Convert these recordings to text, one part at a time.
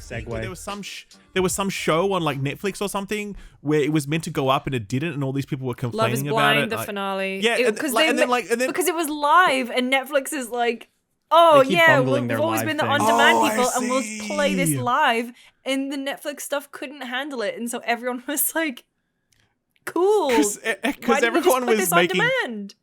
segue. There was some show on like Netflix or something where it was meant to go up and it didn't, and all these people were complaining Love is about Blind, it. the finale. Yeah, because because it was live, and Netflix is like, oh They keep yeah, bungling we've their always live been the thing. on-demand Oh, people, I and we'll play this see. live, and the Netflix stuff couldn't handle it, and so everyone was like, cool, because everyone was making. on demand?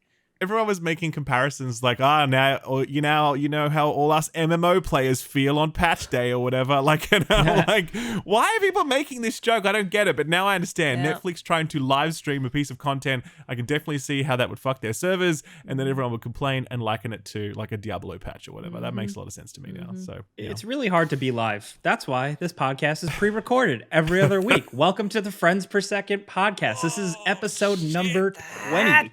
Everyone was making comparisons like, now, or you know how all us MMO players feel on patch day or whatever. Like, and I'm like, why are people making this joke? I don't get it. But now I understand. Yeah. Netflix trying to live stream a piece of content, I can definitely see how that would fuck their servers, and then everyone would complain and liken it to like a Diablo patch or whatever. That makes a lot of sense to me now. So It's really hard to be live. That's why this podcast is pre-recorded every other week. Welcome to the Friends Per Second podcast. This is episode number 20.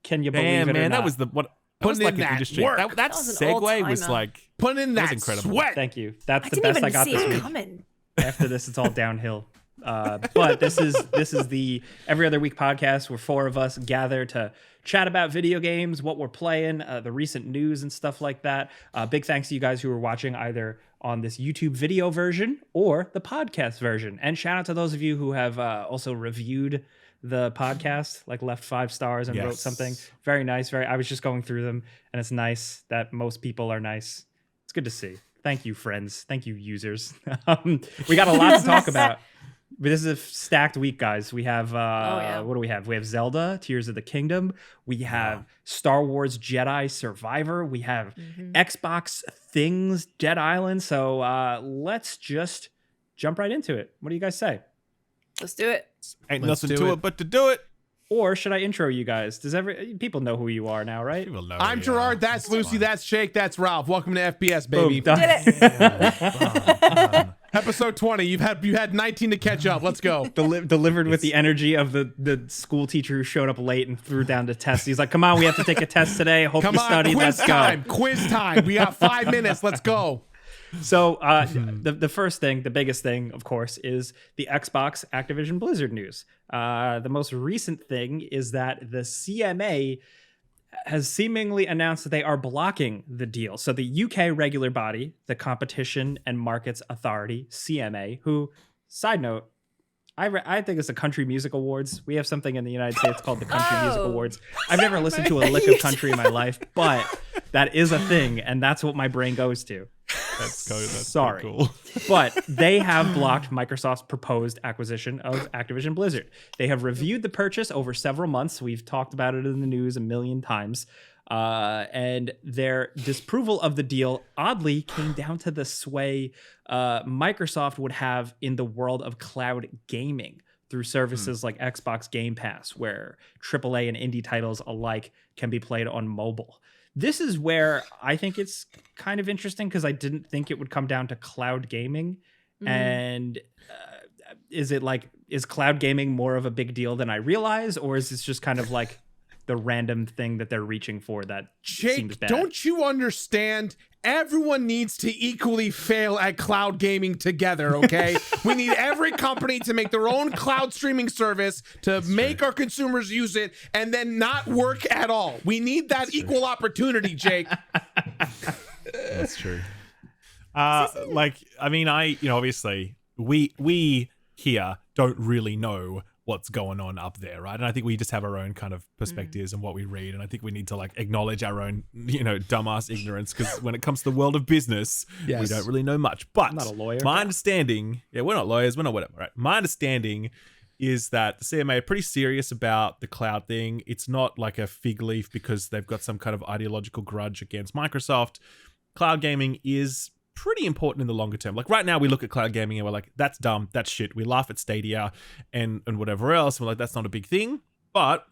Can you believe it or man, not? that was the what. Putting was like in an that industry. work. That was an segue was all-timer. like Put in that was that incredible. sweat. Thank you. That's I the didn't best even I got see this it week. coming. After this, it's all downhill. But this is the Every Other Week podcast where four of us gather to chat about video games, what we're playing, the recent news and stuff like that. Big thanks to you guys who are watching either on this YouTube video version or the podcast version. And shout out to those of you who have also reviewed the podcast, like left 5 stars and wrote something very nice. I was just going through them, and it's nice that most people are nice. It's good to see. Thank you, friends. Thank you, users. We got a lot to talk about. But this is a stacked week, guys. We have what do we have? We have Zelda, Tears of the Kingdom. We have Star Wars Jedi Survivor. We have Xbox Things, Dead Island. So let's just jump right into it. What do you guys say? Let's do it. Ain't Let's nothing do to it. it but to do it. Or should I intro you guys? Does people know who you are now, right? People know I'm we Gerard. are. That's Lucy. fine. That's Shake. That's Ralph. Welcome to FPS, baby. Boom, done. Did it. Episode 20. You've had 19 to catch up. Let's go. Delivered with the energy of the school teacher who showed up late and threw down the test. He's like, "Come on, we have to take a test today. Hope Come you on, studied. quiz Let's time. go." Quiz time. We got 5 minutes. Let's go. So the first thing, the biggest thing, of course, is the Xbox Activision Blizzard news. The most recent thing is that the CMA has seemingly announced that they are blocking the deal. So the UK regular body, the Competition and Markets Authority, CMA, who, side note, I think it's the Country Music Awards. We have something in the United States called the Country Music Awards. I've never listened to a lick of country in my life, but that is a thing, and that's what my brain goes to. That's Sorry. cool. But they have blocked Microsoft's proposed acquisition of Activision Blizzard. They have reviewed the purchase over several months. We've talked about it in the news a million times. And their disapproval of the deal oddly came down to the sway Microsoft would have in the world of cloud gaming through services like Xbox Game Pass, where AAA and indie titles alike can be played on mobile. This is where I think it's kind of interesting because I didn't think it would come down to cloud gaming. And is cloud gaming more of a big deal than I realize, or is this just kind of like the random thing that they're reaching for that seems Jake, bad? don't you understand? Everyone needs to equally fail at cloud gaming together, okay? We need every company to make their own cloud streaming service to make our consumers use it and then not work at all. We need that equal opportunity, Jake. That's true. Obviously we here don't really know what's going on up there, right? And I think we just have our own kind of perspectives and what we read, and I think we need to acknowledge our own, dumbass ignorance, because when it comes to the world of business, we don't really know much. But I'm not a lawyer. my understanding, we're not lawyers, we're not whatever, right? My understanding is that the CMA are pretty serious about the cloud thing. It's not like a fig leaf because they've got some kind of ideological grudge against Microsoft. Cloud gaming is pretty important in the longer term. Like right now we look at cloud gaming and we're like, that's dumb, that's shit. We laugh at Stadia and whatever else. We're like, that's not a big thing. But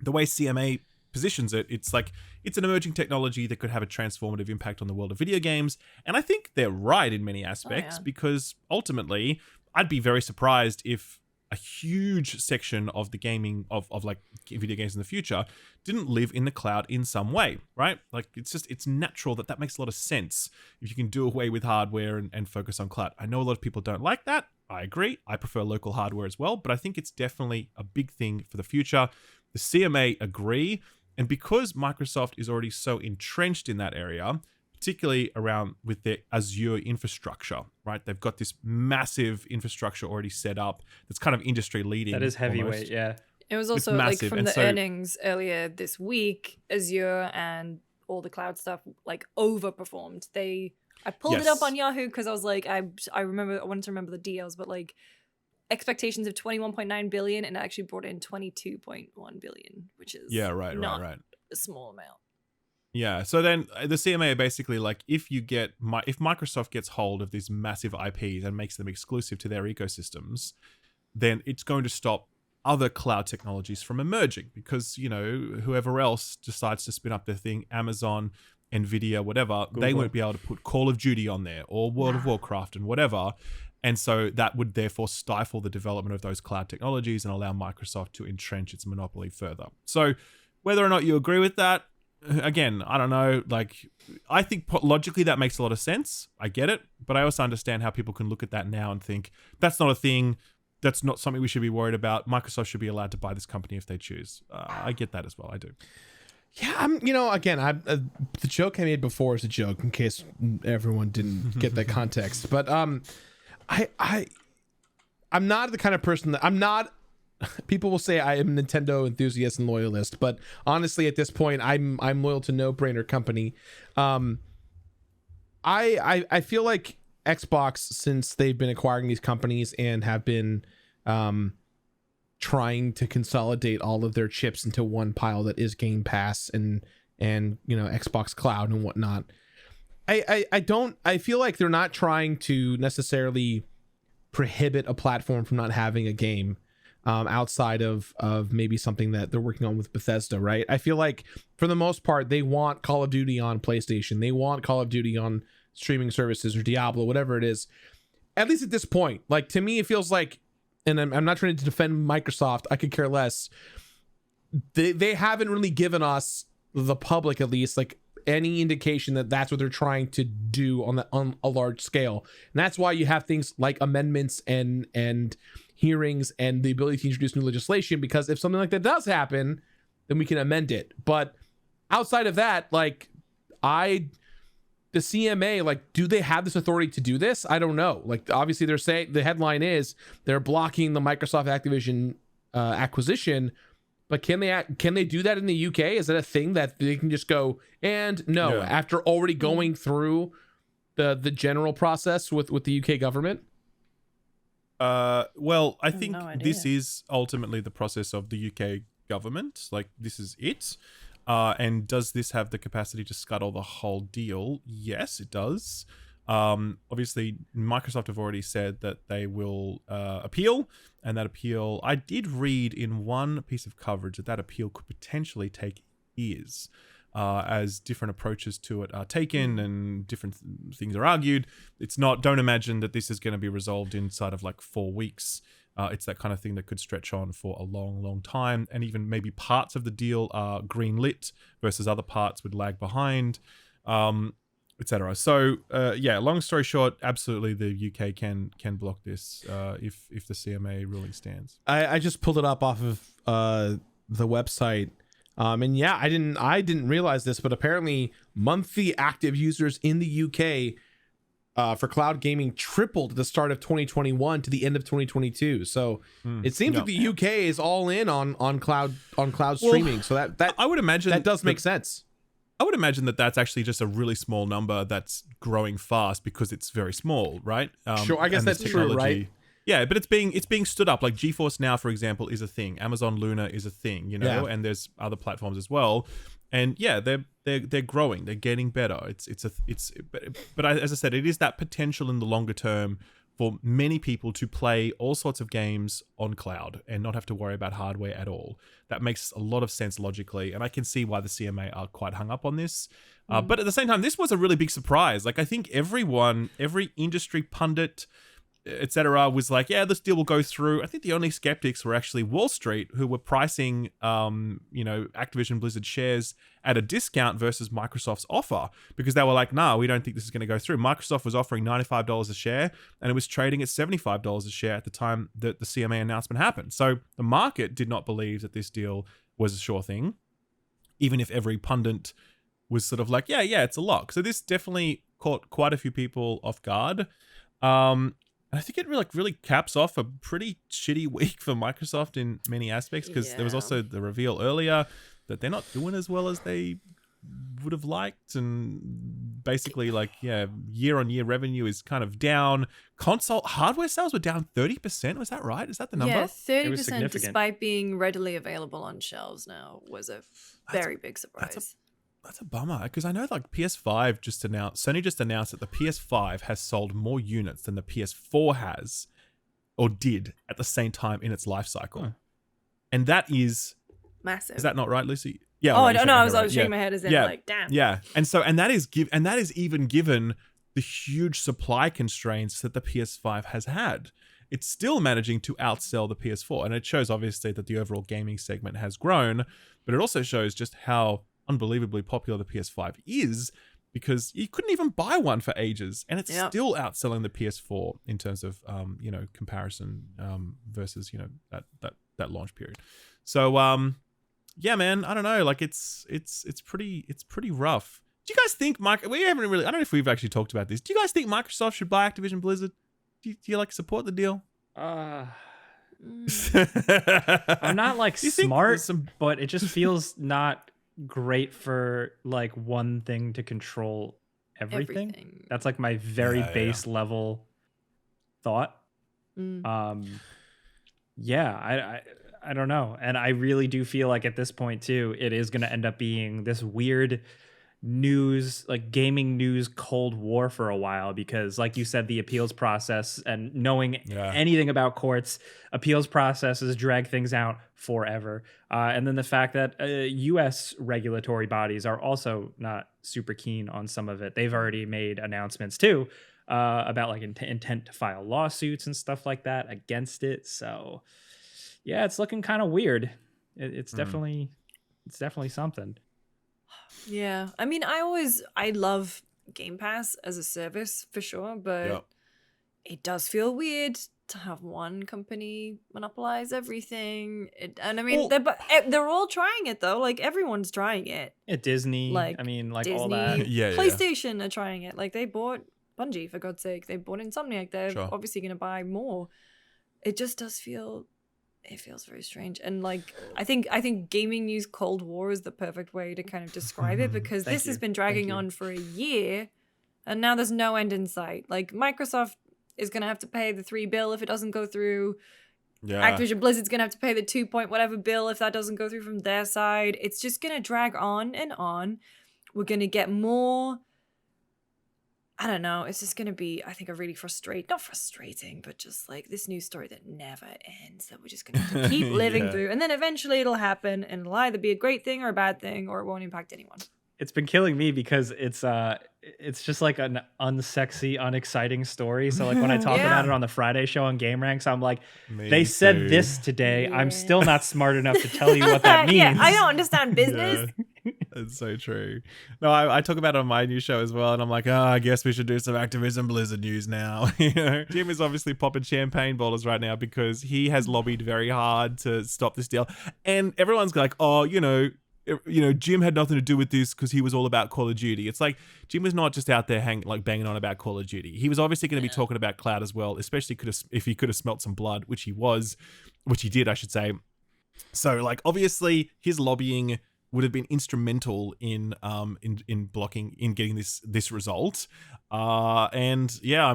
the way CMA positions it, it's like, it's an emerging technology that could have a transformative impact on the world of video games. And I think they're right in many aspects because ultimately I'd be very surprised if a huge section of the gaming of like video games in the future didn't live in the cloud in some way, right? Like it's natural that makes a lot of sense if you can do away with hardware and focus on cloud. I know a lot of people don't like that. I agree. I prefer local hardware as well, but I think it's definitely a big thing for the future. The CMA agree. And because Microsoft is already so entrenched in that area, particularly around with their Azure infrastructure, right? They've got this massive infrastructure already set up that's kind of industry leading. That is heavyweight, almost. yeah. It was also like massive, from and the so- earnings earlier this week, Azure and all the cloud stuff like overperformed. I pulled it up Yes. on Yahoo because I was like, I wanted to remember the deals, but like expectations of 21.9 billion and it actually brought in 22.1 billion, which is not a small amount. Yeah. So then the CMA are basically like, if Microsoft gets hold of these massive IPs and makes them exclusive to their ecosystems, then it's going to stop other cloud technologies from emerging because, whoever else decides to spin up their thing, Amazon, Nvidia, whatever, they won't be able to put Call of Duty on there or World of Warcraft and whatever. And so that would therefore stifle the development of those cloud technologies and allow Microsoft to entrench its monopoly further. So whether or not you agree with that, again, I don't know. Like, I think logically that makes a lot of sense. I get it. But I also understand how people can look at that now and think, that's not a thing. That's not something we should be worried about. Microsoft should be allowed to buy this company if they choose. I get that as well. I do. Yeah, the joke I made before is a joke in case everyone didn't get that context. But I'm not the kind of person that I'm not. People will say I am a Nintendo enthusiast and loyalist, but honestly, at this point, I'm loyal to no brainer company. I feel like Xbox, since they've been acquiring these companies and have been trying to consolidate all of their chips into one pile that is Game Pass and Xbox Cloud and whatnot. I feel like they're not trying to necessarily prohibit a platform from not having a game outside of maybe something that they're working on with Bethesda, right? I feel like for the most part, they want Call of Duty on PlayStation. They want Call of Duty on streaming services or Diablo, whatever it is. At least at this point, like, to me, it feels like, and I'm not trying to defend Microsoft, I could care less. They haven't really given us, the public at least, like any indication that that's what they're trying to do on a large scale. And that's why you have things like amendments and hearings and the ability to introduce new legislation, because if something like that does happen, then we can amend it. But outside of that, like, the CMA, like, do they have this authority to do this? I don't know. Like, obviously they're saying, the headline is they're blocking the Microsoft Activision acquisition, but can they do that in the UK? Is that a thing that they can just go and no after already going through the general process with the UK government? Well, I think no idea. this is ultimately the process of the UK government. Like, this is it. And does this have the capacity to scuttle the whole deal? Yes, it does. Obviously, Microsoft have already said that they will appeal, and that appeal, I did read in one piece of coverage that appeal could potentially take years as different approaches to it are taken and different things are argued. Don't imagine that this is going to be resolved inside of like 4 weeks. It's that kind of thing that could stretch on for a long, long time. And even maybe parts of the deal are green lit versus other parts would lag behind, etc. So, long story short, absolutely the UK can block this if the CMA ruling stands. I just pulled it up off of the website. And yeah, I didn't realize this, but apparently monthly active users in the UK for cloud gaming tripled at the start of 2021 to the end of 2022. So it seems like the UK is all in on cloud streaming. So that I would imagine that does make sense. I would imagine that that's actually just a really small number that's growing fast because it's very small, right? Sure, I guess that's true, right? Yeah, but it's being stood up. Like GeForce Now, for example, is a thing. Amazon Luna is a thing, and there's other platforms as well. And yeah, they're growing. They're getting better. But as I said, it is that potential in the longer term for many people to play all sorts of games on cloud and not have to worry about hardware at all. That makes a lot of sense logically, and I can see why the CMA are quite hung up on this. But at the same time, this was a really big surprise. Like, I think every industry pundit, etc., was like, yeah, this deal will go through. I think the only skeptics were actually Wall Street, who were pricing Activision Blizzard shares at a discount versus Microsoft's offer, because they were like, nah, we don't think this is going to go through. Microsoft was offering $95 a share and it was trading at $75 a share at the time that the CMA announcement happened. So the market did not believe that this deal was a sure thing, even if every pundit was sort of like, yeah, it's a lock. So this definitely caught quite a few people off guard. I think it really caps off a pretty shitty week for Microsoft in many aspects, because there was also the reveal earlier that they're not doing as well as they would have liked, and basically year-on-year revenue is kind of down. Console hardware sales were down 30%. Was that right? Is that the number? Yeah, 30% despite being readily available on shelves now was a very big surprise. That's a bummer, because I know PS5 Sony just announced that the PS5 has sold more units than the PS4 has or did at the same time in its life cycle. And that is massive. Is that not right, Lucy? Yeah. Oh, no, I was shaking my head as in damn. Yeah. And that is even given the huge supply constraints that the PS5 has had. It's still managing to outsell the PS4, and it shows obviously that the overall gaming segment has grown, but it also shows just how unbelievably popular the PS5 is, because you couldn't even buy one for ages, and it's still outselling the PS4 in terms of comparison versus that launch period. So yeah, man, I don't know, it's pretty rough. Do you guys think I don't know if we've actually talked about this. Do you guys think Microsoft should buy Activision Blizzard? Do you support the deal? I'm not smart, but it just feels not great for one thing to control everything. That's my very base level thought. I don't know, and I really do feel at this point too, it is going to end up being this weird news, gaming news cold war for a while, because like you said, the appeals process, and knowing anything about courts, appeals processes drag things out forever, and then the fact that US regulatory bodies are also not super keen on some of it. They've already made announcements too about intent to file lawsuits and stuff like that against it. So yeah, it's looking kind of weird. It's definitely something. Yeah, I mean, I love Game Pass as a service for sure, but it does feel weird to have one company monopolize everything. They're all trying it though. Everyone's trying it. At Disney, Disney, all that. PlayStation are trying it. They bought Bungie, for God's sake. They bought Insomniac. They're obviously going to buy more. It just does feel. It feels very strange, and I think gaming news cold war is the perfect way to kind of describe it, because this has been dragging on for a year, and now there's no end in sight. Microsoft is gonna have to pay the $3 billion if it doesn't go through. Activision Blizzard's gonna have to pay the 2 point whatever bill if that doesn't go through from their side. It's just gonna drag on and on. We're gonna get more. I don't know. It's just going to be, I think, a really not frustrating, but just this news story that never ends, that we're just going to have to keep living through. And then eventually it'll happen, and it'll either be a great thing or a bad thing, or it won't impact anyone. It's been killing me because it's just an unsexy, unexciting story. So when I talk about it on the Friday show on Game Ranks, I'm like, they said this today. Yeah. I'm still not smart enough to tell you what that means. Yeah, I don't understand business. That's so true. No, I talk about it on my new show as well, and I'm like, I guess we should do some Activision Blizzard news now. Jim is obviously popping champagne bottles right now because he has lobbied very hard to stop this deal, and everyone's like, Jim had nothing to do with this because he was all about Call of Duty. It's Jim was not just out there banging on about Call of Duty. He was obviously going to be talking about cloud as well, especially if he could have smelt some blood, which he did, I should say. So obviously his lobbying would have been instrumental in blocking, in getting this result. And yeah,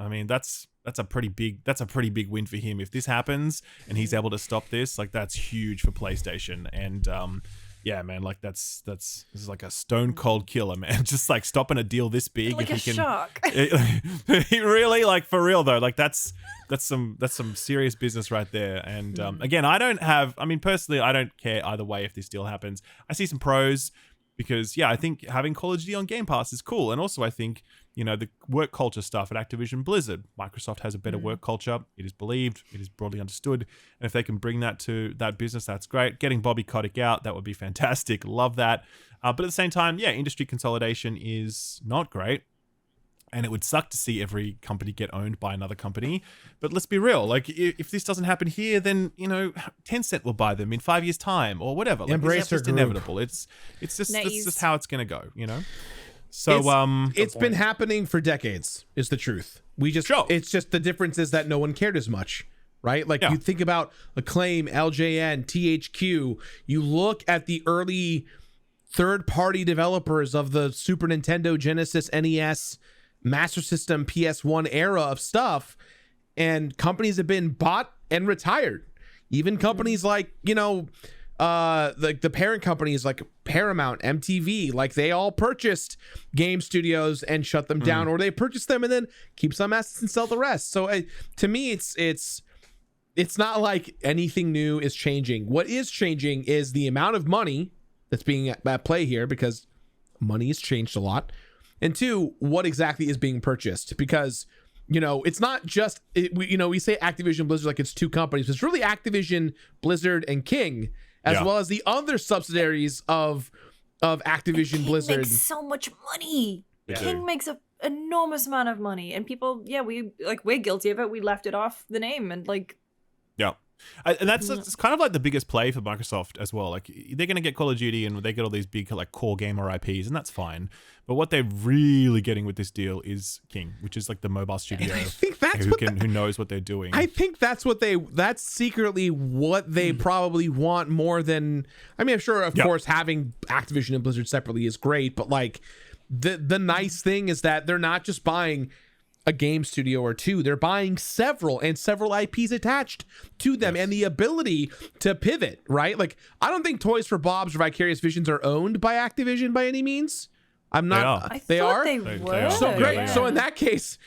that's a pretty big win for him. If this happens and he's able to stop this, that's huge for PlayStation. And yeah, man, this is a stone cold killer, man. Just stopping a deal this big. If he can, shock. Really, for real though, that's some serious business right there. And again, personally, I don't care either way if this deal happens. I see some pros, because I think having Call of Duty on Game Pass is cool. And also I think, the work culture stuff at Activision Blizzard, Microsoft has a better work culture. It is believed, it is broadly understood. And if they can bring that to that business, that's great. Getting Bobby Kotick out, that would be fantastic. Love that. But at the same time, industry consolidation is not great. And it would suck to see every company get owned by another company. But let's be real. Like, if this doesn't happen here, then, Tencent will buy them in 5 years' time or whatever. Like, Embrace it's just inevitable. It's just how it's going to go, So it's been happening for decades, is the truth. It's just the difference is that no one cared as much, right? Like you think about Acclaim, LJN, THQ, you look at the early third-party developers of the Super Nintendo, Genesis, NES, Master System, PS1 era of stuff, and companies have been bought and retired. Even companies like, like the parent companies like Paramount, MTV, like they all purchased game studios and shut them down, or they purchase them and then keep some assets and sell the rest. So to me, it's not like anything new is changing. What is changing is the amount of money that's being at play here, because money has changed a lot. And two, what exactly is being purchased? Because, it's not just, we say Activision Blizzard like it's two companies. It's really Activision, Blizzard, and King, as well as the other subsidiaries of Activision Blizzard. Makes so much money. King makes an enormous amount of money. And people, we're guilty of it. We left it off the name and Yeah. And that's it's kind of like the biggest play for Microsoft as well. Like, they're going to get Call of Duty and they get all these big like core gamer IPs, and that's fine. But what they're really getting with this deal is King, which is like the mobile studio. I think that's who knows what they're doing. I think that's secretly what they probably want more than. I mean, I'm sure, of course, having Activision and Blizzard separately is great, but like the nice thing is that they're not just buying a game studio or two, they're buying several IPs attached to them, and the ability to pivot, right? Like, I don't think Toys for Bob's or Vicarious Visions are owned by Activision by any means. I'm not. They are. They were. So great. Yeah. So in that case,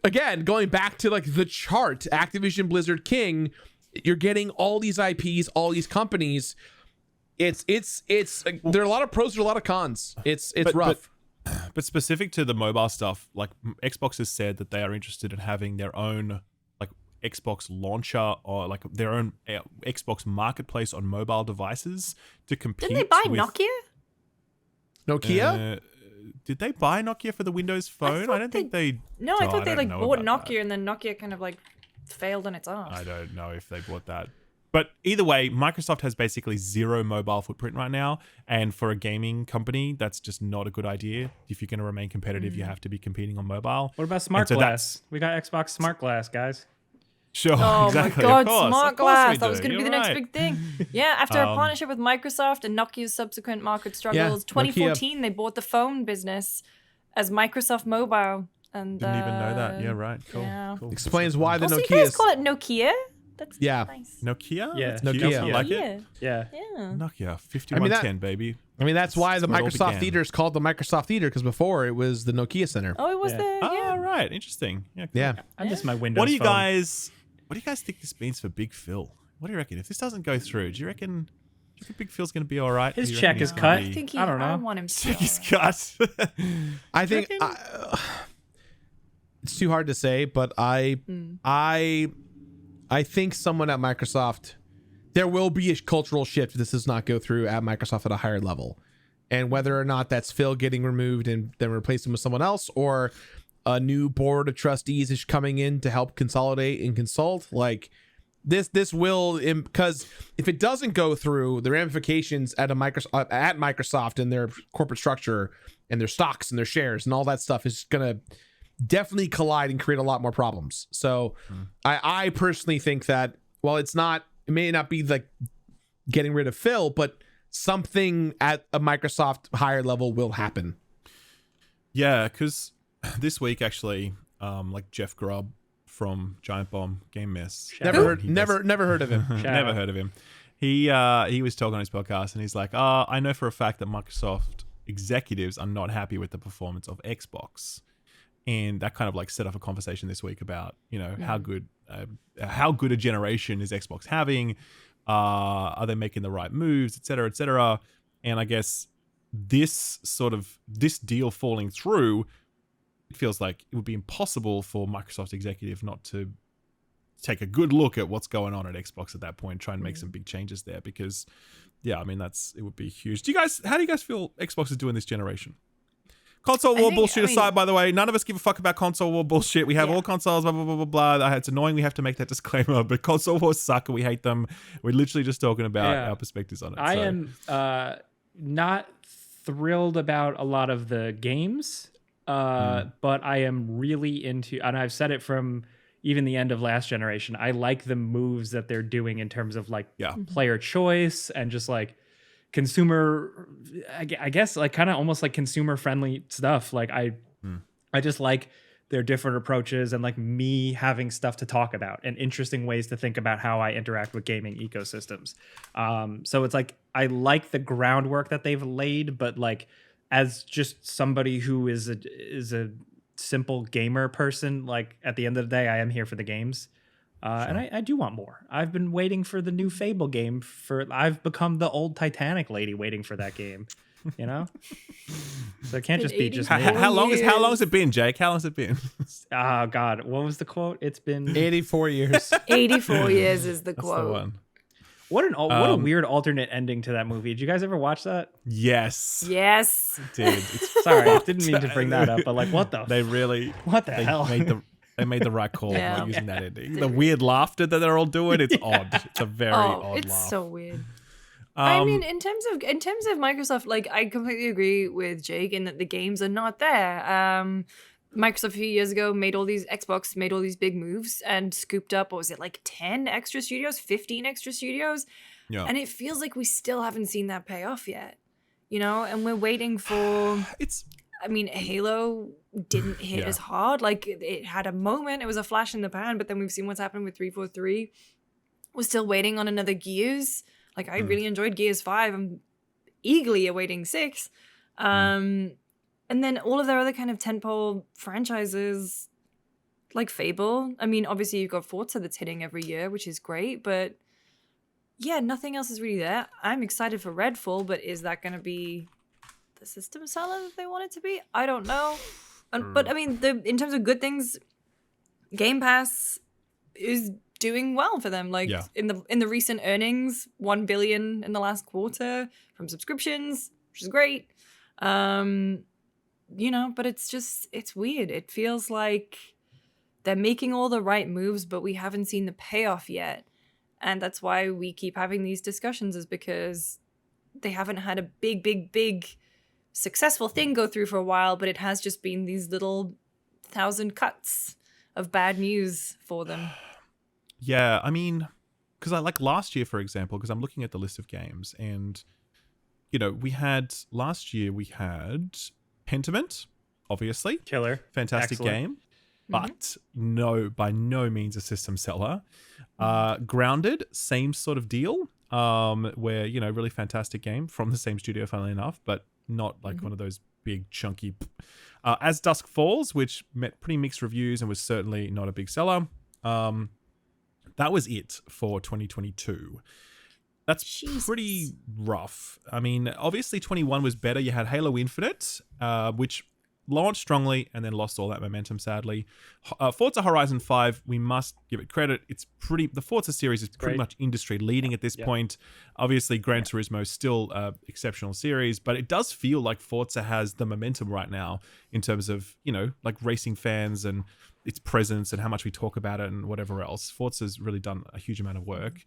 again, going back to like the chart, Activision, Blizzard, King, you're getting all these IPs, all these companies. It's there are a lot of pros, there are a lot of cons. It's rough. But specific to the mobile stuff, like Xbox has said that they are interested in having their own like Xbox launcher or like their own Xbox marketplace on mobile devices to compete. Didn't they buy with Nokia? Did they buy Nokia for the Windows Phone? I don't think they. No, I thought they like bought Nokia and then Nokia kind of like failed on its arse. I don't know if they bought that. But either way, Microsoft has basically zero mobile footprint right now. And for a gaming company, that's just not a good idea. If you're going to remain competitive, you have to be competing on mobile. What about Smart Glass? We got Xbox Smart Glass, guys. Sure, oh exactly. my God, Smart Glass. That was going to be the next right. big thing. Yeah, after a partnership with Microsoft and Nokia's subsequent market struggles, 2014, they bought the phone business as Microsoft Mobile. And didn't even know that. Yeah, right. Cool. Yeah. Cool. Explains why the also, Nokia. You guys call it Nokia? That's nice. Nokia? Yeah, That's Nokia. cute. I like it. Yeah. Nokia 5110, baby. I mean, that's why the where it all Microsoft began. Theater is called the Microsoft Theater, because before it was the Nokia Center. Oh, it was the Oh, right. Interesting. Yeah. Cool. Yeah. I miss my Windows What do you phone. guys think this means for Big Phil? What do you reckon? If this doesn't go through, do you think Big Phil's going to be all right? His Do you check reckon is he's cut. gonna be- I don't know. I want him to. Check is cut. I think it's too hard to say, but I think someone at Microsoft, there will be a cultural shift if this does not go through at Microsoft at a higher level. And whether or not that's Phil getting removed and then replacing with someone else, or a new board of trustees is coming in to help consolidate and consult, like this will, because if it doesn't go through, the ramifications at Microsoft and their corporate structure and their stocks and their shares and all that stuff is gonna definitely collide and create a lot more problems. So I personally think that while it may not be like getting rid of Phil, but something at a Microsoft higher level will happen. Yeah, because this week actually, like Jeff Grubb from Giant Bomb Game Mess. Never heard of him. Never heard of him. He was talking on his podcast and he's like, I know for a fact that Microsoft executives are not happy with the performance of Xbox. And that kind of like set up a conversation this week about, how good a generation is Xbox having? Are they making the right moves, et cetera, et cetera? And I guess this deal falling through, it feels like it would be impossible for Microsoft executive not to take a good look at what's going on at Xbox at that point, try and make some big changes there, because it would be huge. How do you guys feel Xbox is doing this generation? Console war bullshit aside, by the way, none of us give a fuck about console war bullshit. We have all consoles, blah, blah, blah, blah, blah. It's annoying we have to make that disclaimer, but console wars suck and we hate them. We're literally just talking about our perspectives on it. I am not thrilled about a lot of the games, but I am really into, and I've said it from even the end of last generation, I like the moves that they're doing in terms of like player choice and just like consumer, I guess like kind of almost like consumer friendly stuff. Like I just like their different approaches and like me having stuff to talk about and interesting ways to think about how I interact with gaming ecosystems. So it's like, I like the groundwork that they've laid, but like as just somebody who is a simple gamer person, like at the end of the day, I am here for the games. And I do want more. I've been waiting for the new Fable game I've become the old Titanic lady waiting for that game, you know? So it can't just be just how long has it been, Jake? How long has it been? Oh God, what was the quote? It's been 84 years. 84 years is the quote. The one. What a weird alternate ending to that movie. Did you guys ever watch that? Yes. Yes. Dude, sorry, I didn't mean to bring that up, but like what the hell? They made the right call by using that ending. The weird laughter that they're all doing, it's odd. It's a very odd laugh. It's so weird. I mean, in terms of Microsoft, like I completely agree with Jake in that the games are not there. Microsoft a few years ago Xbox made all these big moves and scooped up, what was it, like 10 extra studios, 15 extra studios? Yeah. And it feels like we still haven't seen that pay off yet. You know, and we're waiting for Halo didn't hit as hard. Like it had a moment, it was a flash in the pan, but then we've seen what's happened with 343. We're still waiting on another Gears. Like I really enjoyed Gears 5. I'm eagerly awaiting 6. And then all of their other kind of tentpole franchises like Fable. I mean, obviously you've got Forza that's hitting every year, which is great, but yeah, nothing else is really there. I'm excited for Redfall, but is that going to be the system seller that they want it to be? I don't know. But I mean, in terms of good things, Game Pass is doing well for them. Like in the recent earnings, $1 billion in the last quarter from subscriptions, which is great. You know, but it's weird. It feels like they're making all the right moves, but we haven't seen the payoff yet. And that's why we keep having these discussions, is because they haven't had a big successful thing go through for a while, but it has just been these little 1,000 cuts of bad news for them. Yeah, I mean, because I like last year, for example, because I'm looking at the list of games, and, you know, last year we had Pentiment, obviously. Killer. Fantastic game. But by no means a system seller. Grounded, same sort of deal. Where, you know, really fantastic game from the same studio, funnily enough, but not like one of those big chunky. As Dusk Falls, which met pretty mixed reviews and was certainly not a big seller. That was it for 2022. That's pretty rough. I mean, obviously 21 was better. You had Halo Infinite, which launched strongly and then lost all that momentum, sadly. Forza Horizon 5, we must give it credit. The Forza series is pretty much industry leading at this point. Obviously, Gran Turismo is still an exceptional series, but it does feel like Forza has the momentum right now in terms of, you know, like racing fans and its presence and how much we talk about it and whatever else. Forza's really done a huge amount of work.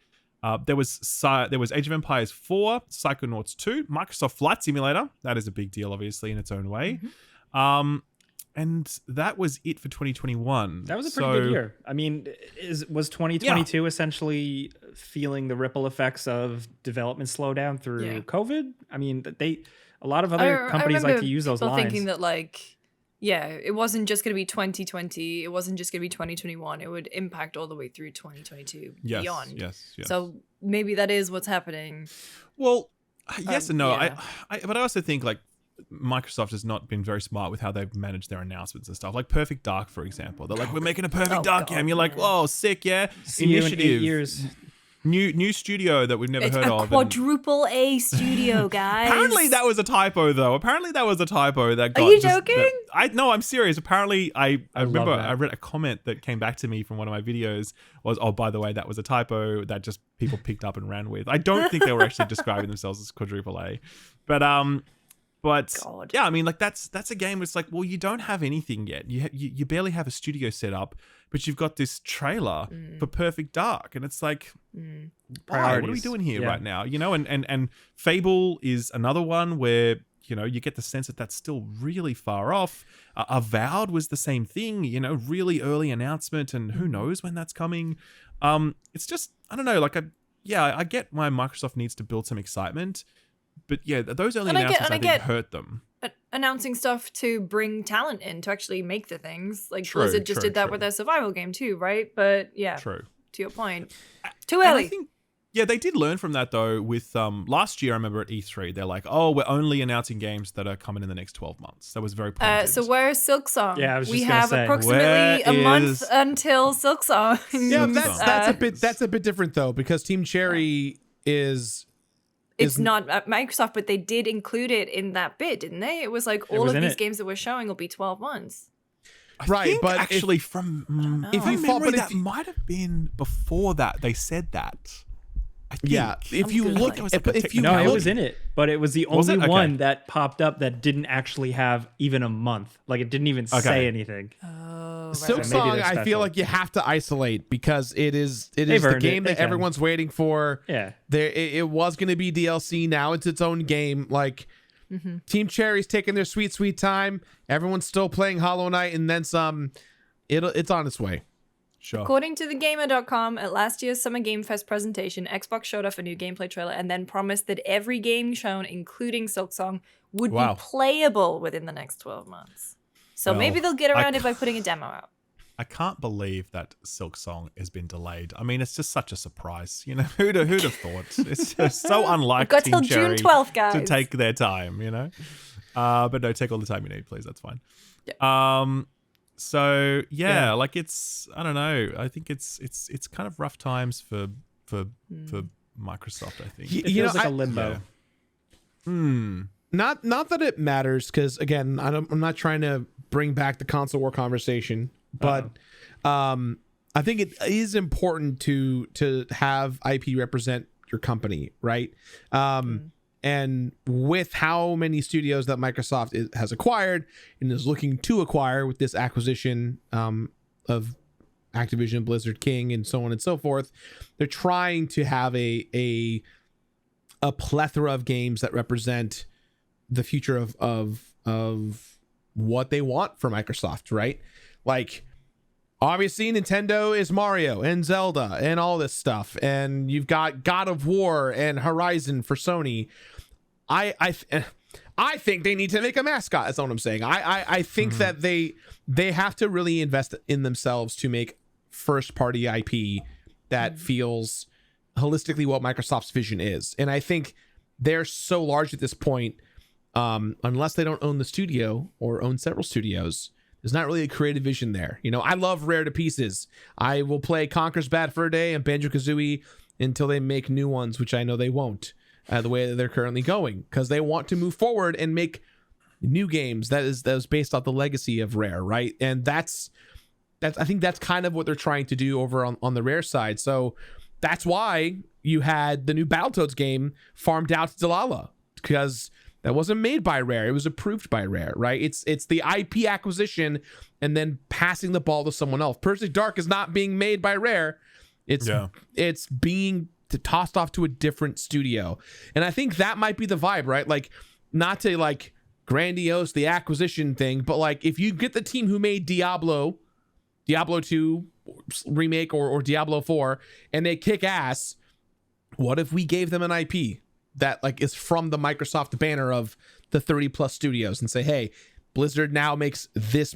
There was Age of Empires 4, Psychonauts 2, Microsoft Flight Simulator. That is a big deal, obviously, in its own way. And that was it for 2021. That was a pretty good year. I mean, was 2022 essentially feeling the ripple effects of development slowdown through COVID? I mean, a lot of other companies like to use those lines. Thinking that, like, it wasn't just going to be 2020. It wasn't just going to be 2021. It would impact all the way through 2022 beyond. Yes. So maybe that is what's happening. Well, yes and no. But I also think, like, Microsoft has not been very smart with how they've managed their announcements and stuff. Like Perfect Dark, for example. They're like, we're making a Perfect Dark game. You're like, oh, sick, yeah. See Initiative. You in 8 years. New studio that we've never heard of. It's a quadruple A studio, guys. Apparently that was a typo, though. That got. Are you joking? No, I'm serious. Apparently, I remember I read a comment that came back to me from one of my videos was, oh, by the way, that was a typo that just people picked up and ran with. I don't think they were actually describing themselves as quadruple A. But But God. yeah, I mean, like that's a game. It's like, well, you don't have anything yet. You barely have a studio set up, but you've got this trailer for Perfect Dark, and it's like, why? What are we doing here right now? You know, and Fable is another one where you get the sense that that's still really far off. Avowed was the same thing. Really early announcement, and who knows when that's coming. It's just, I don't know. Like, I get why Microsoft needs to build some excitement. But yeah, those early announcements I think hurt them. Announcing stuff to bring talent in to actually make the things. Like Blizzard just did that with their survival game too, right? But yeah, to your point, too early. I think, they did learn from that though. With last year, I remember at E3, they're like, "Oh, we're only announcing games that are coming in the next 12 months." That was very pointed. So where's Silksong? Yeah, I was just we gonna have say, approximately a month until Silksong. Yeah, that's a bit different though, because Team Cherry is. It's not Microsoft, but they did include it in that bid, didn't they? It was like all of these games that we're showing will be 12 months. I think but actually that might have been before that they said that. I think. Yeah, if you look, it was in it, but it was the only one that popped up that didn't actually have even a month. Like it didn't even say anything. Oh, right. Silksong, I feel like you have to isolate because it is the game that everyone's waiting for. Yeah, it was going to be DLC. Now it's its own game. Like Team Cherry's taking their sweet time. Everyone's still playing Hollow Knight and then some. It's on its way. Sure. According to thegamer.com, at last year's Summer Game Fest presentation, Xbox showed off a new gameplay trailer and then promised that every game shown, including Silksong, would be playable within the next 12 months. So maybe they'll get around it by putting a demo out. I can't believe that Silksong has been delayed. I mean, it's just such a surprise. Who'd have thought? It's just so unlike Got Team till Cherry June 12th, guys. to take their time, But no, take all the time you need, please. That's fine. Yeah. So like it's, I don't know. I think it's kind of rough times for Microsoft. I think it feels like a limbo. Not that it matters, because again, I'm not trying to bring back the console war conversation, but I think it is important to have IP represent your company, right? And with how many studios that Microsoft has acquired and is looking to acquire with this acquisition of Activision, Blizzard, King, and so on and so forth, they're trying to have a plethora of games that represent the future of what they want for Microsoft, right? Like, obviously Nintendo is Mario and Zelda and all this stuff, and you've got God of War and Horizon for Sony. I think they need to make a mascot. That's what I'm saying. I think that they have to really invest in themselves to make first party IP that feels holistically what Microsoft's vision is. And I think they're so large at this point, unless they don't own the studio or own several studios, there's not really a creative vision there. I love Rare to pieces. I will play Conker's Bad Fur Day and Banjo-Kazooie until they make new ones, which I know they won't, the way that they're currently going, because they want to move forward and make new games that is based off the legacy of Rare, right? And that's I think that's kind of what they're trying to do over on the Rare side. So that's why you had the new Battletoads game farmed out to Delilah, because that wasn't made by Rare. It was approved by Rare, right? It's the IP acquisition and then passing the ball to someone else. Perfect Dark is not being made by Rare. It's being tossed off to a different studio. And I think that might be the vibe, right? Like, not to like grandiose the acquisition thing, but like if you get the team who made Diablo 2 remake or Diablo 4 and they kick ass, what if we gave them an IP that like is from the Microsoft banner of the 30 plus studios and say, hey, Blizzard now makes this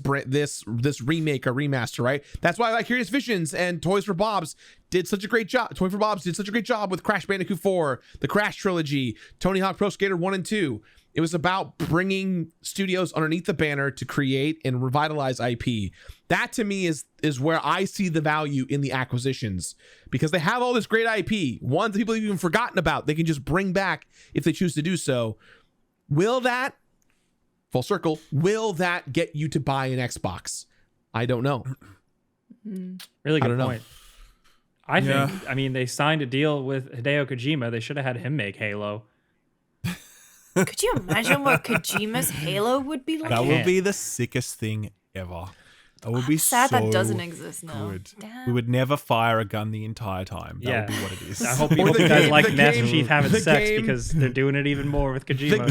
remake or remaster, right? That's why like Curious Visions and Toys for Bob's did such a great job. Toy for Bob's did such a great job with Crash Bandicoot 4, the Crash trilogy, Tony Hawk Pro Skater 1 and 2. It was about bringing studios underneath the banner to create and revitalize IP. That to me is where I see the value in the acquisitions, because they have all this great IP, ones that people have even forgotten about. They can just bring back if they choose to do so. Will that, full circle, will that get you to buy an Xbox? I don't know. Really good point. I think, I mean, they signed a deal with Hideo Kojima. They should have had him make Halo. Could you imagine what Kojima's Halo would be like? That would be the sickest thing ever. That would be sad so that doesn't exist now. good. Damn. We would never fire a gun the entire time. That would be what it is. I hope you guys like Master Chief having the sex game- because they're doing it even more with Kojima.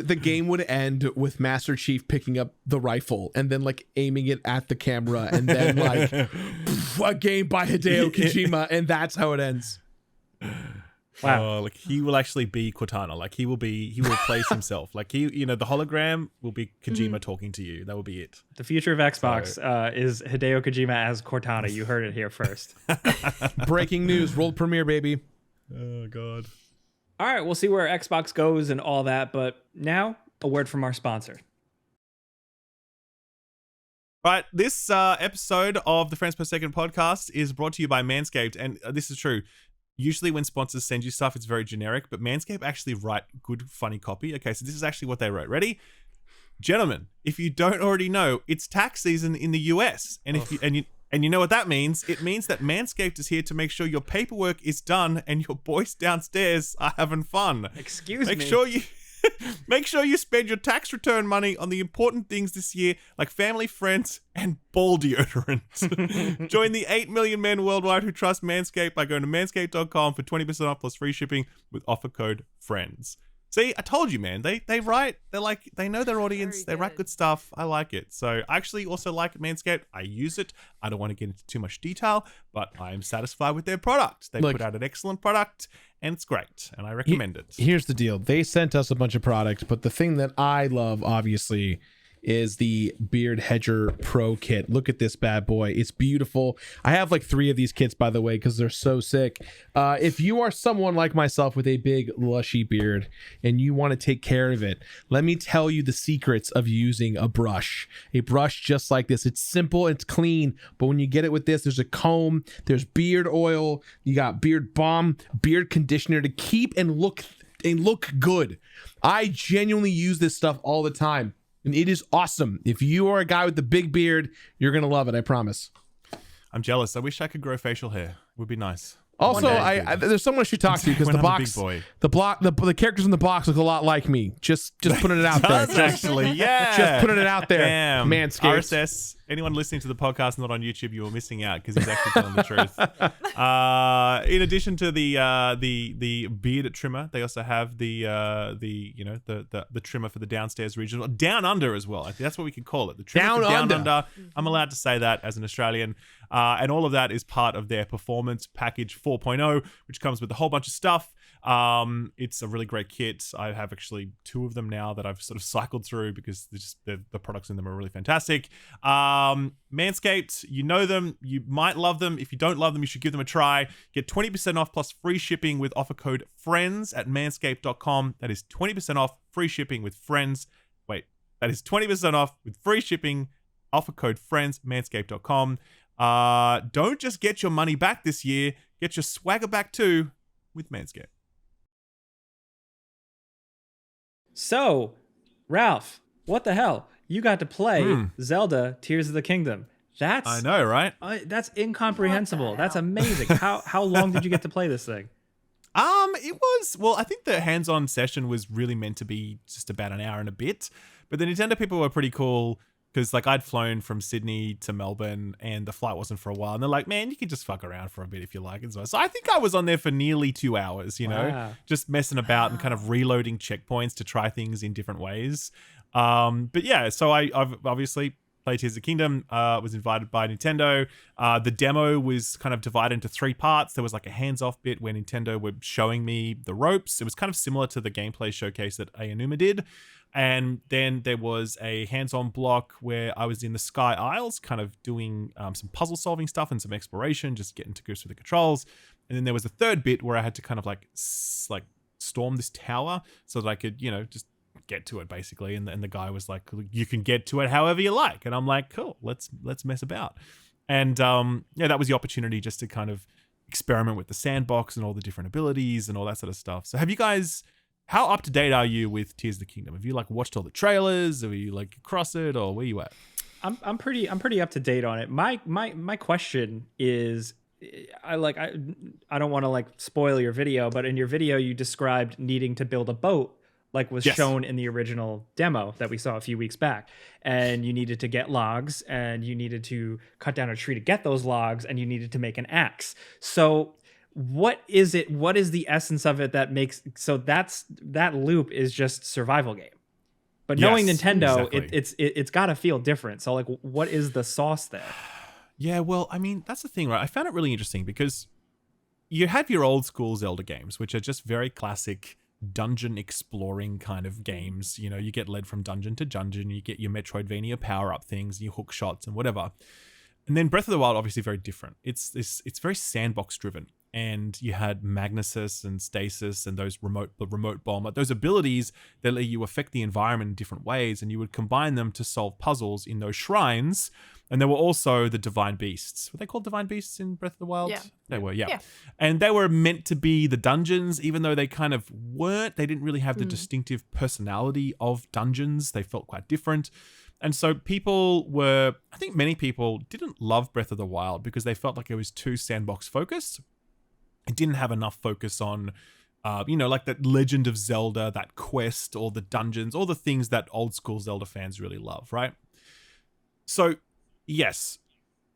The game would end with Master Chief picking up the rifle and then like aiming it at the camera and then like a game by Hideo Kojima, and that's how it ends. Wow. Like he will actually be Cortana. Like he will replace himself. Like the hologram will be Kojima talking to you. That will be it. The future of Xbox is Hideo Kojima as Cortana. You heard it here first. Breaking news, world premiere, baby. Oh God. All right, we'll see where Xbox goes and all that, but now a word from our sponsor. Right, this episode of the Friends Per Second podcast is brought to you by Manscaped, and this is true. Usually when sponsors send you stuff, it's very generic, but Manscaped actually write good, funny copy. Okay, so this is actually what they wrote. Ready? Gentlemen, if you don't already know, it's tax season in the US. And if you know what that means? It means that Manscaped is here to make sure your paperwork is done and your boys downstairs are having fun. Excuse Make me. sure you make sure you spend your tax return money on the important things this year, like family, friends, and ball deodorant. Join the 8 million men worldwide who trust Manscaped by going to manscaped.com for 20% off plus free shipping with offer code FRIENDS. See, I told you, man. They write. They know their audience. They write good stuff. I like it. So I actually also like Manscaped. I use it. I don't want to get into too much detail, but I am satisfied with their product. They put out an excellent product, and it's great, and I recommend it. Here's the deal. They sent us a bunch of products, but the thing that I love, obviously, is the Beard Hedger Pro Kit. Look at this bad boy. It's beautiful. I have like 3 of these kits, by the way, because they're so sick. If you are someone like myself with a big lushy beard and you want to take care of it, let me tell you the secrets of using a brush. A brush just like this. It's simple, it's clean, but when you get it with this, there's a comb, there's beard oil, you got beard balm, beard conditioner to keep and look good. I genuinely use this stuff all the time. And it is awesome. If you are a guy with a big beard, you're going to love it. I promise. I'm jealous. I wish I could grow facial hair. It would be nice. Also, there's someone I should talk to because When I'm a big boy. the characters in the box look a lot like me. Just putting it out there. Actually, yeah. Just putting it out there. Damn. Manscaped. RSS. Anyone listening to the podcast not on YouTube, you were missing out because he's actually telling the truth. In addition to the beard trimmer, they also have the trimmer for the downstairs region, down under as well. I think that's what we could call it. The trimmer down under. I'm allowed to say that as an Australian. And all of that is part of their performance package 4.0, which comes with a whole bunch of stuff. It's a really great kit. I have actually 2 of them now that I've sort of cycled through because the products in them are really fantastic. Manscaped, you know them, you might love them. If you don't love them, you should give them a try. Get 20% off plus free shipping with offer code FRIENDS at manscaped.com. That is 20% off free shipping with friends. Wait, that is 20% off with free shipping. Offer code FRIENDS, manscaped.com. Don't just get your money back this year, get your swagger back too with Manscaped. So, Ralph, what the hell? You got to play Zelda Tears of the Kingdom. I know, right? That's incomprehensible. That's amazing. How long did you get to play this thing? I think the hands-on session was really meant to be just about an hour and a bit, but the Nintendo people were pretty cool because like I'd flown from Sydney to Melbourne and the flight wasn't for a while, and they're like, man, you can just fuck around for a bit if you like. And so I think I was on there for nearly 2 hours, just messing about and kind of reloading checkpoints to try things in different ways. But yeah, so I've obviously played Tears of the Kingdom, was invited by Nintendo. The demo was kind of divided into 3 parts. There was like a hands-off bit where Nintendo were showing me the ropes. It was kind of similar to the gameplay showcase that Aonuma did. And then there was a hands-on block where I was in the Sky Isles kind of doing some puzzle-solving stuff and some exploration, just getting to grips with the controls. And then there was a 3rd bit where I had to kind of like storm this tower so that I could, just get to it basically. And the guy was like, you can get to it however you like. And I'm like, cool, let's mess about. And that was the opportunity just to kind of experiment with the sandbox and all the different abilities and all that sort of stuff. So have you guys, how up to date are you with Tears of the Kingdom? Have you like watched all the trailers? Have you like across it, or where you at? I'm pretty up to date on it. My question is, I don't want to like spoil your video, but in your video you described needing to build a boat like was shown in the original demo that we saw a few weeks back. And you needed to get logs, and you needed to cut down a tree to get those logs, and you needed to make an axe. So what is it? What is the essence of it that makes, so that loop is just survival game. But knowing Nintendo, it's got to feel different. So like, what is the sauce there? Yeah, well, I mean, that's the thing, right? I found it really interesting because you have your old school Zelda games, which are just very classic dungeon exploring kind of games. You know, you get led from dungeon to dungeon, you get your Metroidvania power-up things, you hook shots and whatever. And then Breath of the Wild, obviously very different. It's very sandbox driven. And you had Magnesis and Stasis and the remote bomb, those abilities that let you affect the environment in different ways, and you would combine them to solve puzzles in those shrines. And there were also the Divine Beasts. Were they called Divine Beasts in Breath of the Wild? Yeah. They were, yeah. And they were meant to be the dungeons, even though they kind of weren't. They didn't really have the distinctive personality of dungeons. They felt quite different. And so I think many people didn't love Breath of the Wild because they felt like it was too sandbox focused. It didn't have enough focus on, like that Legend of Zelda, that quest, or the dungeons, all the things that old school Zelda fans really love, right? So, yes,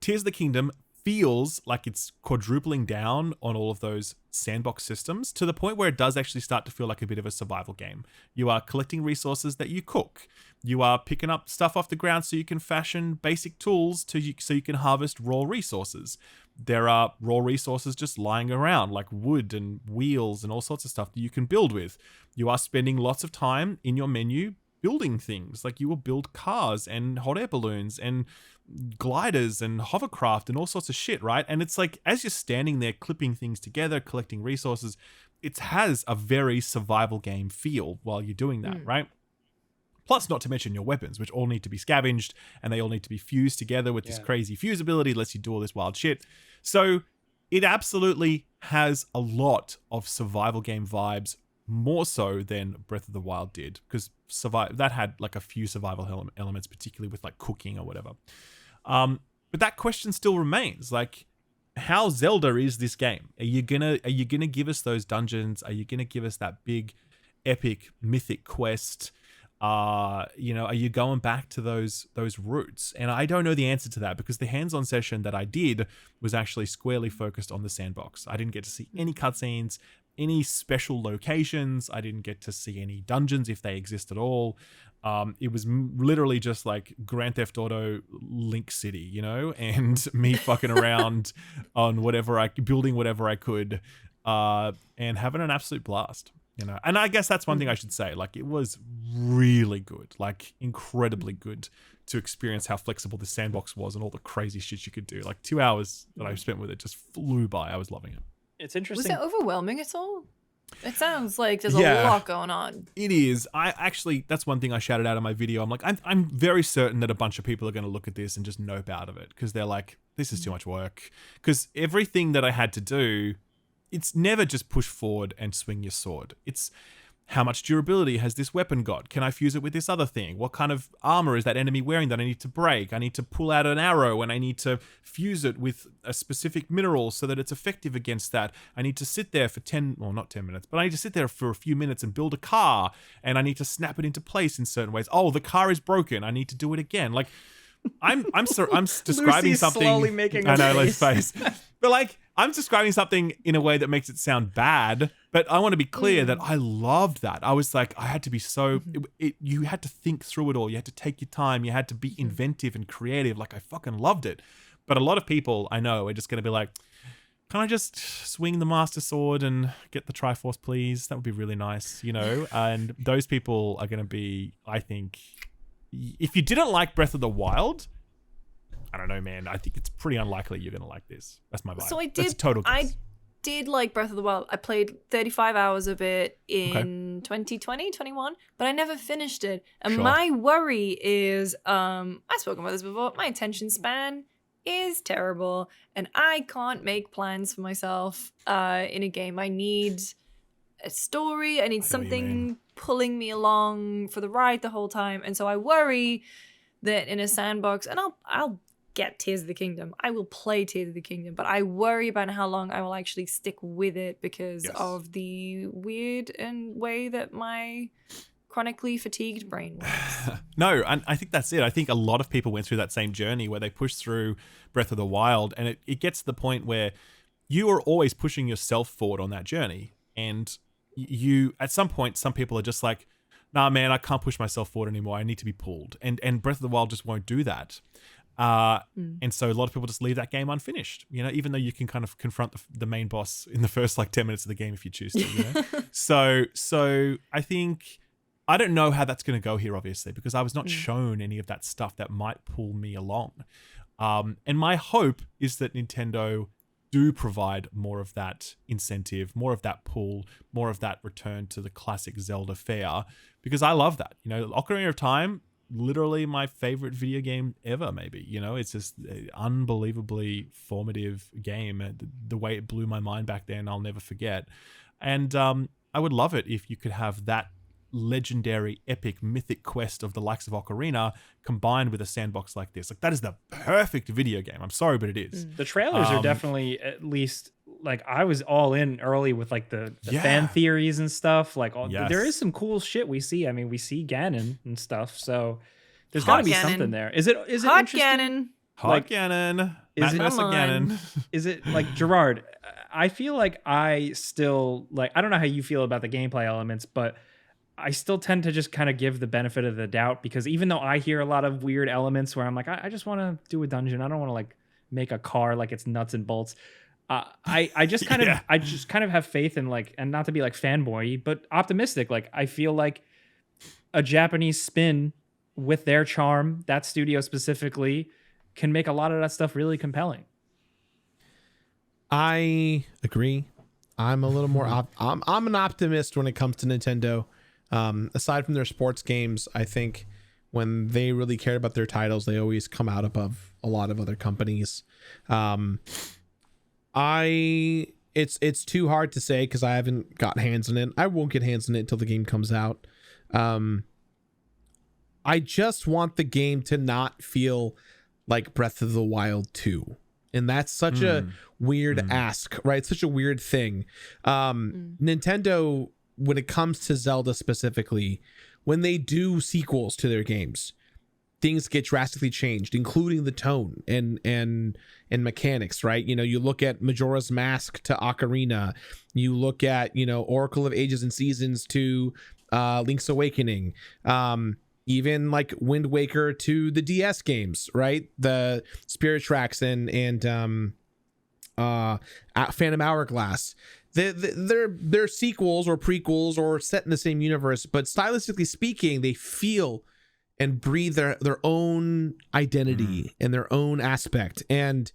Tears of the Kingdom feels like it's quadrupling down on all of those sandbox systems to the point where it does actually start to feel like a bit of a survival game. You are collecting resources that you cook. You are picking up stuff off the ground so you can fashion basic tools so you can harvest raw resources. There are raw resources just lying around, like wood and wheels and all sorts of stuff that you can build with. You are spending lots of time in your menu building things. Like you will build cars and hot air balloons and gliders and hovercraft and all sorts of shit, right? And it's like, as you're standing there clipping things together, collecting resources, it has a very survival game feel while you're doing that, right? Plus, not to mention your weapons, which all need to be scavenged and they all need to be fused together with this crazy fuse ability, lets you do all this wild shit. So it absolutely has a lot of survival game vibes, more so than Breath of the Wild did, because that had like a few survival elements, particularly with like cooking or whatever. But that question still remains, like, how Zelda is this game? Are you gonna give us those dungeons? Are you gonna give us that big, epic, mythic quest? Are you going back to those roots? And I don't know the answer to that because the hands-on session that I did was actually squarely focused on the sandbox. I didn't get to see any cutscenes, any special locations. I didn't get to see any dungeons if they exist at all. It was literally just like Grand Theft Auto Link City, and me fucking around on building whatever I could, and having an absolute blast. And I guess that's one thing I should say. Like, it was really good, like incredibly good to experience how flexible the sandbox was and all the crazy shit you could do. Like 2 hours that I spent with it just flew by. I was loving it. It's interesting. Was it overwhelming at all? It sounds like there's a lot going on. It is. That's one thing I shouted out in my video. I'm like, I'm very certain that a bunch of people are going to look at this and just nope out of it because they're like, this is too much work. Because everything that I had to do, it's never just push forward and swing your sword. It's how much durability has this weapon got? Can I fuse it with this other thing? What kind of armor is that enemy wearing that I need to break? I need to pull out an arrow and I need to fuse it with a specific mineral so that it's effective against that. I need to sit there for not 10 minutes, but I need to sit there for a few minutes and build a car, and I need to snap it into place in certain ways. Oh, the car is broken. I need to do it again. Like, I'm describing Lucy's something. Slowly making I know, face. let's face. But like, I'm describing something in a way that makes it sound bad, but I want to be clear that I loved that. I was like, I had to be you had to think through it all. You had to take your time. You had to be inventive and creative. Like, I fucking loved it. But a lot of people I know are just going to be like, can I just swing the Master Sword and get the Triforce, please? That would be really nice, And those people are going to be, I think, if you didn't like Breath of the Wild, I don't know, man. I think it's pretty unlikely you're going to like this. That's my vibe. So That's a total guess. I did like Breath of the Wild. I played 35 hours of it in 2020, 21, but I never finished it. And my worry is, I've spoken about this before, my attention span is terrible, and I can't make plans for myself in a game. I need a story. I need something pulling me along for the ride the whole time. And so I worry that in a sandbox, and I'll get Tears of the Kingdom. I will play Tears of the Kingdom, but I worry about how long I will actually stick with it because of the weird and way that my chronically fatigued brain works. No, and I think that's it. I think a lot of people went through that same journey where they pushed through Breath of the Wild, and it gets to the point where you are always pushing yourself forward on that journey. And you, at some point, some people are just like, nah, man, I can't push myself forward anymore. I need to be pulled. And Breath of the Wild just won't do that. And so a lot of people just leave that game unfinished, you know, even though you can kind of confront the main boss in the first like 10 minutes of the game if you choose to, you know? So I think, I don't know how that's going to go here, obviously, because I was not shown any of that stuff that might pull me along. And my hope is that Nintendo do provide more of that incentive, more of that pull, more of that return to the classic Zelda fare, because I love that. You know, Ocarina of Time, literally my favorite video game ever, maybe. You know, it's just an unbelievably formative game. The way it blew my mind back then, I'll never forget. And I would love it if you could have that legendary, epic, mythic quest of the likes of Ocarina combined with a sandbox like this. Like, that is the perfect video game. I'm sorry, but it is. The trailers are definitely, at least, like, I was all in early with like the fan theories and stuff. Like, there is some cool shit we see. I mean, we see Ganon and stuff, so there's got to be something there. Is it Hot interesting? Ganon. Hot Ganon. Is it Ganon? Is it like, Gerard, I feel like I still, like, I don't know how you feel about the gameplay elements, but I still tend to just kind of give the benefit of the doubt, because even though I hear a lot of weird elements where I'm like, I just want to do a dungeon, I don't want to like make a car like it's nuts and bolts. I just kind of I just kind of have faith in, like, and not to be like fanboy, but optimistic. Like, I feel like a Japanese spin with their charm, that studio specifically, can make a lot of that stuff really compelling. I agree. I'm a little more I'm an optimist when it comes to Nintendo. Aside from their sports games, I think when they really care about their titles, they always come out above a lot of other companies. It's too hard to say because I haven't got hands on it. I won't get hands on it until the game comes out. I just want the game to not feel like Breath of the Wild 2. And that's such a weird ask, right? Such a weird thing. Nintendo, when it comes to Zelda specifically, when they do sequels to their games, things get drastically changed, including the tone and mechanics, right? You know, you look at Majora's Mask to Ocarina, you look at, you know, Oracle of Ages and Seasons to Link's Awakening, even like Wind Waker to the DS games, right? The Spirit Tracks and Phantom Hourglass. They're sequels or prequels or set in the same universe, but stylistically speaking, they feel and breathe their own identity and their own aspect. And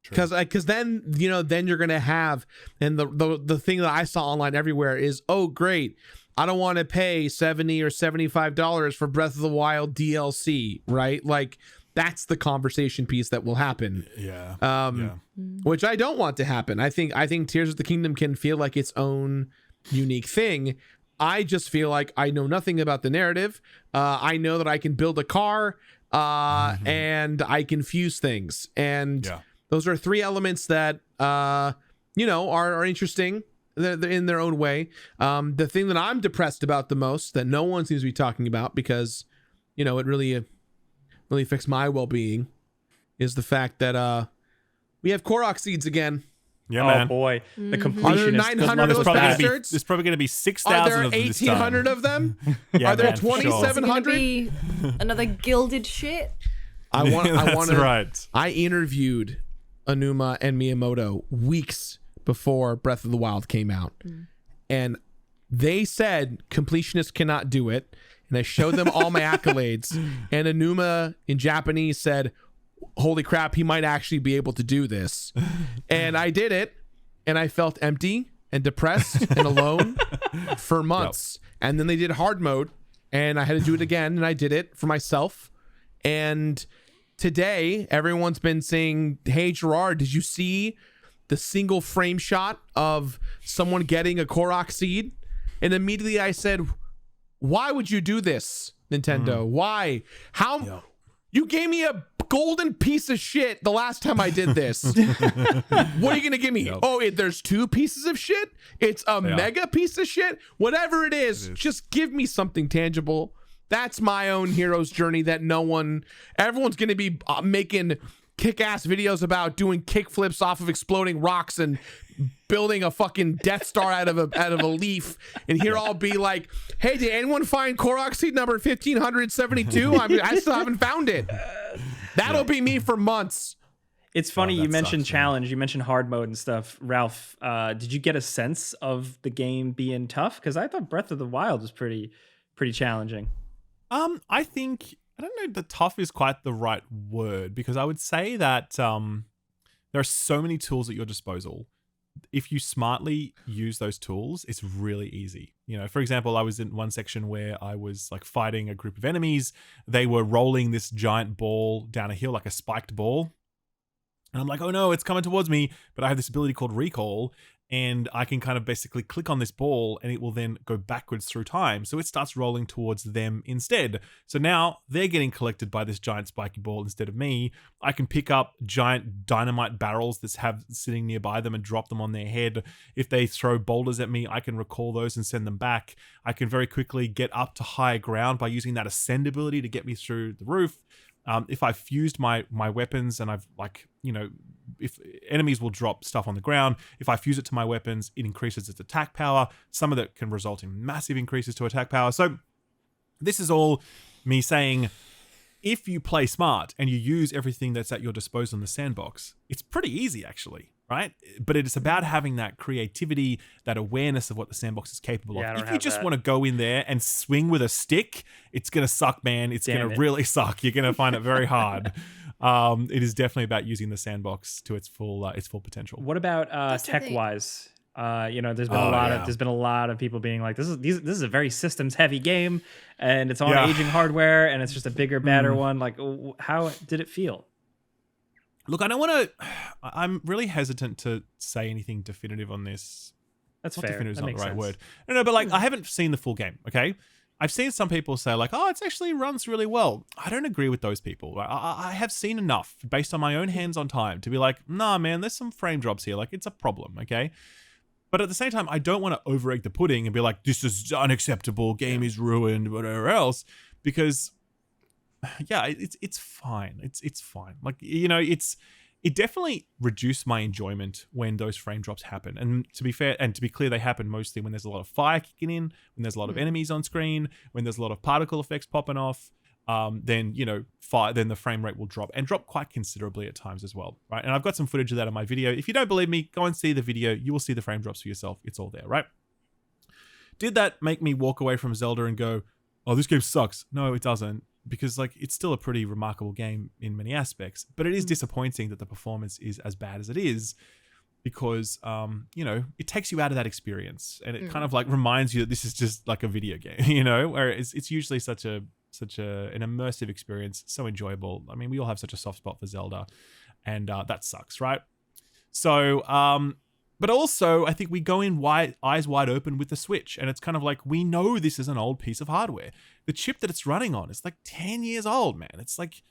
because then, you know, then you're gonna have, and the thing that I saw online everywhere is, oh great, I don't want to pay $70 or $75 for Breath of the Wild DLC, right? Like, that's the conversation piece that will happen. Which I don't want to happen. I think Tears of the Kingdom can feel like its own unique thing. I just feel like I know nothing about the narrative. I know that I can build a car and I can fuse things. And those are three elements that, you know, are interesting. They're in their own way. The thing that I'm depressed about the most, that no one seems to be talking about because, you know, it really affects my well-being, is the fact that we have Korok seeds again. Yeah, man. Oh boy, the completionist. 900 of those bastards? There's probably going to be 6,000 Are of there them this time. 1,800 of them? Yeah, are there man, for sure. 2,700? Another gilded shit. That's right. I interviewed Aonuma and Miyamoto weeks before Breath of the Wild came out, and they said completionists cannot do it. And I showed them all my accolades, and Aonuma in Japanese said, holy crap, he might actually be able to do this. And I did it, and I felt empty and depressed and alone for months. And then they did hard mode, and I had to do it again, and I did it for myself. And today, everyone's been saying, hey, Gerard, did you see the single frame shot of someone getting a Korok seed? And immediately I said, why would you do this, Nintendo? Why? How? You gave me a golden piece of shit the last time I did this. What are you gonna give me? Yep. There's 2 pieces of shit. It's a mega piece of shit. Whatever it is, just give me something tangible. That's my own hero's journey that everyone's gonna be making kick-ass videos about doing kickflips off of exploding rocks and building a fucking Death Star out of a leaf, and here I'll be like, hey, did anyone find Korok seed number 1572? I still haven't found it. That'll be me for months. It's funny you mentioned challenge, you mentioned hard mode and stuff. Ralph, did you get a sense of the game being tough? Because I thought Breath of the Wild was pretty challenging. I think, I don't know, the tough is quite the right word, because I would say that there are so many tools at your disposal. If you smartly use those tools, it's really easy. You know, for example, I was in one section where I was like fighting a group of enemies. They were rolling this giant ball down a hill, like a spiked ball. And I'm like, oh no, it's coming towards me. But I have this ability called recall, and I can kind of basically click on this ball and it will then go backwards through time. So it starts rolling towards them instead. So now they're getting collected by this giant spiky ball instead of me. I can pick up giant dynamite barrels that have sitting nearby them and drop them on their head. If they throw boulders at me, I can recall those and send them back. I can very quickly get up to higher ground by using that ascend ability to get me through the roof. If I fused my weapons and I've if enemies will drop stuff on the ground, if I fuse it to my weapons, it increases its attack power. Some of that can result in massive increases to attack power. So this is all me saying, if you play smart and you use everything that's at your disposal in the sandbox, it's pretty easy actually, right? But it's about having that creativity, that awareness of what the sandbox is capable of. If you just want to go in there and swing with a stick, it's going to suck, man. It's going to really suck. You're going to find it very hard. It is definitely about using the sandbox to its full potential. What about tech-wise? There's been a lot of people being like, this is a very systems heavy game, and it's on aging hardware, and it's just a bigger, badder one. Like, how did it feel? Look, I'm really hesitant to say anything definitive on this. That's fair. Definitive is not the right word. No, but like, I haven't seen the full game. Okay. I've seen some people say like, oh, it actually runs really well. I don't agree with those people. I have seen enough based on my own hands-on time to be like, nah, man, there's some frame drops here. Like, it's a problem. Okay. But at the same time, I don't want to over-egg the pudding and be like, this is unacceptable, game is ruined, whatever else, because it's fine. It's fine. Like, it definitely reduced my enjoyment when those frame drops happen. And to be fair, and to be clear, they happen mostly when there's a lot of fire kicking in, when there's a lot of enemies on screen, when there's a lot of particle effects popping off. Then the frame rate will drop quite considerably at times as well, right? And I've got some footage of that in my video. If you don't believe me, go and see the video. You will see the frame drops for yourself. It's all there, right? Did that make me walk away from Zelda and go, oh, this game sucks? No, it doesn't, because like, it's still a pretty remarkable game in many aspects, but it is disappointing that the performance is as bad as it is, because it takes you out of that experience, and it kind of like reminds you that this is just like a video game, where it's usually such an immersive experience, so enjoyable. I mean, we all have such a soft spot for Zelda, and that sucks, right? So, but also I think we go in eyes wide open with the Switch, and it's kind of like, we know this is an old piece of hardware. The chip that it's running on is like 10 years old, man. It's like,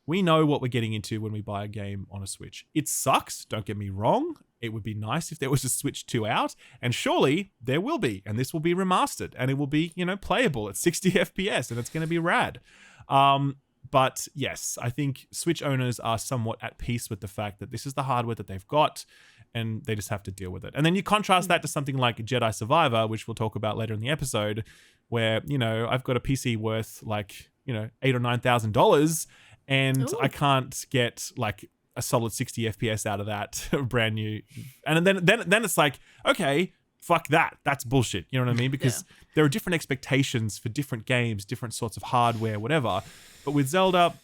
we know what we're getting into when we buy a game on a Switch. It sucks, don't get me wrong. It would be nice if there was a Switch 2 out, and surely there will be, and this will be remastered, and it will be, playable at 60 FPS, and it's going to be rad. But yes, I think Switch owners are somewhat at peace with the fact that this is the hardware that they've got, and they just have to deal with it. And then you contrast that to something like Jedi Survivor, which we'll talk about later in the episode, where, I've got a PC worth like, $8,000 or $9,000, and I can't get like a solid 60 FPS out of that brand new. And then it's like, okay, fuck that. That's bullshit. You know what I mean? Because there are different expectations for different games, different sorts of hardware, whatever. But with Zelda,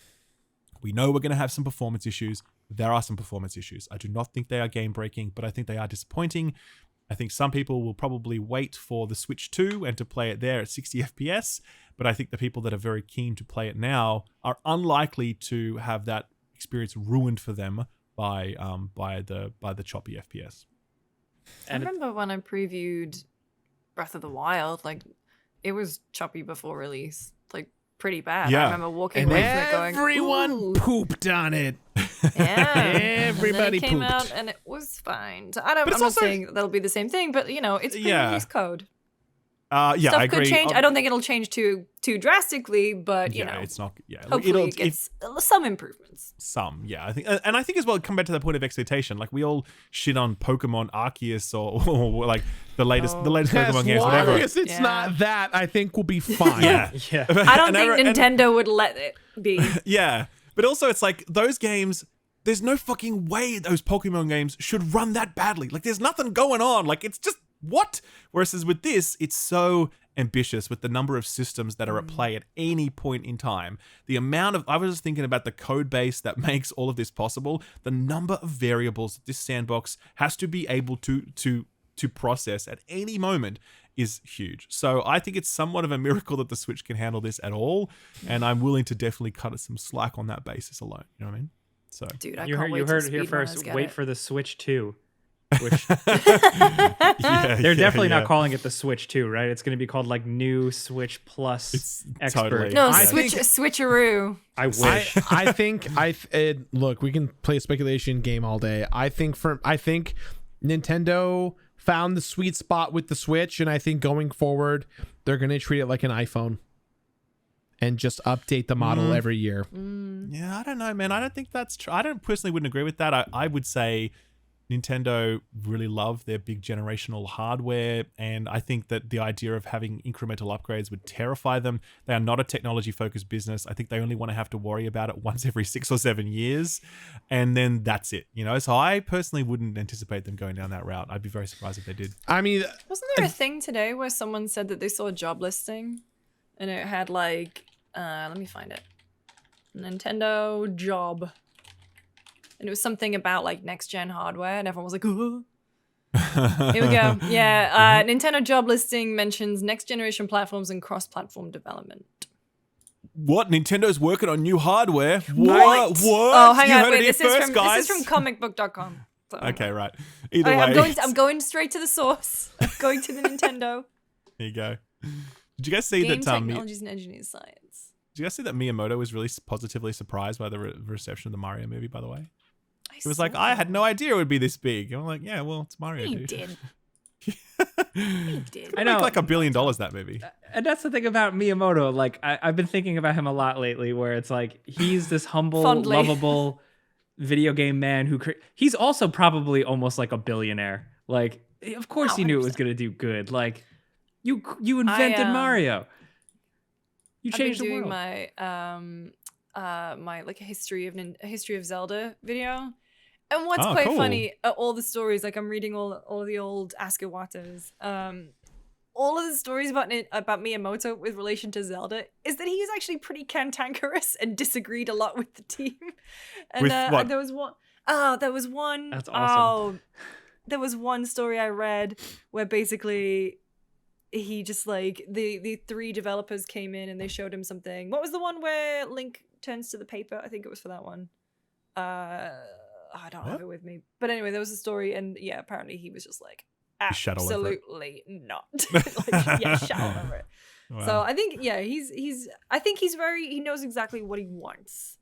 we know we're going to have some performance issues. There are some performance issues. I do not think they are game breaking, but I think they are disappointing. I think some people will probably wait for the Switch 2 and to play it there at 60 FPS. But I think the people that are very keen to play it now are unlikely to have that experience ruined for them by the choppy FPS. I remember when I previewed Breath of the Wild, like, it was choppy before release. Like, pretty bad. Yeah. I remember walking And away from it going, everyone "Ooh." pooped on it. Yeah. Everybody and then it came pooped. out and it was fine. So I'm it's not also- saying that'll be the same thing, but it's pre-release code. Yeah, Stuff I agree. could change. I don't think it'll change too drastically, but it's not. Yeah, hopefully it gets some improvements. Some, yeah, I think, and I think as well, come back to the point of expectation. Like we all shit on Pokemon Arceus or like the latest As Pokemon games, long whatever. as it's Yeah. not that, I think we'll be fine. Yeah, Yeah. I don't And think Nintendo would let it be. yeah, but also it's like those games. There's no fucking way those Pokemon games should run that badly. Like there's nothing going on. Like it's just what? Whereas with this, it's so ambitious with the number of systems that are at play at any point in time. The amount of, I was just thinking about the code base that makes all of this possible. The number of variables that this sandbox has to be able to process at any moment is huge. So I think it's somewhat of a miracle that the Switch can handle this at all. And I'm willing to definitely cut it some slack on that basis alone. You know what I mean? So Dude, I You can't heard, wait you heard to it here first. Wait for the Switch 2. Which they're definitely not calling it the Switch 2, right? It's going to be called like New Switch Plus It's Expert. totally- No, I switcheroo. I wish. I think look, we can play a speculation game all day. I think Nintendo found the sweet spot with the Switch, and I think going forward they're going to treat it like an iPhone and just update the model every year. Yeah, I don't know, man. I don't think that's true. I don't personally wouldn't agree with that. I would say Nintendo really love their big generational hardware, and I think that the idea of having incremental upgrades would terrify them. They are not a technology-focused business. I think they only want to have to worry about it once every 6 or 7 years, and then that's it, you know? So I personally wouldn't anticipate them going down that route. I'd be very surprised if they did. I mean, Wasn't there a thing today where someone said that they saw a job listing and it had like, let me find it. Nintendo job. And it was something about like next gen hardware, and everyone was like, "Ooh." Here we go. Yeah, Nintendo job listing mentions next generation platforms and cross-platform development. What? Nintendo's working on new hardware? Right. What? Oh, hang You on, heard wait. it here This is first, guys. from comicbook.com. So, Okay, right. Either I'm way. going straight to the source. I'm going to the Nintendo. There you go. Did you guys see Game that? Technologies and Engineering Science. Did you guys see that Miyamoto was really positively surprised by the reception of the Mario movie? By the way, he was like, "I had no idea it would be this big." And I'm like, "Yeah, well, it's Mario." He dude. did. He did. I know. Make like $1 billion that movie. And that's the thing about Miyamoto. Like, I've been thinking about him a lot lately, where it's like he's this humble, Fondly. lovable video game man who he's also probably almost like a billionaire. Like, of course he knew it was 100%. going to do good. Like, you invented Mario. You changed the world. My my like a history of Zelda video. And what's Oh, quite cool. funny, all the stories, like I'm reading all of the old Ask Iwatas, all of the stories about Miyamoto with relation to Zelda is that he's actually pretty cantankerous and disagreed a lot with the team. And, With what? and there was one. That's awesome. There was one story I read where basically he just like the 3 developers came in and they showed him something. What was the one where Link turns to the paper? I think it was for that one. I don't have it with me. But anyway, there was a story, and yeah, apparently he was just like, Shut all over it. absolutely not. Like, yeah, shut all over it. Wow. So I think, yeah, I think he knows exactly what he wants.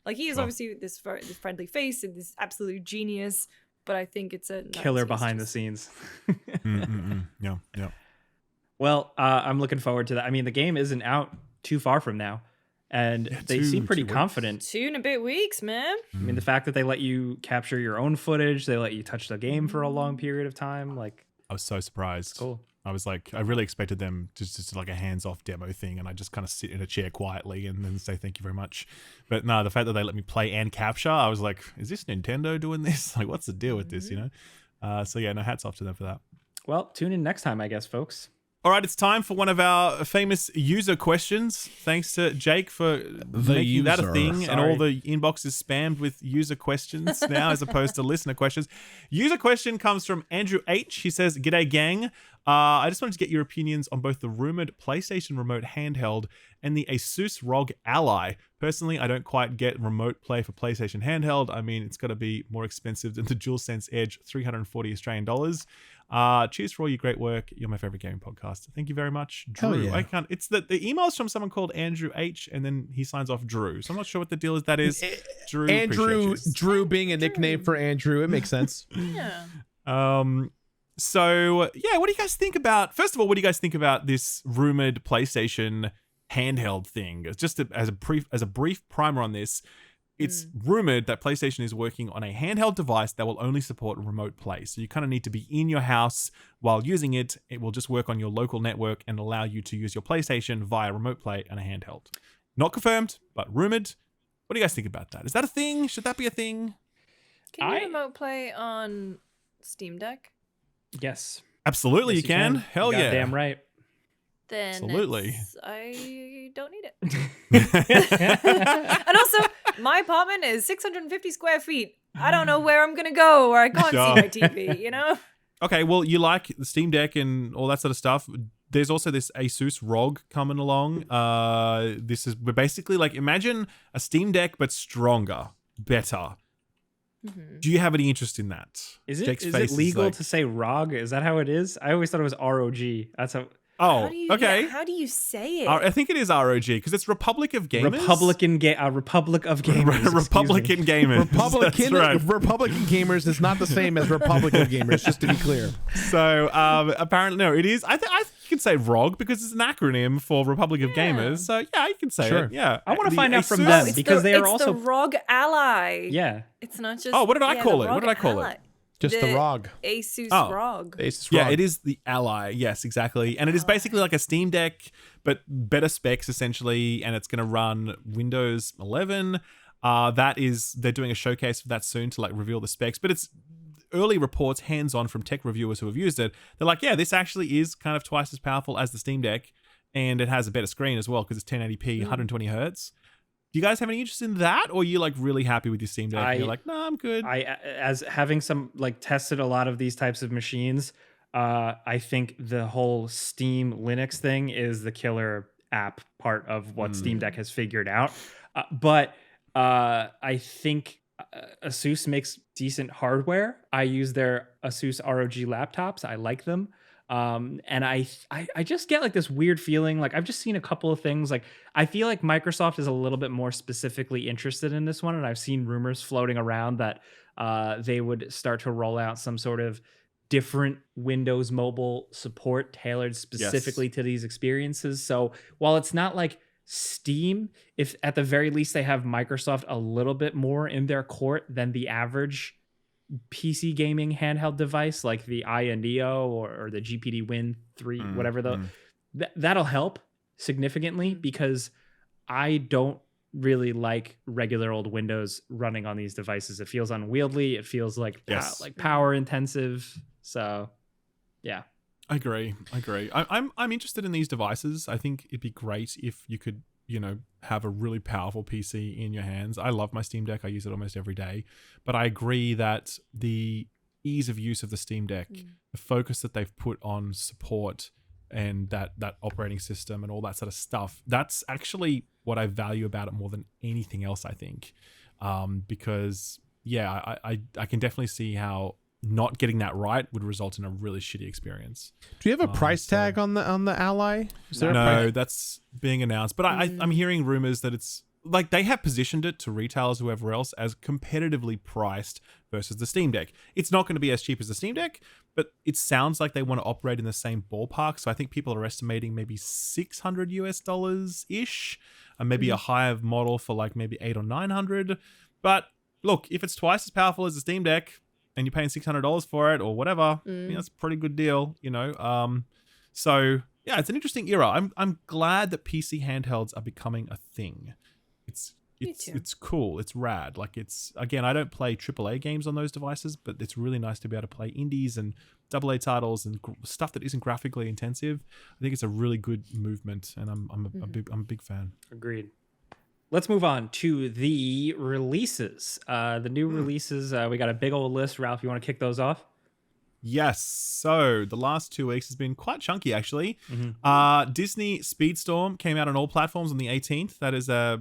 Like he is Sure. obviously this friendly face and this absolute genius, but I think it's a Killer behind the scenes. Yeah, yeah. Well, I'm looking forward to that. I mean, the game isn't out too far from now, and they seem pretty 2 weeks. confident. 2 and a bit weeks, man. I mean, the fact that they let you capture your own footage, they let you touch the game for a long period of time, like, I was so surprised. cool. I was like, I really expected them to just like a hands-off demo thing, and I just kind of sit in a chair quietly and then say thank you very much. But no, the fact that they let me play and capture, I was like, is this Nintendo doing this? Like, what's the deal with this? You know? So yeah, no, hats off to them for that. Well, tune in next time, I guess, folks. All right, it's time for one of our famous user questions. Thanks to Jake for making that a user. thing, and all Sorry. the inbox is spammed with user questions now as opposed to listener questions. User question comes from Andrew H. He says, "G'day gang. I just wanted to get your opinions on both the rumored PlayStation Remote handheld and the Asus ROG Ally. Personally, I don't quite get remote play for PlayStation handheld. I mean, it's got to be more expensive than the DualSense Edge, 340 Australian dollars. Cheers for all your great work. You're my favorite gaming podcast. Thank you very much, Drew. Yeah. I can't. It's the email's from someone called Andrew H, and then he signs off Drew. So I'm not sure what the deal is. That is Drew. Drew being a nickname for Andrew. It makes sense. Yeah. So yeah, what do you guys think about? First of all, what do you guys think about this rumored PlayStation handheld thing? Just as a brief primer on this. It's rumored that PlayStation is working on a handheld device that will only support remote play. So you kind of need to be in your house while using it. It will just work on your local network and allow you to use your PlayStation via remote play and a handheld. Not confirmed, but rumored. What do you guys think about that? Is that a thing? Should that be a thing? Can you remote play on Steam Deck? Yes. Absolutely, Yes, you can. Hell yeah. Damn right. Then absolutely. I don't need it. And also, my apartment is 650 square feet. I don't know where I'm gonna go, or I can't see my TV. You know. Okay, well, you like the Steam Deck and all that sort of stuff. There's also this Asus ROG coming along. We're basically like, imagine a Steam Deck but stronger, better. Mm-hmm. Do you have any interest in that? Is it legal to say ROG? Is that how it is? I always thought it was ROG. That's how. Oh, okay. Yeah, how do you say it? I think it is ROG because it's Republic of Gamers. Republic of Gamers. Republican Gamers. Republican Gamers is not the same as Republic of Gamers, just to be clear. So apparently, no, it is. I think you can say ROG because it's an acronym for Republic of Gamers. So yeah, you can say it. Yeah, I want to find out from them because they are also the ROG Ally. Yeah, it's not just. Oh, what did I call it? What did I call it? Just the ROG. Asus ROG. Asus ROG. Yeah, it is the Ally. Yes, exactly. And it is basically like a Steam Deck, but better specs essentially. And it's going to run Windows 11. They're doing a showcase for that soon to like reveal the specs. But it's early reports, hands-on from tech reviewers who have used it. They're like, yeah, this actually is kind of twice as powerful as the Steam Deck. And it has a better screen as well because it's 1080p, 120 hertz. Do you guys have any interest in that, or are you like really happy with your Steam Deck? You're like, no, I'm good. As having some like tested a lot of these types of machines, I think the whole Steam Linux thing is the killer app part of what Steam Deck has figured out. But I think Asus makes decent hardware. I use their Asus ROG laptops. I like them. And I just get like this weird feeling. Like I've just seen a couple of things. Like I feel like Microsoft is a little bit more specifically interested in this one. And I've seen rumors floating around that they would start to roll out some sort of different Windows mobile support tailored specifically to these experiences. So while it's not like Steam, if at the very least they have Microsoft a little bit more in their court than the average PC gaming handheld device like the Aya Neo or the GPD Win 3, whatever that'll help significantly because I don't really like regular old Windows running on these devices. It feels unwieldy. It feels like power intensive. So yeah. I agree. I'm interested in these devices. I think it'd be great if you could, have a really powerful PC in your hands. I love my Steam Deck. I use it almost every day. But I agree that the ease of use of the Steam Deck, the focus that they've put on support and that operating system and all that sort of stuff, that's actually what I value about it more than anything else, I think. Because, yeah, I can definitely see how not getting that right would result in a really shitty experience. Do you have a price tag on the Ally? No, that's being announced. But I'm hearing rumors that it's like they have positioned it to retailers, whoever else, as competitively priced versus the Steam Deck. It's not going to be as cheap as the Steam Deck, but it sounds like they want to operate in the same ballpark. So I think people are estimating maybe $600 US ish, and maybe a higher model for like maybe $800 or $900. But look, if it's twice as powerful as the Steam Deck, and you're paying $600 for it or whatever, that's a pretty good deal, So yeah, it's an interesting era. I'm glad that PC handhelds are becoming a thing. It's cool. It's rad. Like again, I don't play AAA games on those devices, but it's really nice to be able to play indies and AA titles and stuff that isn't graphically intensive. I think it's a really good movement, and I'm a big fan. Agreed. Let's move on to the releases. The new releases, we got a big old list. Ralph, you want to kick those off? Yes. So the last 2 weeks has been quite chunky, actually. Disney Speedstorm came out on all platforms on the 18th. That is a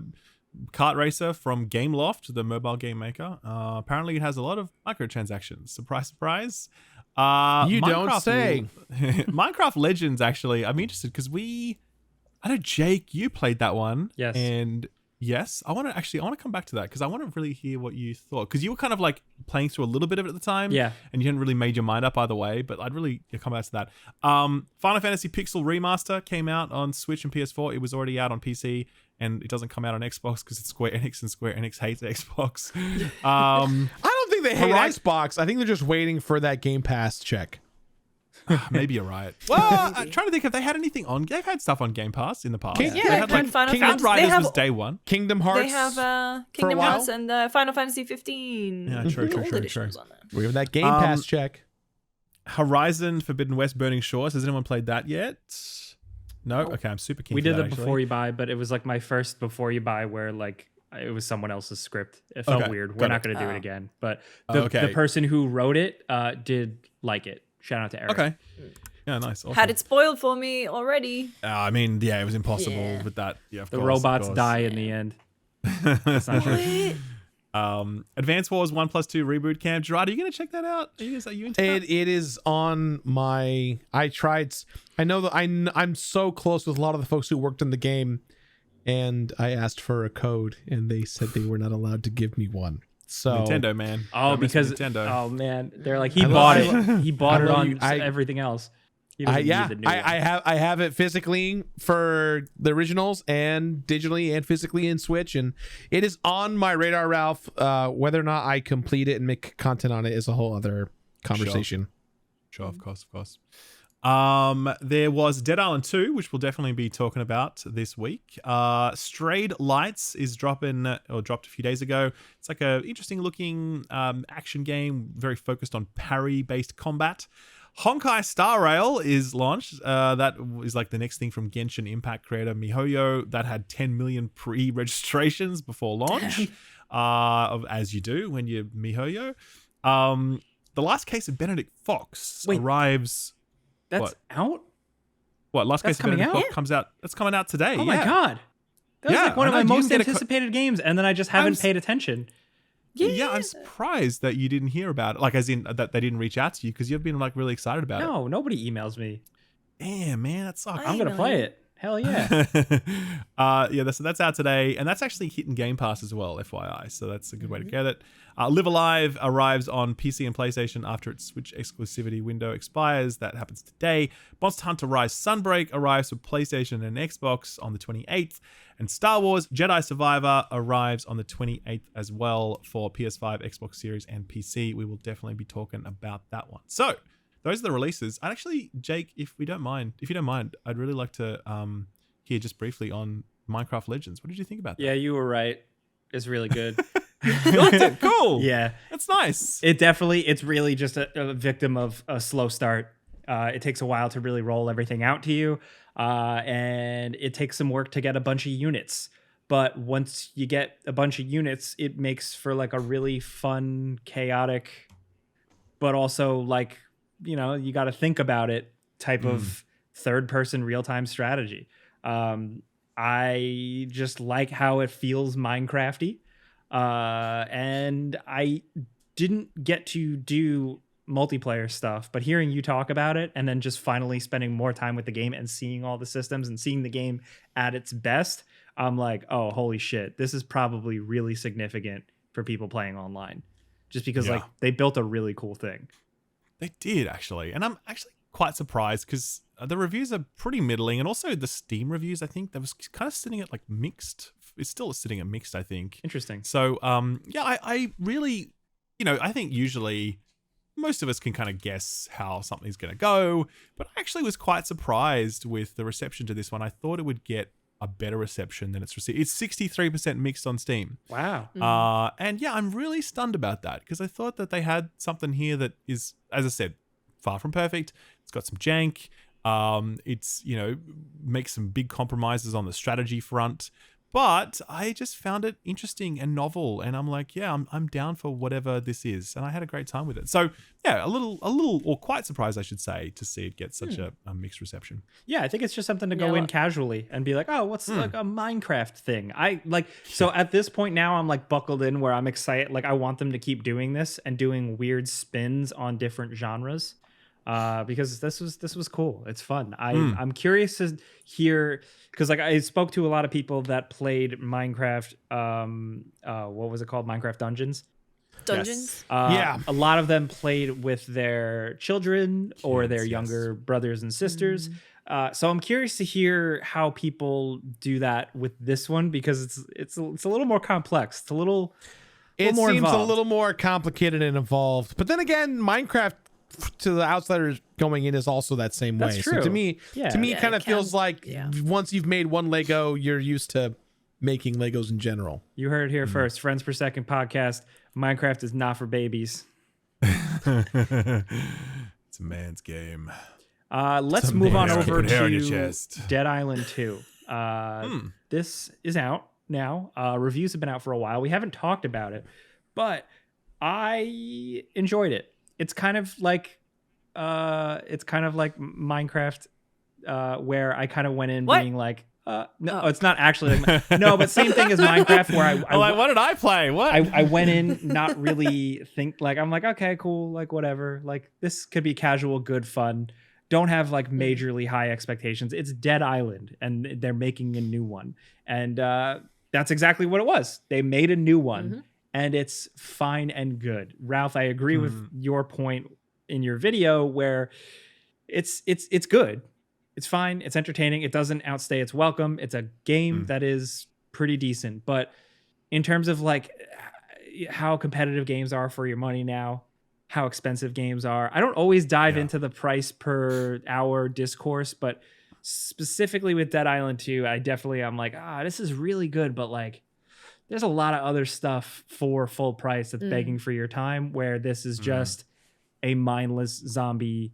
kart racer from Gameloft, the mobile game maker. Apparently, it has a lot of microtransactions. Surprise, surprise. You don't say. Minecraft Legends, actually, I'm interested because I know, Jake, you played that one. Yes. And yes, I want to come back to that because I want to really hear what you thought, because you were kind of like playing through a little bit of it at the time. Yeah. And you hadn't really made your mind up either way, but I'd really come back to that. Final Fantasy Pixel Remaster came out on Switch and PS4. It was already out on PC, and it doesn't come out on Xbox because it's Square Enix, and Square Enix hates Xbox. I don't think they hate Xbox. I think they're just waiting for that Game Pass check. Maybe you're right. Well, I'm trying to think if they had anything on. They've had stuff on Game Pass in the past. Yeah, they had like Final Fantasy. Outriders was day one. Kingdom Hearts. They have Kingdom Hearts and Final Fantasy 15. Yeah, true. On there. We have that Game Pass check. Horizon Forbidden West Burning Shores. Has anyone played that yet? No? Okay, I'm super keen. We for did that, the before you buy, but it was like my first before you buy where like it was someone else's script. It felt weird. We're not going to do it again. But the person who wrote it did like it. Shout out to Eric. Okay. Yeah, nice. Awesome. Had it spoiled for me already. I mean, yeah, it was impossible with that. Yeah, the robots die in the end. That's not true. Advance Wars 1+2 Reboot Camp. Gerard, are you going to check that out? Are you into that? It is on my... I know that I'm so close with a lot of the folks who worked in the game, and I asked for a code, and they said they were not allowed to give me one. So Nintendo, man. Oh, because Nintendo. Oh man, they're like he bought it. He bought it on everything else. I have it physically for the originals and digitally and physically in Switch, and it is on my radar, Ralph. Whether or not I complete it and make content on it is a whole other conversation. Sure, of course. There was Dead Island 2, which we'll definitely be talking about this week. Strayed Lights is dropped a few days ago. It's like a interesting looking action game, very focused on parry-based combat. Honkai Star Rail is launched. That is like the next thing from Genshin Impact creator MiHoYo. That had 10 million pre-registrations before launch, as you do when you're MiHoYo. The Last Case of Benedict Fox arrives... That's out? What? Last Case of Benedict Fox comes out. That's coming out today. Oh my god. That was like one of my most anticipated games, and then I just haven't paid attention. Yeah, I'm surprised that you didn't hear about it. Like, as in that they didn't reach out to you, because you've been like really excited about it. No, nobody emails me. Damn, man, that sucks. I'm gonna play it. Hell yeah. So that's out today, and that's actually hitting Game Pass as well, FYI. So that's a good way to get it. Live Alive arrives on PC and PlayStation after its Switch exclusivity window expires. That happens today. Monster Hunter Rise Sunbreak arrives for PlayStation and Xbox on the 28th. And Star Wars Jedi Survivor arrives on the 28th as well for PS5, Xbox Series, and PC. We will definitely be talking about that one. So those are the releases. I'd actually, Jake, if you don't mind, I'd really like to hear just briefly on Minecraft Legends. What did you think about that? Yeah, you were right. It's really good. You liked it? Cool. Yeah. That's nice. It's really just a victim of a slow start. It takes a while to really roll everything out to you. And it takes some work to get a bunch of units. But once you get a bunch of units, it makes for like a really fun, chaotic, but also like, you know, you got to think about it type of third-person real-time strategy. I just like how it feels Minecrafty. And I didn't get to do multiplayer stuff, but hearing you talk about it and then just finally spending more time with the game and seeing all the systems and seeing the game at its best, I'm like, oh, holy shit, this is probably really significant for people playing online, just because like they built a really cool thing. They did, actually. And I'm actually quite surprised because the reviews are pretty middling, and also the Steam reviews, I think, that was kind of sitting at like mixed. It's still sitting at mixed, I think. Interesting. So, I really, I think usually most of us can kind of guess how something's going to go, but I actually was quite surprised with the reception to this one. I thought it would get a better reception than it's received. It's 63% mixed on Steam. Wow. And yeah, I'm really stunned about that because I thought that they had something here that is, as I said, far from perfect. It's got some jank. It's, makes some big compromises on the strategy front, But I just found it interesting and novel, and I'm like, yeah, I'm down for whatever this is, and I had a great time with it. So yeah, a little, or quite surprised, I should say, to see it get such a mixed reception. Yeah, I think it's just something to go in casually and be like, oh, what's like a Minecraft thing? So at this point now, I'm like buckled in where I'm excited. Like I want them to keep doing this and doing weird spins on different genres. Because this was cool. It's fun. I'm curious to hear, because like I spoke to a lot of people that played Minecraft. What was it called? Minecraft Dungeons. Dungeons. Yeah. A lot of them played with their children or their younger brothers and sisters. So I'm curious to hear how people do that with this one, because it's a little more complex. It's a little more seems involved. a little more complicated and involved. But then again, Minecraft, to the outsiders going in, is also that same way. That's true. So to me, it kind of feels like once you've made one Lego, you're used to making Legos in general. You heard it here first. Friends Per Second podcast. Minecraft is not for babies. It's a man's game. Let's move on over hair on your to chest. Dead Island 2. This is out now. Reviews have been out for a while. We haven't talked about it, but I enjoyed it. It's kind of like Minecraft, where I kind of went in being like, it's not actually like, no, but same thing as Minecraft, where I like, what did I play? What? I went in not really I'm like, okay, cool, like whatever, like this could be casual, good fun. Don't have like majorly high expectations. It's Dead Island, and they're making a new one, and that's exactly what it was. They made a new one. And it's fine and good. Ralph, I agree with your point in your video where it's good. It's fine. It's entertaining. It doesn't outstay its welcome. It's a game that is pretty decent. But in terms of like how competitive games are for your money now, how expensive games are, I don't always dive into the price per hour discourse, but specifically with Dead Island 2, I'm like, this is really good, but like, there's a lot of other stuff for full price that's begging for your time, where this is just a mindless zombie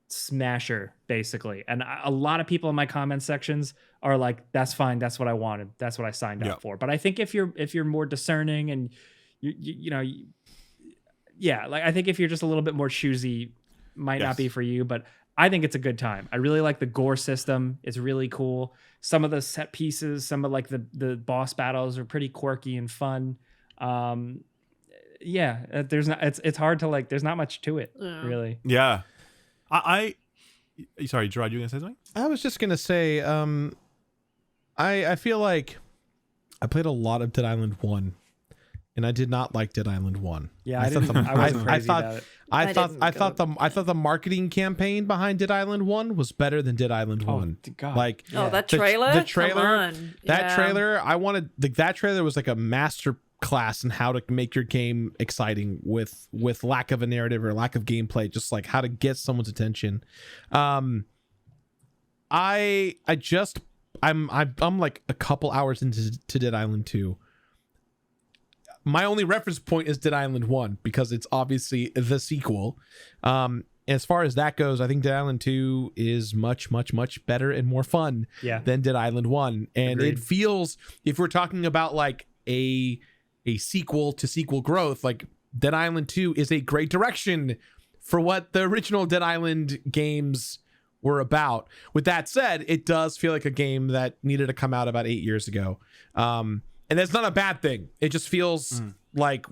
smasher, basically. And a lot of people in my comment sections are like, that's fine. That's what I wanted. That's what I signed up for. But I think if you're more discerning and like I think if you're just a little bit more choosy, might not be for you, but I think it's a good time. I really like the gore system. It's really cool. Some of the set pieces, some of like the boss battles are pretty quirky and fun. It's hard to like, there's not much to it really. Yeah. Sorry, Gerard, you were gonna say something? I was just gonna say, I feel like I played a lot of Dead Island 1, and I did not like Dead Island 1. Yeah, I wasn't crazy about it. I thought the marketing campaign behind Dead Island 1 was better than Dead Island 1. God. Like that trailer? The trailer. Come on. That trailer, I wanted that trailer was like a master class in how to make your game exciting with lack of a narrative or lack of gameplay, just like how to get someone's attention. I'm like a couple hours into Dead Island 2. My only reference point is Dead Island 1 because it's obviously the sequel. As far as that goes, I think Dead Island 2 is much, much, much better and more fun than Dead Island 1. And Agreed. It feels, if we're talking about like a sequel to sequel growth, like Dead Island 2 is a great direction for what the original Dead Island games were about. With that said, it does feel like a game that needed to come out about 8 years ago. And that's not a bad thing. It just feels like,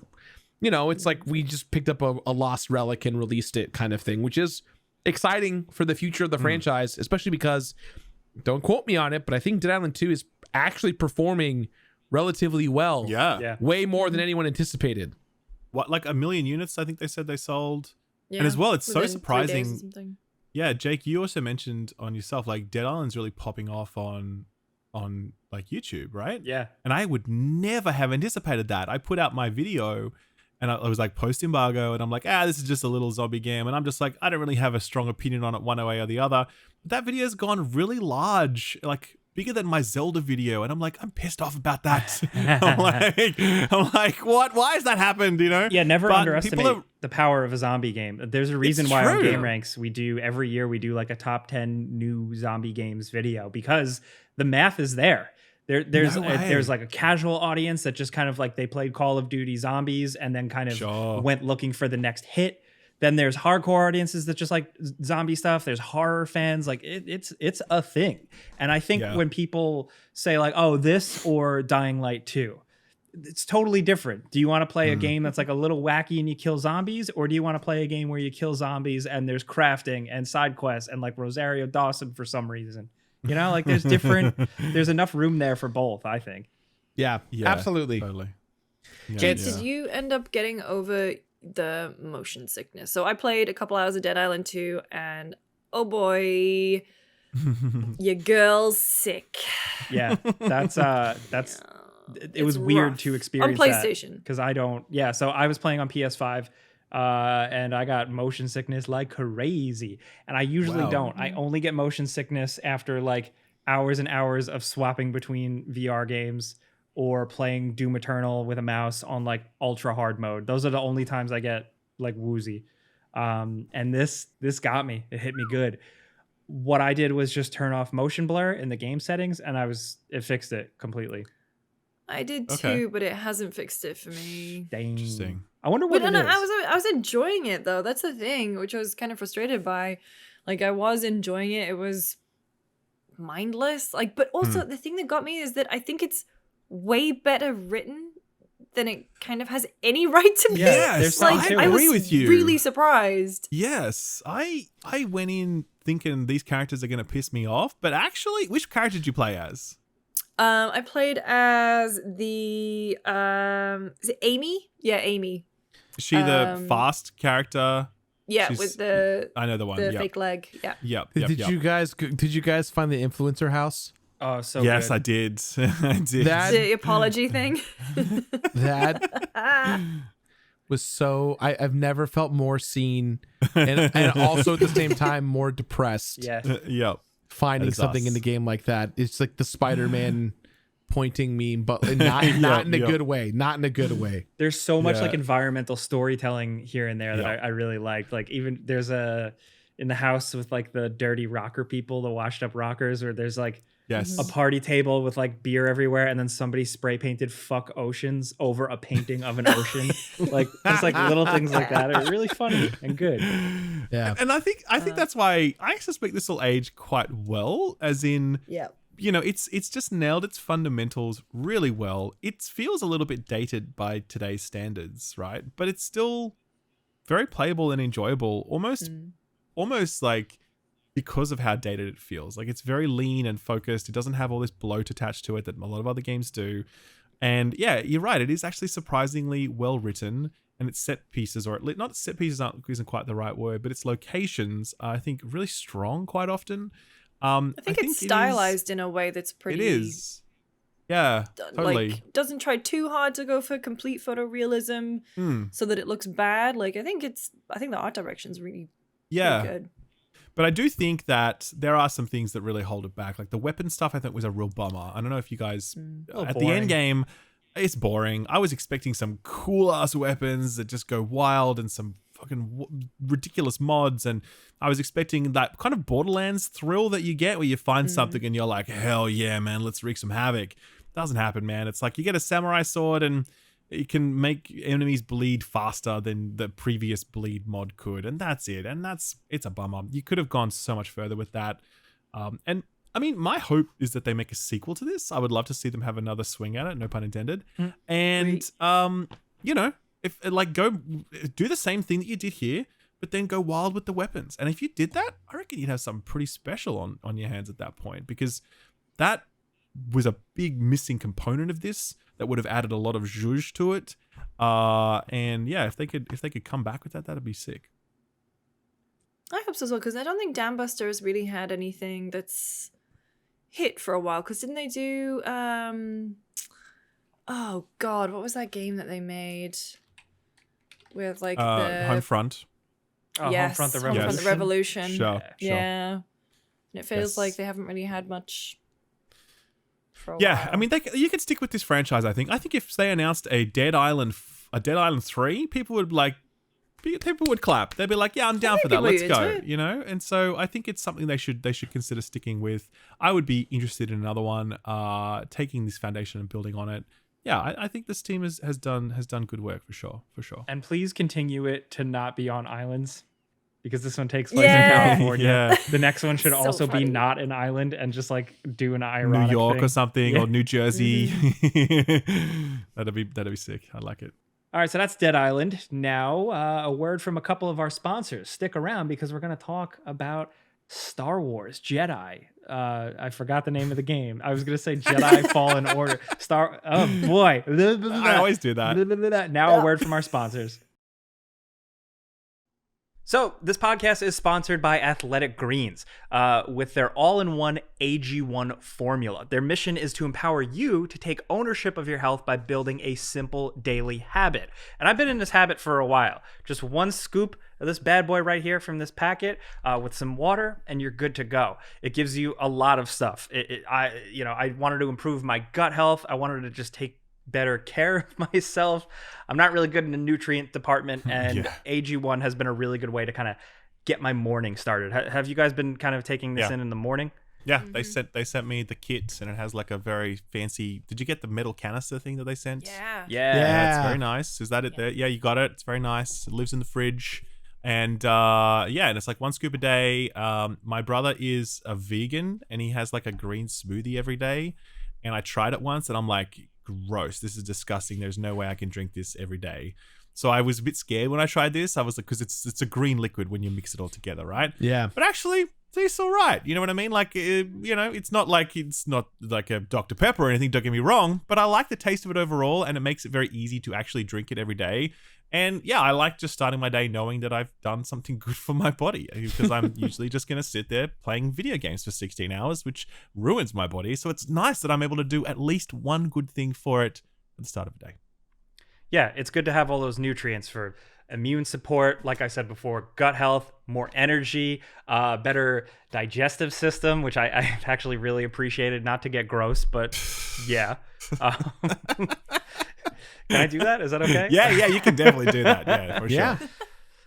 it's like we just picked up a lost relic and released it kind of thing, which is exciting for the future of the franchise, especially because, don't quote me on it, but I think Dead Island 2 is actually performing relatively well. Yeah. Way more than anyone anticipated. What, like 1 million units, I think they said they sold. Yeah, and as well, it's so within 3 days or surprising. something. Yeah, Jake, you also mentioned on yourself, like Dead Island's really popping off on like YouTube, right? Yeah. And I would never have anticipated that. I put out my video and I was like post embargo and I'm like, this is just a little zombie game. And I'm just like, I don't really have a strong opinion on it one way or the other. But that video's gone really large, like bigger than my Zelda video. And I'm like, I'm pissed off about that. I'm like, what? Why has that happened? Yeah, never underestimate the power of a zombie game. There's a reason why on Game Ranks every year we do like a top 10 new zombie games video, because the math is there. There's like a casual audience that just kind of like they played Call of Duty Zombies and then kind of went looking for the next hit. Then there's hardcore audiences that just like zombie stuff. There's horror fans. Like it's a thing. And I think when people say like, oh, this or Dying Light 2, it's totally different. Do you want to play a game that's like a little wacky and you kill zombies? Or do you want to play a game where you kill zombies and there's crafting and side quests and like Rosario Dawson for some reason? You know, like there's enough room there for both, I think. Yeah, absolutely. Totally. Did you end up getting over the motion sickness? So I played a couple hours of Dead Island 2 and oh boy, your girl's sick. Yeah, that's it was weird to experience on PlayStation because I don't. Yeah, so I was playing on PS5 and I got motion sickness like crazy. And I usually don't. I only get motion sickness after like hours and hours of swapping between VR games or playing Doom Eternal with a mouse on like ultra hard mode. Those are the only times I get like woozy. And this got me. It hit me good. What I did was just turn off motion blur in the game settings and it fixed it completely. I did too, but it hasn't fixed it for me. Dang. Interesting. I wonder what it is. I was enjoying it though. That's the thing, which I was kind of frustrated by. Like I was enjoying it. It was mindless. Like, but also the thing that got me is that I think it's way better written than it kind of has any right to be. Yes, like, I agree with you. Really surprised. Yes, I went in thinking these characters are going to piss me off, but actually, which character did you play as? I played as the is it Amy? Yeah, Amy. Is she the fast character? Yeah, with the I know the one. The fake leg. Yeah. Did you guys find the influencer house? Oh, so yes, good. I did. I did. The apology thing. That was so. I've never felt more seen, and also at the same time more depressed. Yeah. Yep. Finding something in the game like that. It's like the Spider-Man pointing meme, but not in a good way. Not in a good way. There's so much like environmental storytelling here and there that I really liked. Like even there's in the house with like the dirty rocker people, the washed up rockers, where there's like a party table with like beer everywhere, and then somebody spray painted "fuck oceans" over a painting of an ocean. Like just like little things like that are really funny and good. Yeah, and I think that's why I suspect this will age quite well. As in, you know, it's just nailed its fundamentals really well. It feels a little bit dated by today's standards, right? But it's still very playable and enjoyable. Almost like. Because of how dated it feels. Like it's very lean and focused. It doesn't have all this bloat attached to it that a lot of other games do. And yeah, you're right. It is actually surprisingly well written, and its set pieces, or not set pieces isn't quite the right word, but its locations are, I think, really strong quite often. I think it's stylized in a way that's pretty. It is. Yeah, totally. Like, doesn't try too hard to go for complete photorealism so that it looks bad. Like I think the art direction's really good. But I do think that there are some things that really hold it back. Like the weapon stuff, I think was a real bummer. I don't know if you guys, at the end game, it's boring. I was expecting some cool ass weapons that just go wild and some fucking ridiculous mods. And I was expecting that kind of Borderlands thrill that you get where you find something and you're like, hell yeah, man, let's wreak some havoc. Doesn't happen, man. It's like you get a samurai sword and it can make enemies bleed faster than the previous bleed mod could. And that's it. And it's a bummer. You could have gone so much further with that. And I mean, my hope is that they make a sequel to this. I would love to see them have another swing at it. No pun intended. And, you know, if like go do the same thing that you did here, but then go wild with the weapons. And if you did that, I reckon you'd have something pretty special on your hands at that point, because that was a big missing component of this that would have added a lot of zhuzh to it. And yeah, if they could come back with that, that'd be sick. I hope so as well, because I don't think Dam Buster has really had anything that's hit for a while. Because didn't they do oh god, what was that game that they made with like the Homefront? Yes, Homefront the Revolution. Sure. Yeah, and it feels like they haven't really had much. Yeah, I mean, you could stick with this franchise. I think if they announced a Dead Island 3, people would like people would clap. They'd be like, "Yeah, I'm down for that. Let's people go." would. You know. And so I think it's something they should consider sticking with. I would be interested in another one, taking this foundation and building on it. Yeah, I think this team has done good work for sure. And please continue it to not be on islands, because this one takes place in Yeah. California. Yeah. The next one should So also funny. be not an island and just like do an ironic New York thing. or something, Yeah. or New Jersey. That'd be sick. I like it. All right, so that's Dead Island. Now, a word from a couple of our sponsors. Stick around because we're going to talk about Star Wars Jedi. I forgot the name of the game. I was going to say Jedi Fallen Order. Oh boy. I always do that. Now a word from our sponsors. So this podcast is sponsored by Athletic Greens with their all-in-one AG1 formula. Their mission is to empower you to take ownership of your health by building a simple daily habit. And I've been in this habit for a while. Just one scoop of this bad boy right here from this packet with some water, and you're good to go. It gives you a lot of stuff. I wanted to improve my gut health. I wanted to just take better care of myself. I'm not really good in the nutrient department, and Yeah. AG1 has been a really good way to kind of get my morning started. Have you guys been kind of taking this Yeah. in the morning? Yeah, they sent me the kit, and it has like a very fancy. Did you get the metal canister thing that they sent? Yeah. Yeah, it's very nice. Is that it? There? Yeah, you got it. It's very nice. It lives in the fridge, and and it's like one scoop a day. My brother is a vegan, and he has like a green smoothie every day. And I tried it once, and I'm like, gross. This is disgusting. There's no way I can drink this every day. So I was a bit scared when I tried this. I was like, because it's a green liquid when you mix it all together, right? Yeah. But actually, tastes all right. You know what I mean? Like, it's not like a Dr. Pepper or anything. Don't get me wrong. But I like the taste of it overall, and it makes it very easy to actually drink it every day. And yeah, I like just starting my day knowing that I've done something good for my body, because I'm usually just going to sit there playing video games for 16 hours, which ruins my body. So it's nice that I'm able to do at least one good thing for it at the start of the day. Yeah, it's good to have all those nutrients for immune support, like I said before, gut health, more energy, better digestive system, which I actually really appreciated. Not to get gross, but yeah. Can I do that? Is that okay? Yeah, you can definitely do that. Yeah, for sure.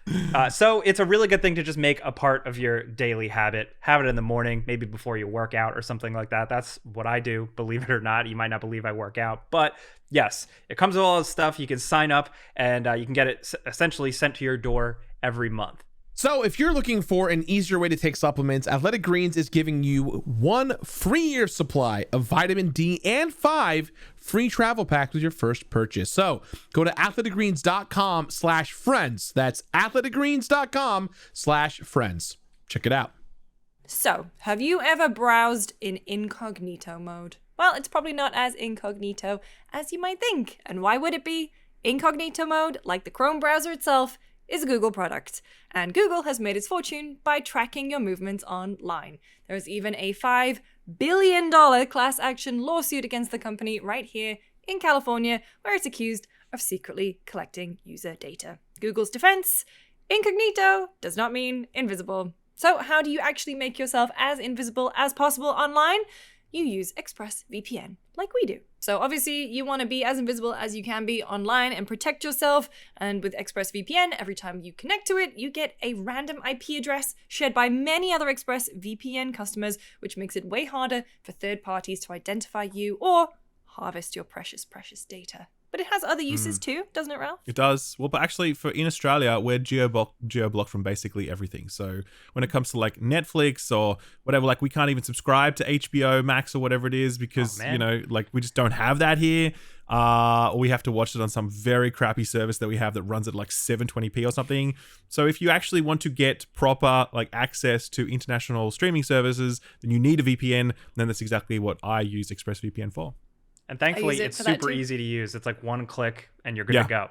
Yeah. So it's a really good thing to just make a part of your daily habit. Have it in the morning, maybe before you work out or something like that. That's what I do, believe it or not. You might not believe I work out, but yes, it comes with all this stuff. You can sign up, and you can get it essentially sent to your door every month. So if you're looking for an easier way to take supplements, Athletic Greens is giving you 1 free year supply of vitamin D and 5 free travel packs with your first purchase. So go to athleticgreens.com/friends. That's athleticgreens.com/friends. Check it out. So, have you ever browsed in incognito mode? Well, it's probably not as incognito as you might think. And why would it be? Incognito mode, like the Chrome browser itself, is a Google product. And Google has made its fortune by tracking your movements online. There's even a $5 billion class action lawsuit against the company right here in California, where it's accused of secretly collecting user data. Google's defense: incognito does not mean invisible. So how do you actually make yourself as invisible as possible online? You use ExpressVPN, like we do. So obviously you want to be as invisible as you can be online and protect yourself. And with ExpressVPN, every time you connect to it, you get a random IP address shared by many other ExpressVPN customers, which makes it way harder for third parties to identify you or harvest your precious, precious data. But it has other uses too, doesn't it, Ralph? It does. Well, but actually, in Australia, we're geo-blocked from basically everything. So when it comes to like Netflix or whatever, like we can't even subscribe to HBO Max or whatever it is because, like we just don't have that here. Or we have to watch it on some very crappy service that we have that runs at like 720p or something. So if you actually want to get proper like access to international streaming services, then you need a VPN. Then that's exactly what I use ExpressVPN for. And thankfully, use it it's for that super too. easy to use. It's like one click and you're good to go.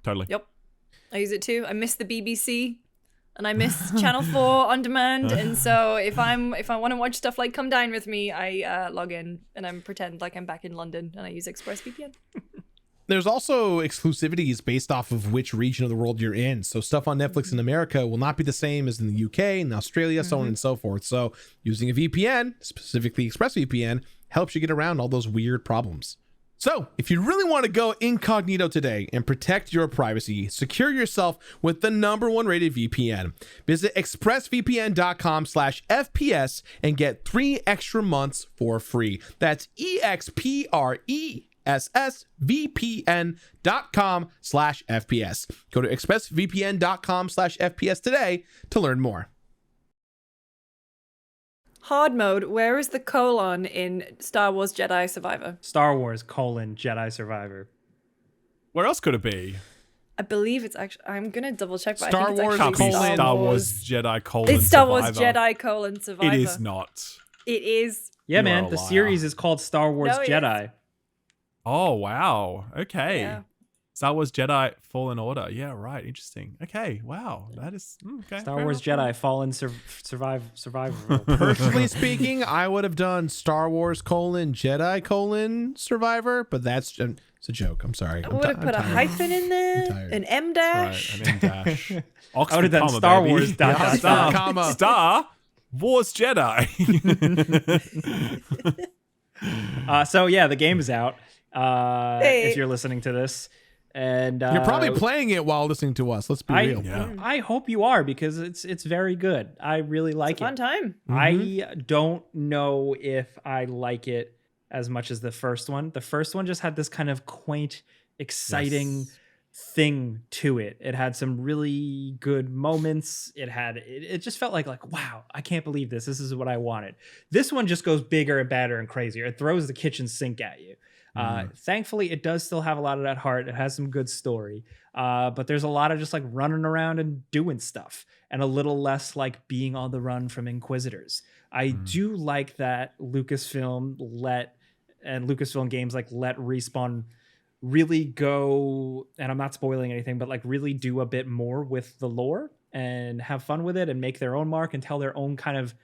Totally. Yep. I use it too. I miss the BBC and I miss Channel 4 on demand. And so if I want to watch stuff like Come Dine With Me, I log in and I pretend like I'm back in London and I use ExpressVPN. There's also exclusivities based off of which region of the world you're in. So stuff on Netflix in America will not be the same as in the UK and Australia, so on and so forth. So using a VPN, specifically ExpressVPN, helps you get around all those weird problems. So, if you really want to go incognito today and protect your privacy, secure yourself with the #1 rated VPN. Visit expressvpn.com/FPS and get 3 extra months for free. That's expressvpn.com/FPS. Go to expressvpn.com/FPS today to learn more. Hard mode. Where is the colon in Star Wars Jedi Survivor? Star Wars: Jedi Survivor. Where else could it be? I believe it's actually. I'm gonna double check. But Star I think Wars: it's actually Star Wars Jedi: It's Star Wars Survivor. Jedi: Survivor. It is not. It is. Yeah, You man. are a The liar. series is called Star Wars No, it Jedi. Oh wow. Okay. Yeah. Star Wars Jedi Fallen Order. Yeah, right. Interesting. Okay. Wow. That is okay. Star fair Wars enough. Jedi Fallen Survivor. Personally speaking, I would have done Star Wars: Jedi: Survivor, but that's it's a joke. I'm sorry. I would have put a hyphen in there, tired. an M Right, dash. an M dash. I would Oxford have done comma, Star baby. Wars dot, dot, Star, dot. comma. Star Wars Jedi. So yeah, the game is out. Hey. If you're listening to this, and You're probably playing it while listening to us. Let's be real. Yeah. I hope you are, because it's very good. I really like Fun it. time. I don't know if I like it as much as the first one. The first one just had this kind of quaint, exciting thing to it. It had some really good moments. It just felt like wow, I can't believe this. This is what I wanted. This one just goes bigger and badder and crazier. It throws the kitchen sink at you. Thankfully, it does still have a lot of that heart. It has some good story, but there's a lot of just like running around and doing stuff, and a little less like being on the run from Inquisitors. I do like that Lucasfilm games like let Respawn really go, and I'm not spoiling anything, but like really do a bit more with the lore and have fun with it and make their own mark and tell their own kind of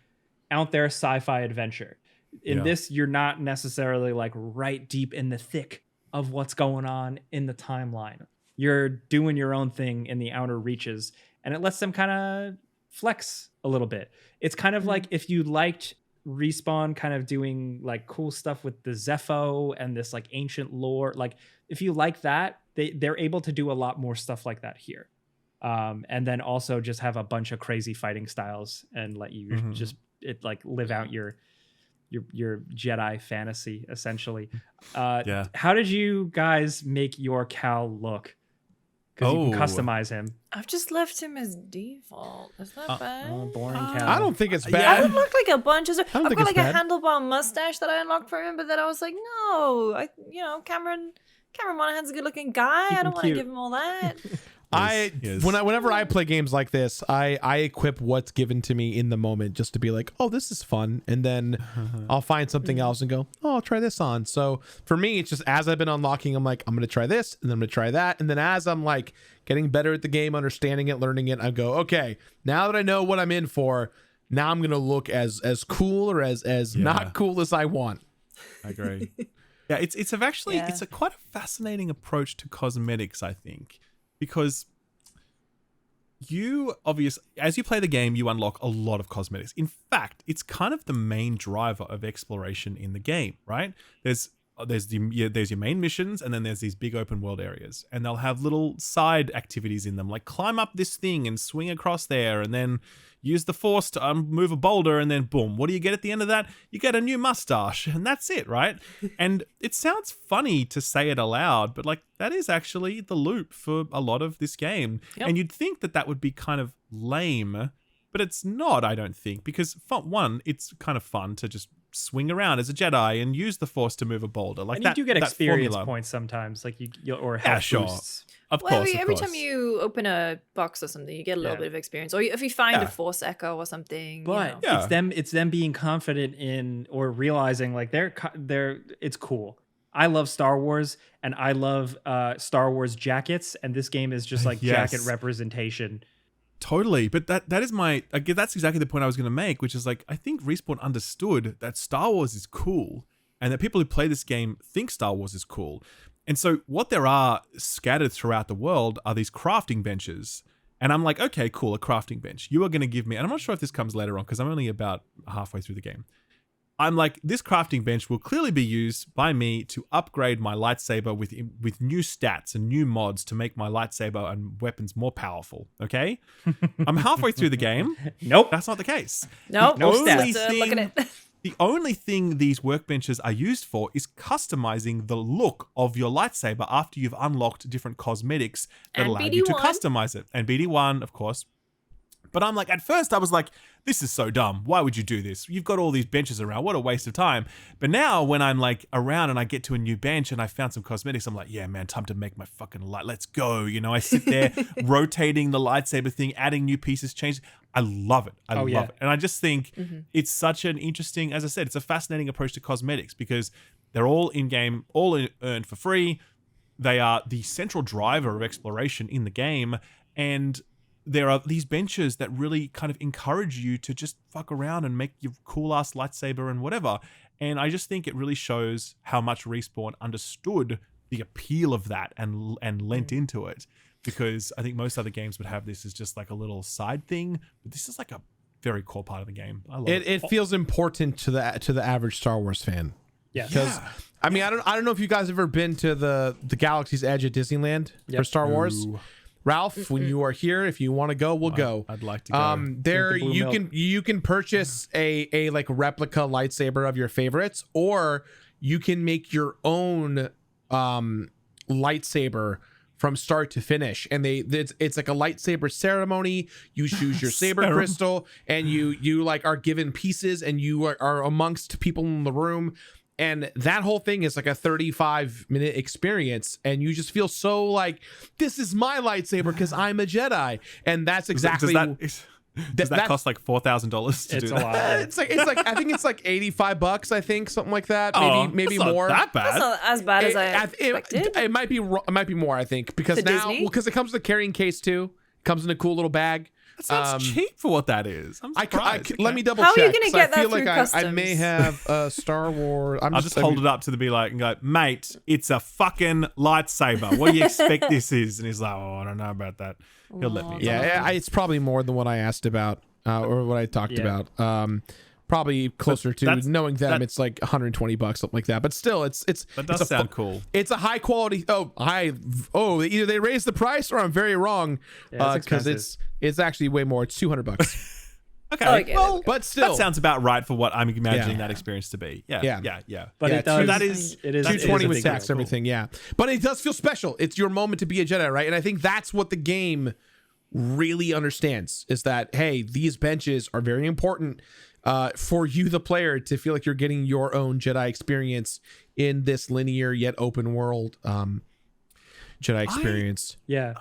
out there sci-fi adventure. In this, you're not necessarily like right deep in the thick of what's going on in the timeline. You're doing your own thing in the outer reaches, and it lets them kind of flex a little bit. It's kind of like if you liked Respawn kind of doing like cool stuff with the Zepho and this like ancient lore, like if you like that, they're able to do a lot more stuff like that here. And then also just have a bunch of crazy fighting styles and let you live out your Jedi fantasy, essentially. How did you guys make your Cal look? Because you can customize him. I've just left him as default. Is that bad? Boring Cal. I don't think it's I bad. unlocked like a bunch of. I've think got it's like a bad. handlebar mustache that I unlocked for him, but then I was like, no, Cameron Monaghan's a good-looking guy. I don't want to cute. give him all that. Whenever I play games like this, I equip what's given to me in the moment just to be like, oh, this is fun, and then I'll find something else and go, oh, I'll try this on. So for me, it's just as I've been unlocking, I'm like, I'm gonna try this, and then I'm gonna try that, and then as I'm like getting better at the game, understanding it, learning it, I go, okay, now that I know what I'm in for, now I'm gonna look as cool or as not cool as I want. I agree. Yeah, it's a quite a fascinating approach to cosmetics, I think. Because you obviously, as you play the game, you unlock a lot of cosmetics. In fact, it's kind of the main driver of exploration in the game, right? There's your main missions, and then there's these big open world areas, and they'll have little side activities in them, like climb up this thing and swing across there, and then use the force to move a boulder, and then boom, what do you get at the end of that? You get a new mustache, and that's it, right? And it sounds funny to say it aloud, but like that is actually the loop for a lot of this game. Yep. And you'd think that would be kind of lame, but it's not, I don't think, because one, it's kind of fun to just swing around as a Jedi and use the force to move a boulder. Like And that, you do get that experience formula. points sometimes, like you or health sure. boosts. Of Well, course, every of time course. you open a box or something, you get a little Yeah. bit of experience. Or if you find Yeah. a force echo or something. But Yeah. it's them being confident in or realizing like they're it's cool. I love Star Wars and I love Star Wars jackets, and this game is just like Yes. jacket representation. Totally, but that is that's exactly the point I was going to make, which is like I think Respawn understood that Star Wars is cool, and that people who play this game think Star Wars is cool, and so what there are scattered throughout the world are these crafting benches, and I'm like, okay, cool, a crafting bench. You are going to give me, and I'm not sure if this comes later on because I'm only about halfway through the game. I'm like, this crafting bench will clearly be used by me to upgrade my lightsaber with new stats and new mods to make my lightsaber and weapons more powerful. Okay, I'm halfway through the game. Nope, that's not the case. Nope, no only stats. Look at it. The only thing these workbenches are used for is customizing the look of your lightsaber after you've unlocked different cosmetics that And allow you to BD1. customize it. And BD1, of course. But I'm like, at first I was like, this is so dumb. Why would you do this? You've got all these benches around. What a waste of time. But now when I'm like around and I get to a new bench and I found some cosmetics, I'm like, yeah, man, time to make my fucking light. Let's go. You know, I sit there rotating the lightsaber thing, adding new pieces, change. I love it. I love it. And I just think it's such an interesting, as I said, it's a fascinating approach to cosmetics because they're all in-game, earned for free. They are the central driver of exploration in the game. And there are these benches that really kind of encourage you to just fuck around and make your cool ass lightsaber and whatever. And I just think it really shows how much Respawn understood the appeal of that and lent into it, because I think most other games would have this as just like a little side thing, but this is like a very core part of the game. I love it. It feels important to the average Star Wars fan. Yeah. Because I mean, I don't know if you guys have ever been to the Galaxy's Edge at Disneyland for Star Wars. Ooh. Ralph, when you are here, if you want to go, we'll go. I'd like to go. There Drink the blue you can purchase a like replica lightsaber of your favorites, or you can make your own lightsaber from start to finish. And it's like a lightsaber ceremony. You choose your saber crystal, and you like are given pieces, and you are amongst people in the room. And that whole thing is like a 35-minute experience. And you just feel so like, this is my lightsaber because I'm a Jedi. And that's exactly... Does that cost like $4,000 to do that? It's a lot. it's like I think it's like $85, I think, something like that. Maybe that's more. Not that bad. That's not as bad as I expected. It might be more, I think, because To now Disney? because it comes with a carrying case too. Comes in a cool little bag. That sounds cheap for what that is. I'm surprised. Let me double How are check. you gonna 'cause get I feel that like through I may customs? have a Star Wars. I'll just hold it up to the be like and go, mate, it's a fucking lightsaber. What do you expect this is? And he's like, oh, I don't know about that. He'll let me. Yeah, it's probably more than what I asked about or what I talked about. Probably closer to knowing them. It's like $120, something like that. But still, that does sound cool. It's a high quality. Either they raised the price or I'm very wrong. Because it's actually way more. It's $200. Okay, well, but still, that sounds about right for what I'm imagining that experience to be. Yeah. But it does. It is 220 with big tax, deal. everything. Yeah, but it does feel special. It's your moment to be a Jedi, right? And I think that's what the game really understands, is that, hey, these benches are very important for you, the player, to feel like you're getting your own Jedi experience in this linear yet open world Jedi experience. Go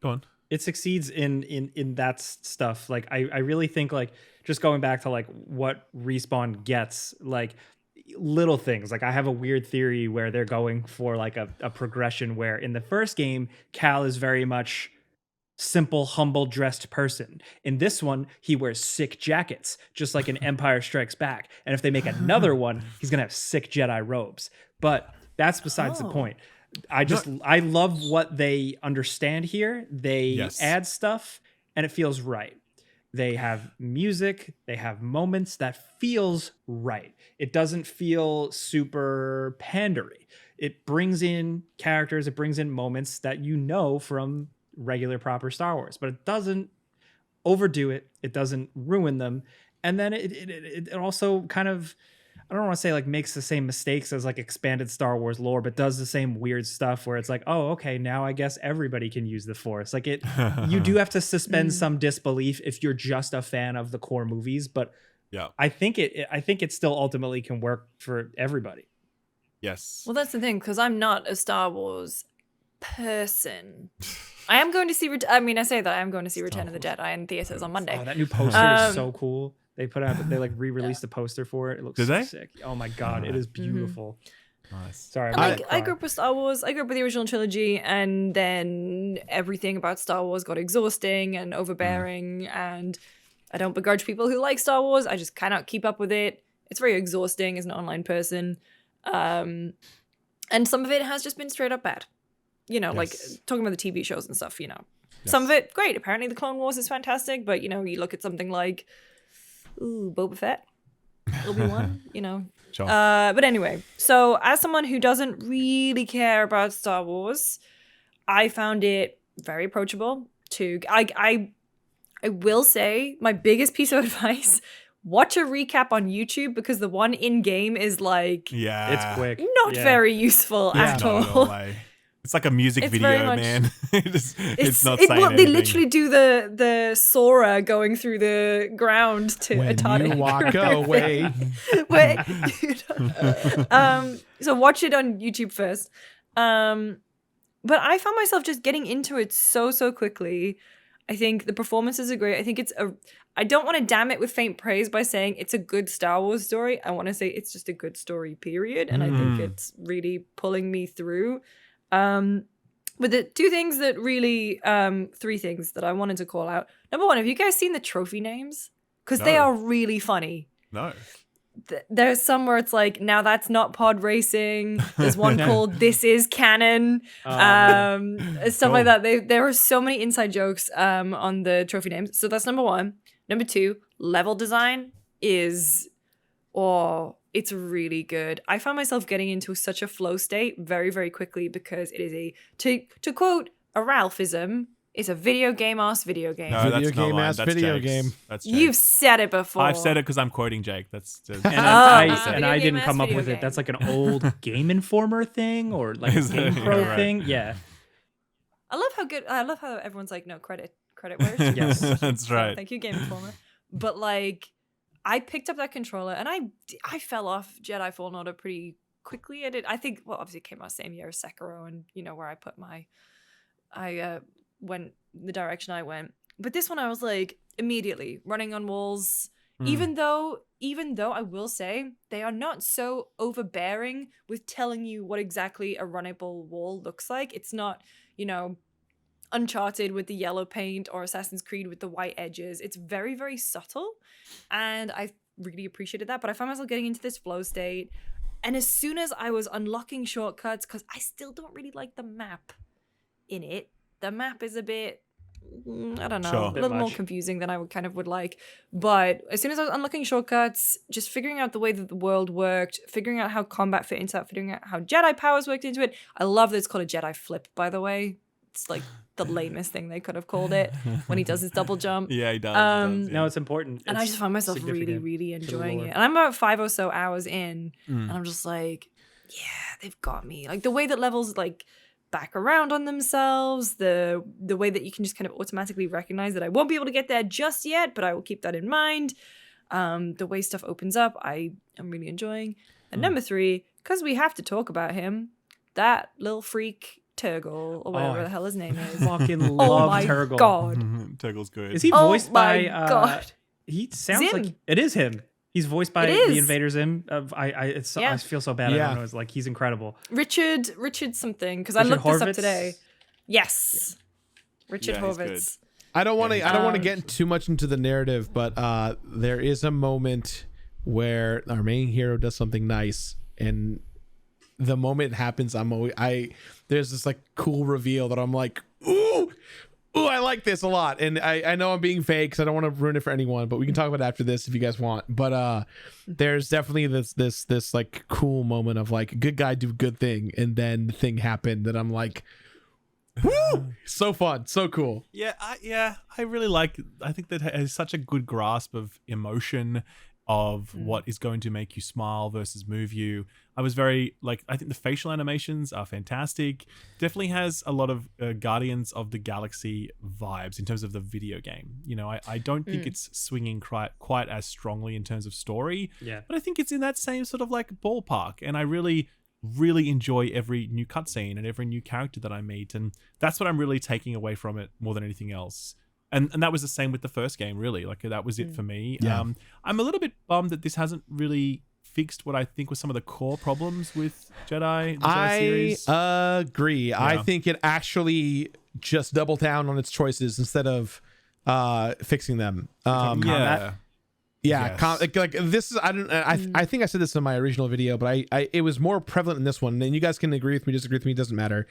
on. It succeeds in that stuff. Like I really think, like, just going back to like what Respawn gets, like little things. Like I have a weird theory where they're going for like a progression where in the first game, Cal is very much simple, humble dressed person. In this one, he wears sick jackets, just like in Empire Strikes Back. And if they make another one, he's gonna have sick Jedi robes. But that's besides the point. I love what they understand here. They add stuff and it feels right. They have music, they have moments that feels right. It doesn't feel super pandery. It brings in characters, it brings in moments that you know from regular proper Star Wars, but it doesn't overdo it. It doesn't ruin them. And then it also kind of, I don't want to say like makes the same mistakes as like expanded Star Wars lore, but does the same weird stuff where it's like, oh, okay, now I guess everybody can use the Force. Like you do have to suspend some disbelief if you're just a fan of the core movies, but I think it still ultimately can work for everybody. Yes. Well, that's the thing, because I'm not a Star Wars person. I am going to see. I say that I am going to see Return of the Jedi in theaters on Monday. Oh, that new poster is so cool. They put out. They like re-released a poster for it. It looks so sick. Oh my god, it is beautiful. Nice. Sorry, I grew up with Star Wars. I grew up with the original trilogy, and then everything about Star Wars got exhausting and overbearing. And I don't begrudge people who like Star Wars. I just cannot keep up with it. It's very exhausting as an online person, and some of it has just been straight up bad. Like talking about the TV shows and stuff, some of it great. Apparently the Clone Wars is fantastic, but you look at something like Boba Fett. Obi-Wan, Sure. But anyway, so as someone who doesn't really care about Star Wars, I found it very approachable. I will say my biggest piece of advice: watch a recap on YouTube, because the one in game is like it's quick, not very useful at all. It's like a music It's video, very much- man. It's not saying anything. They literally do the Sora going through the ground to When Atari. you walk away. Wait, so watch it on YouTube first. But I found myself just getting into it so quickly. I think the performances are great. I think I don't want to damn it with faint praise by saying it's a good Star Wars story. I want to say it's just a good story, period. And I think it's really pulling me through. But the three things that I wanted to call out. Number one, have you guys seen the trophy names? Because they are really funny. No. There's some where it's like, now that's not pod racing. There's one called This Is Canon. Stuff like that. There are so many inside jokes on the trophy names. So that's number one. Number two, level design is it's really good. I found myself getting into such a flow state very, very quickly, because it is to quote a Ralphism, it's a video game ass video game. No, that's not mine. That's video Jake's. game. That's Jake's. You've said it before. I've said it because I'm quoting Jake. That's just, And I didn't come up with it. That's like an old Game Informer thing, or like a Game Pro thing. Yeah. I love how everyone's like, no, credit where it's Yes, that's right. Thank you, Game Informer. But like, I picked up that controller and I fell off Jedi Fallen Order pretty quickly. I think, well, obviously it came out the same year as Sekiro, and where I put I went the direction I went. But this one I was like immediately running on walls. Even though I will say they are not so overbearing with telling you what exactly a runnable wall looks like. It's not, Uncharted with the yellow paint or Assassin's Creed with the white edges. It's very, very subtle. And I really appreciated that. But I found myself getting into this flow state. And as soon as I was unlocking shortcuts, because I still don't really like the map in it. The map is a bit, I don't know, Sure. a little more confusing than I would like. But as soon as I was unlocking shortcuts, just figuring out the way that the world worked, figuring out how combat fit into that, figuring out how Jedi powers worked into it. I love that it's called a Jedi flip, by the way. It's like the lamest thing they could have called it when he does his double jump. Yeah, he does. No, it's important. And I just find myself really, significant really to the enjoying lore. it. And I'm about 5 or so hours in, and I'm just like, yeah, they've got me. Like the way that levels like back around on themselves, the way that you can just kind of automatically recognize that I won't be able to get there just yet, but I will keep that in mind. The way stuff opens up, I am really enjoying. And number 3, because we have to talk about him, that little freak Turgle, or whatever the hell his name is. Fucking Oh love my Turgle. god. Turgle's good. Is he Oh voiced my by? God. He sounds Zim. like it is him. He's voiced by It is. the Invader Zim. I feel so bad. I Yeah. don't know. It's like he's incredible. Richard something, because I Richard looked this up Horvitz? today. Yes. Richard Yeah, he's Horvitz. I don't want to. I don't want to Um, get too much into the narrative, but there is a moment where our main hero does something nice, and the moment it happens, there's this like cool reveal that I'm like, ooh, I like this a lot, and I know I'm being fake because I don't want to ruin it for anyone, but we can talk about it after this if you guys want. But there's definitely this like cool moment of like good guy do good thing, and then the thing happened that I'm like, woo, so fun, so cool. I really like. I think that has such a good grasp of emotion, of what is going to make you smile versus move you. I was very like, I think the facial animations are fantastic. Definitely has a lot of Guardians of the Galaxy vibes in terms of the video game. I don't think it's swinging quite as strongly in terms of story. Yeah. But I think it's in that same sort of like ballpark, and I really enjoy every new cutscene and every new character that I meet, and that's what I'm really taking away from it more than anything else. And that was the same with the first game, really. Like that was it for me. Yeah. I'm a little bit bummed that this hasn't really fixed what I think was some of the core problems with Jedi. The Jedi series. I agree. I think it actually just doubled down on its choices instead of fixing them. Combat? Yeah, Yes. like this is I think I said this in my original video, but I it was more prevalent in this one. And you guys can agree with me, disagree with me, it doesn't matter.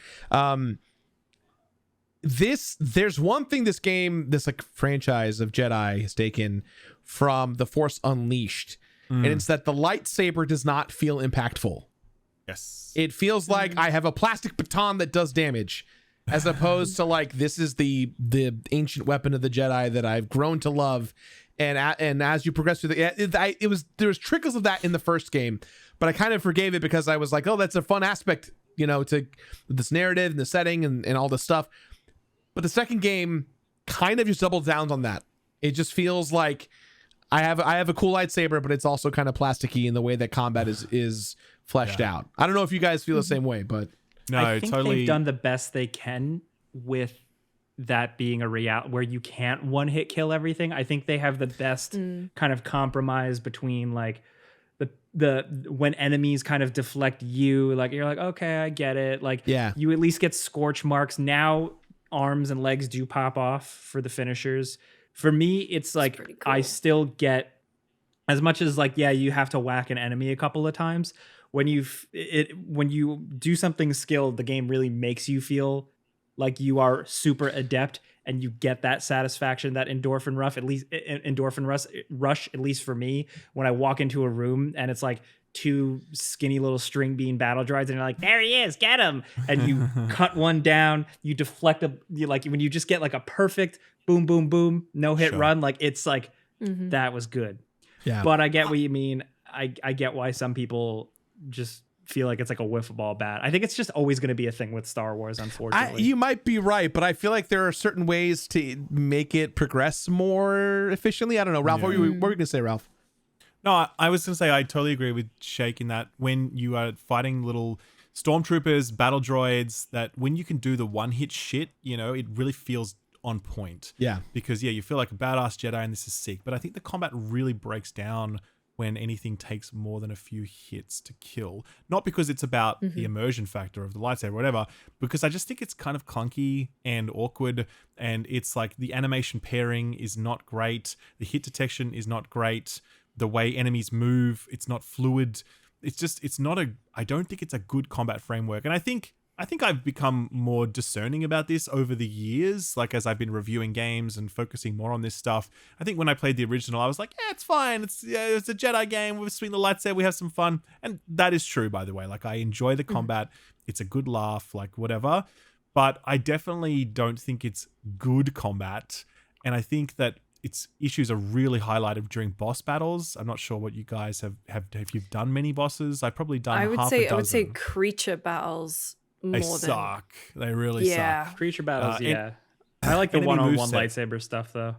There's one thing this like franchise of Jedi has taken from The Force Unleashed, and it's that the lightsaber does not feel impactful. Yes. It feels like I have a plastic baton that does damage, as opposed to like this is the ancient weapon of the Jedi that I've grown to love. And as you progress through there was trickles of that in the first game, but I kind of forgave it because I was like, oh, that's a fun aspect, to this narrative and the setting and all this stuff. But the second game kind of just doubles down on that. It just feels like I have a cool lightsaber, but it's also kind of plasticky in the way that combat is fleshed out. I don't know if you guys feel the same way, but no, I think totally. they've done the best they can with that being a reality where you can't one hit kill everything. I think they have the best kind of compromise between like the when enemies kind of deflect you, like you're like, okay, I get it. Like you at least get scorch marks. Now arms and legs do pop off for the finishers. For me, it's like cool. I still get, as much as like, you have to whack an enemy a couple of times. When you do something skilled, the game really makes you feel like you are super adept, and you get that satisfaction, that endorphin rush, at least for me, when I walk into a room and it's like two skinny little string bean battle droids and you're like, there he is, get him. And you cut one down, you deflect like when you just get like a perfect boom, boom, boom, no hit run, like it's like, that was good. Yeah. But I get what you mean. I get why some people just feel like it's like a wiffle ball bat. I think it's just always going to be a thing with Star Wars, unfortunately. You might be right, but I feel like there are certain ways to make it progress more efficiently. I don't know. Ralph, what were you going to say, Ralph? No, I was going to say I totally agree with Shake in that when you are fighting little stormtroopers, battle droids, that when you can do the one-hit shit, it really feels on point. Yeah. Because, you feel like a badass Jedi and this is sick. But I think the combat really breaks down when anything takes more than a few hits to kill. Not because it's about the immersion factor of the lightsaber or whatever, because I just think it's kind of clunky and awkward, and it's like the animation pairing is not great. The hit detection is not great. The way enemies move, it's not fluid. I don't think it's a good combat framework. And I think I've become more discerning about this over the years, like as I've been reviewing games and focusing more on this stuff. I think when I played the original, I was like, it's fine. It's a Jedi game. We swing the lightsaber. We have some fun. And that is true, by the way. Like, I enjoy the combat. It's a good laugh, like whatever. But I definitely don't think it's good combat. And I think that its issues are really highlighted during boss battles. I'm not sure what you guys have you've done many bosses. I've probably done half a dozen. I would say creature battles. They suck. They really suck. Creature battles, I like the one-on-one lightsaber stuff, though.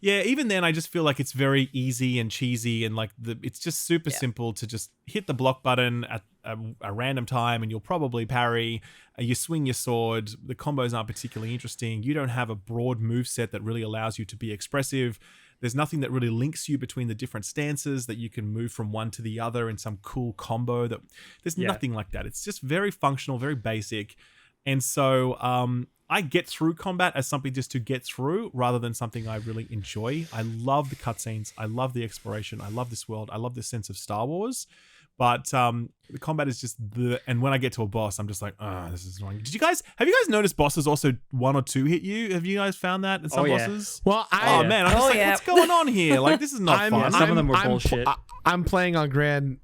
Yeah, even then, I just feel like it's very easy and cheesy, and like it's just super simple to just hit the block button at a random time, and you'll probably parry. You swing your sword. The combos aren't particularly interesting. You don't have a broad moveset that really allows you to be expressive. There's nothing that really links you between the different stances that you can move from one to the other in some cool combo. There's nothing like that. It's just very functional, very basic. And so I get through combat as something just to get through rather than something I really enjoy. I love the cutscenes. I love the exploration. I love this world. I love this sense of Star Wars. But the combat is just and when I get to a boss, I'm just like, this is annoying. Have you guys noticed bosses also 1 or 2 hit you? Have you guys found that in some bosses? Well, man, I'm just like, what's going on here? Like, this is not fun. Some of them were bullshit. I'm playing on Grand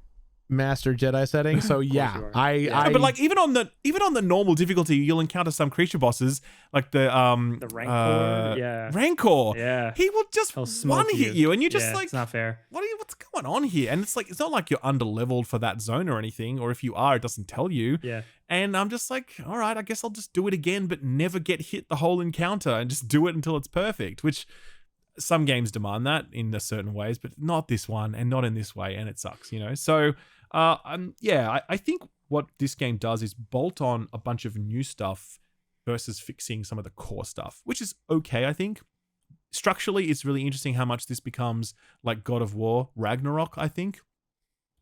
Master Jedi setting, so but like even on the normal difficulty, you'll encounter some creature bosses like the Rancor. Rancor. Yeah. He will just one hit you, and you're just like, it's not fair. What's going on here? And it's like, it's not like you're under leveled for that zone or anything, or if you are, it doesn't tell you. Yeah. And I'm just like, all right, I guess I'll just do it again, but never get hit the whole encounter and just do it until it's perfect, which some games demand that in a certain ways, but not this one and not in this way. And it sucks, So, I think what this game does is bolt on a bunch of new stuff versus fixing some of the core stuff, which is okay, I think. Structurally, it's really interesting how much this becomes like God of War Ragnarok, I think.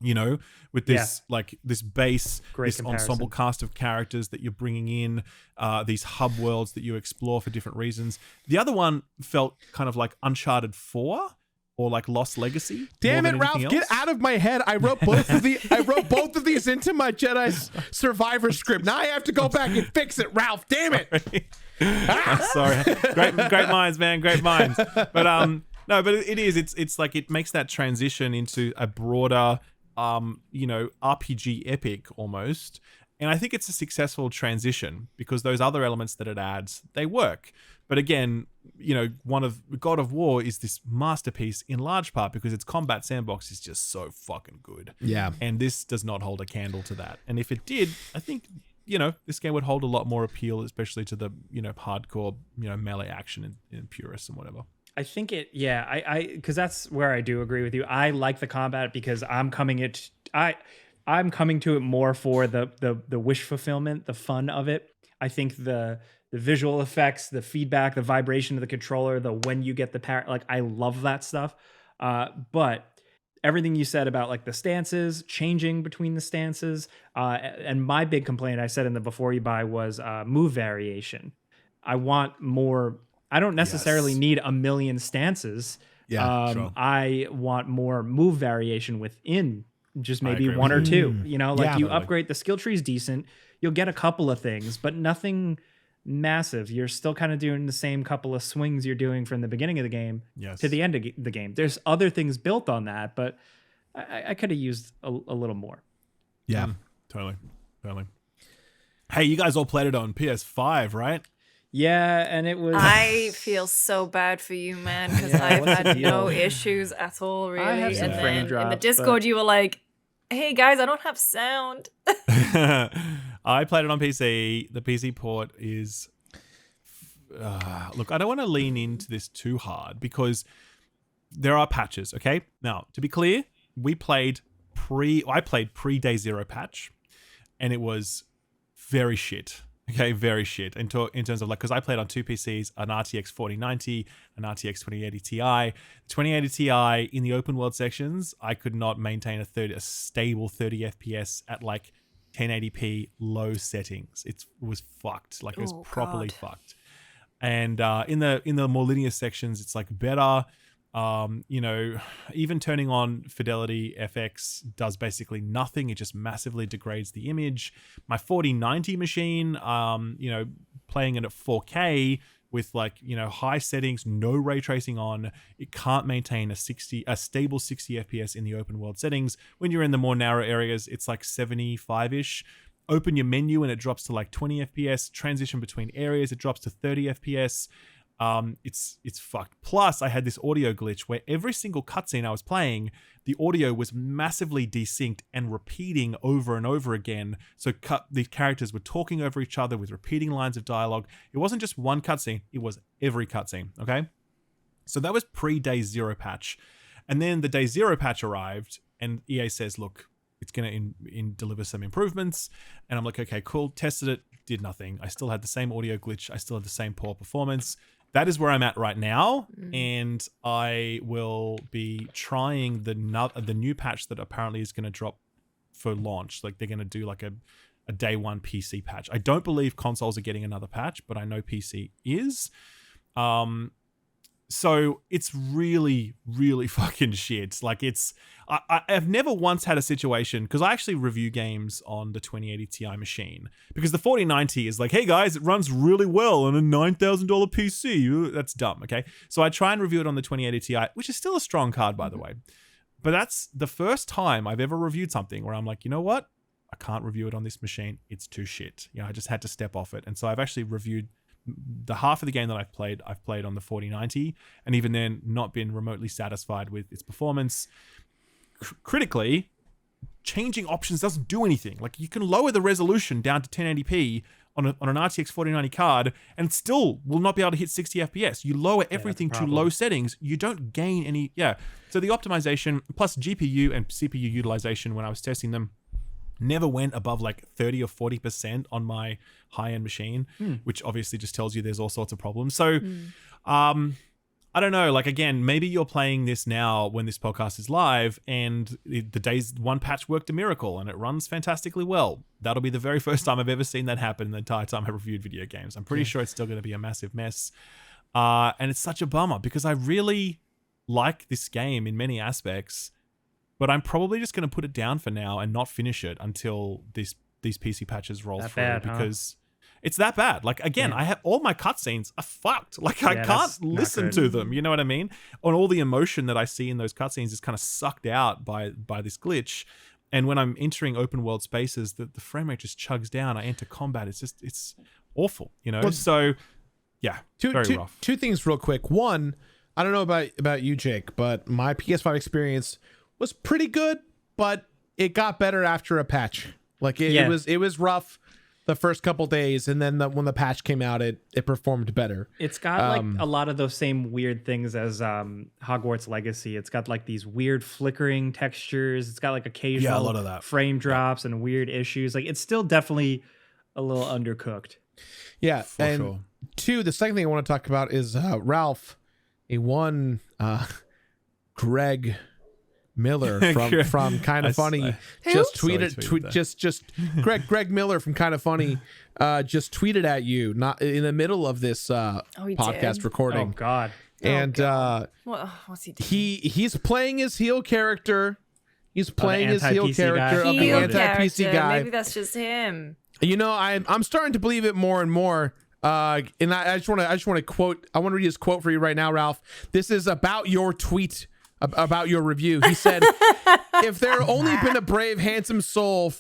With this this base, this ensemble cast of characters that you're bringing in, these hub worlds that you explore for different reasons. The other one felt kind of like Uncharted 4 or like Lost Legacy. Damn it, Ralph! Get out of my head. I wrote both of these into my Jedi Survivor script. Now I have to go back and fix it, Ralph. Damn it! Sorry. Great minds, man. Great minds. But No, but it is. It's like it makes that transition into a broader, RPG epic almost. And I think it's a successful transition because those other elements that it adds, they work. But again, one of God of War is this masterpiece in large part because its combat sandbox is just so fucking good. Yeah. And this does not hold a candle to that. And if it did, I think, this game would hold a lot more appeal, especially to the, hardcore, melee action and purists and whatever. I think because that's where I do agree with you. I like the combat because I'm coming to it more for the wish fulfillment, the fun of it. I think the visual effects, the feedback, the vibration of the controller, the when you get the power, like I love that stuff. But everything you said about like the stances, changing between the stances, and my big complaint I said in the before you buy was move variation. I want more. I don't necessarily need a million stances. Yeah, sure. I want more move variation within just maybe one or two. You upgrade the skill tree is decent. You'll get a couple of things, but nothing massive. You're still kind of doing the same couple of swings you're doing from the beginning of the game to the end of the game. There's other things built on that, but I could have used a little more. Yeah, totally. Hey, you guys all played it on PS5, right? Yeah, and it was... I feel so bad for you, man, because I've had no issues at all, really. I have some frame drops, in the Discord, you were like, hey, guys, I don't have sound. I played it on PC. The PC port is... look, I don't want to lean into this too hard because there are patches, okay? Now, to be clear, I played pre-Day Zero patch, and it was very shit. Okay, very shit in terms of because I played on two PCs, an RTX 4090, an RTX 2080 Ti. 2080 Ti in the open world sections, I could not maintain a stable 30 FPS at 1080p low settings. It was fucked. It was properly fucked. And in the more linear sections, it's better. Even turning on Fidelity FX does basically nothing. It just massively degrades the image. My 4090 machine, playing it at 4K with high settings, no ray tracing on, it can't maintain a stable 60 FPS in the open world settings. When you're in the more narrow areas, it's 75-ish. Open your menu and it drops to 20 FPS. Transition between areas, it drops to 30 FPS. It's fucked. Plus, I had this audio glitch where every single cutscene I was playing, the audio was massively desynced and repeating over and over again. So the characters were talking over each other with repeating lines of dialogue. It wasn't just one cutscene, it was every cutscene, okay? So that was pre-Day Zero patch. And then the Day Zero patch arrived and EA says, look, it's going to deliver some improvements. And I'm like, okay, cool. Tested it, did nothing. I still had the same audio glitch. I still had the same poor performance. That is where I'm at right now, and I will be trying the new patch that apparently is going to drop for launch. They're going to do a day one PC patch. I don't believe consoles are getting another patch, but I know PC is. So it's really, really fucking shit. I've never once had a situation, because I actually review games on the 2080 Ti machine, because the 4090 is hey guys, it runs really well on a $9,000 PC. That's dumb, okay? So I try and review it on the 2080 Ti, which is still a strong card, by the way. But that's the first time I've ever reviewed something where I'm like, you know what? I can't review it on this machine. It's too shit. I just had to step off it. And so I've actually reviewed the half of the game that I've played on the 4090, and even then not been remotely satisfied with its performance. Critically, changing options doesn't do anything. You can lower the resolution down to 1080p on an RTX 4090 card and still will not be able to hit 60 FPS. You lower everything to low settings, you don't gain any. So the optimization plus GPU and CPU utilization when I was testing them never went above 30 or 40% on my high-end machine, which obviously just tells you there's all sorts of problems. So I don't know, again, maybe you're playing this now when this podcast is live and the day's one patch worked a miracle and it runs fantastically well. That'll be the very first time I've ever seen that happen in the entire time I've reviewed video games. I'm pretty sure it's still going to be a massive mess. And it's such a bummer because I really like this game in many aspects. But I'm probably just going to put it down for now and not finish it until these PC patches roll through. Because It's that bad. Like, again, I have all my cutscenes are fucked. Like, I can't listen to them. You know what I mean? And all the emotion that I see in those cutscenes is kind of sucked out by this glitch. And when I'm entering open world spaces, the frame rate just chugs down. I enter combat. It's awful, you know? So, yeah, very rough. Two things real quick. One, I don't know about you, Jake, but my PS5 experience was pretty good, but it got better after a patch. Like, it was rough the first couple days, and then when the patch came out, it performed better. It's got like a lot of those same weird things as Hogwarts Legacy. It's got like these weird flickering textures. It's got like occasional a lot of that. frame drops and weird issues. Like, it's still definitely a little undercooked. Yeah, For sure. Two, the second thing I want to talk about is Ralph. Greg Miller from Kind of Funny just tweeted Greg Miller from Kind of Funny just tweeted at you not in the middle of this podcast recording. Oh God. And what's he doing? He's playing his heel character. He's playing his heel character of the anti-PC guy. Maybe that's just him. You know, I'm starting to believe it more and more. And I just want to quote. I want to read his quote for you right now, Ralph. This is about your tweet, about your review. He said, "If there had only been a brave, handsome soul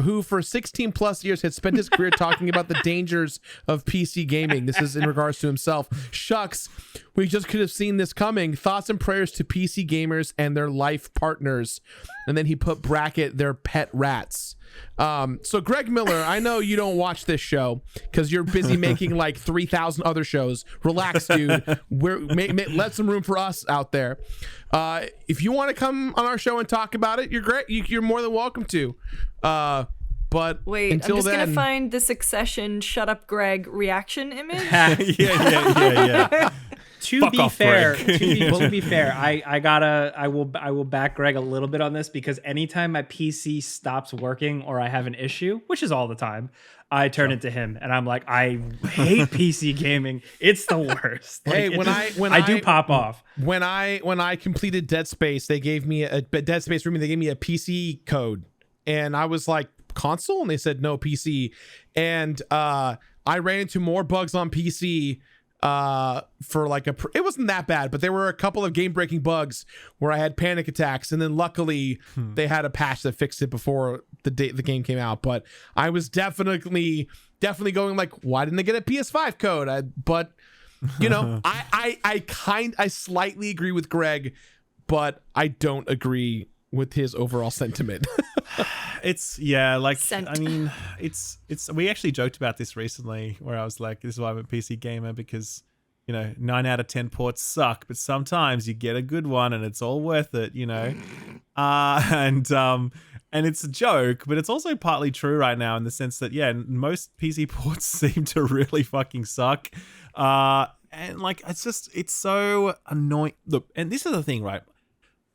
who for 16 plus years had spent his career talking about the dangers of PC gaming." This is in regards to himself. "Shucks, we just could have seen this coming. Thoughts and prayers to PC gamers and their life partners." And then he put bracket their pet rats. So Greg Miller, I know you don't watch this show because you're busy making like 3,000 other shows. Relax, dude. Let some room for us out there. If you want to come on our show and talk about it, you're great. You're more than welcome to. But wait, until I'm just then, gonna find the Succession "Shut Up, Greg" reaction image. yeah. To be fair, I will back Greg a little bit on this, because anytime my PC stops working or I have an issue, which is all the time, I turn it to him and I'm like, I hate PC gaming. It's the worst. Like, hey, when I do pop off. When I completed Dead Space, they gave me a Dead Space room. They gave me a PC code, and I was like, console, and they said no, PC, and I ran into more bugs on PC. For like it wasn't that bad, but there were a couple of game-breaking bugs where I had panic attacks, and then luckily they had a patch that fixed it before the game came out. But I was definitely going like, why didn't they get a PS5 code? But you know, I slightly agree with Greg, but I don't agree with his overall sentiment. I mean, it's we actually joked about this recently, where I was like, this is why I'm a PC gamer, because, you know, 9 out of 10 ports suck, but sometimes you get a good one and it's all worth it, you know. And it's a joke, but it's also partly true right now, in the sense that, yeah, most PC ports seem to really fucking suck. And like, it's so annoying. Look, and this is the thing, right?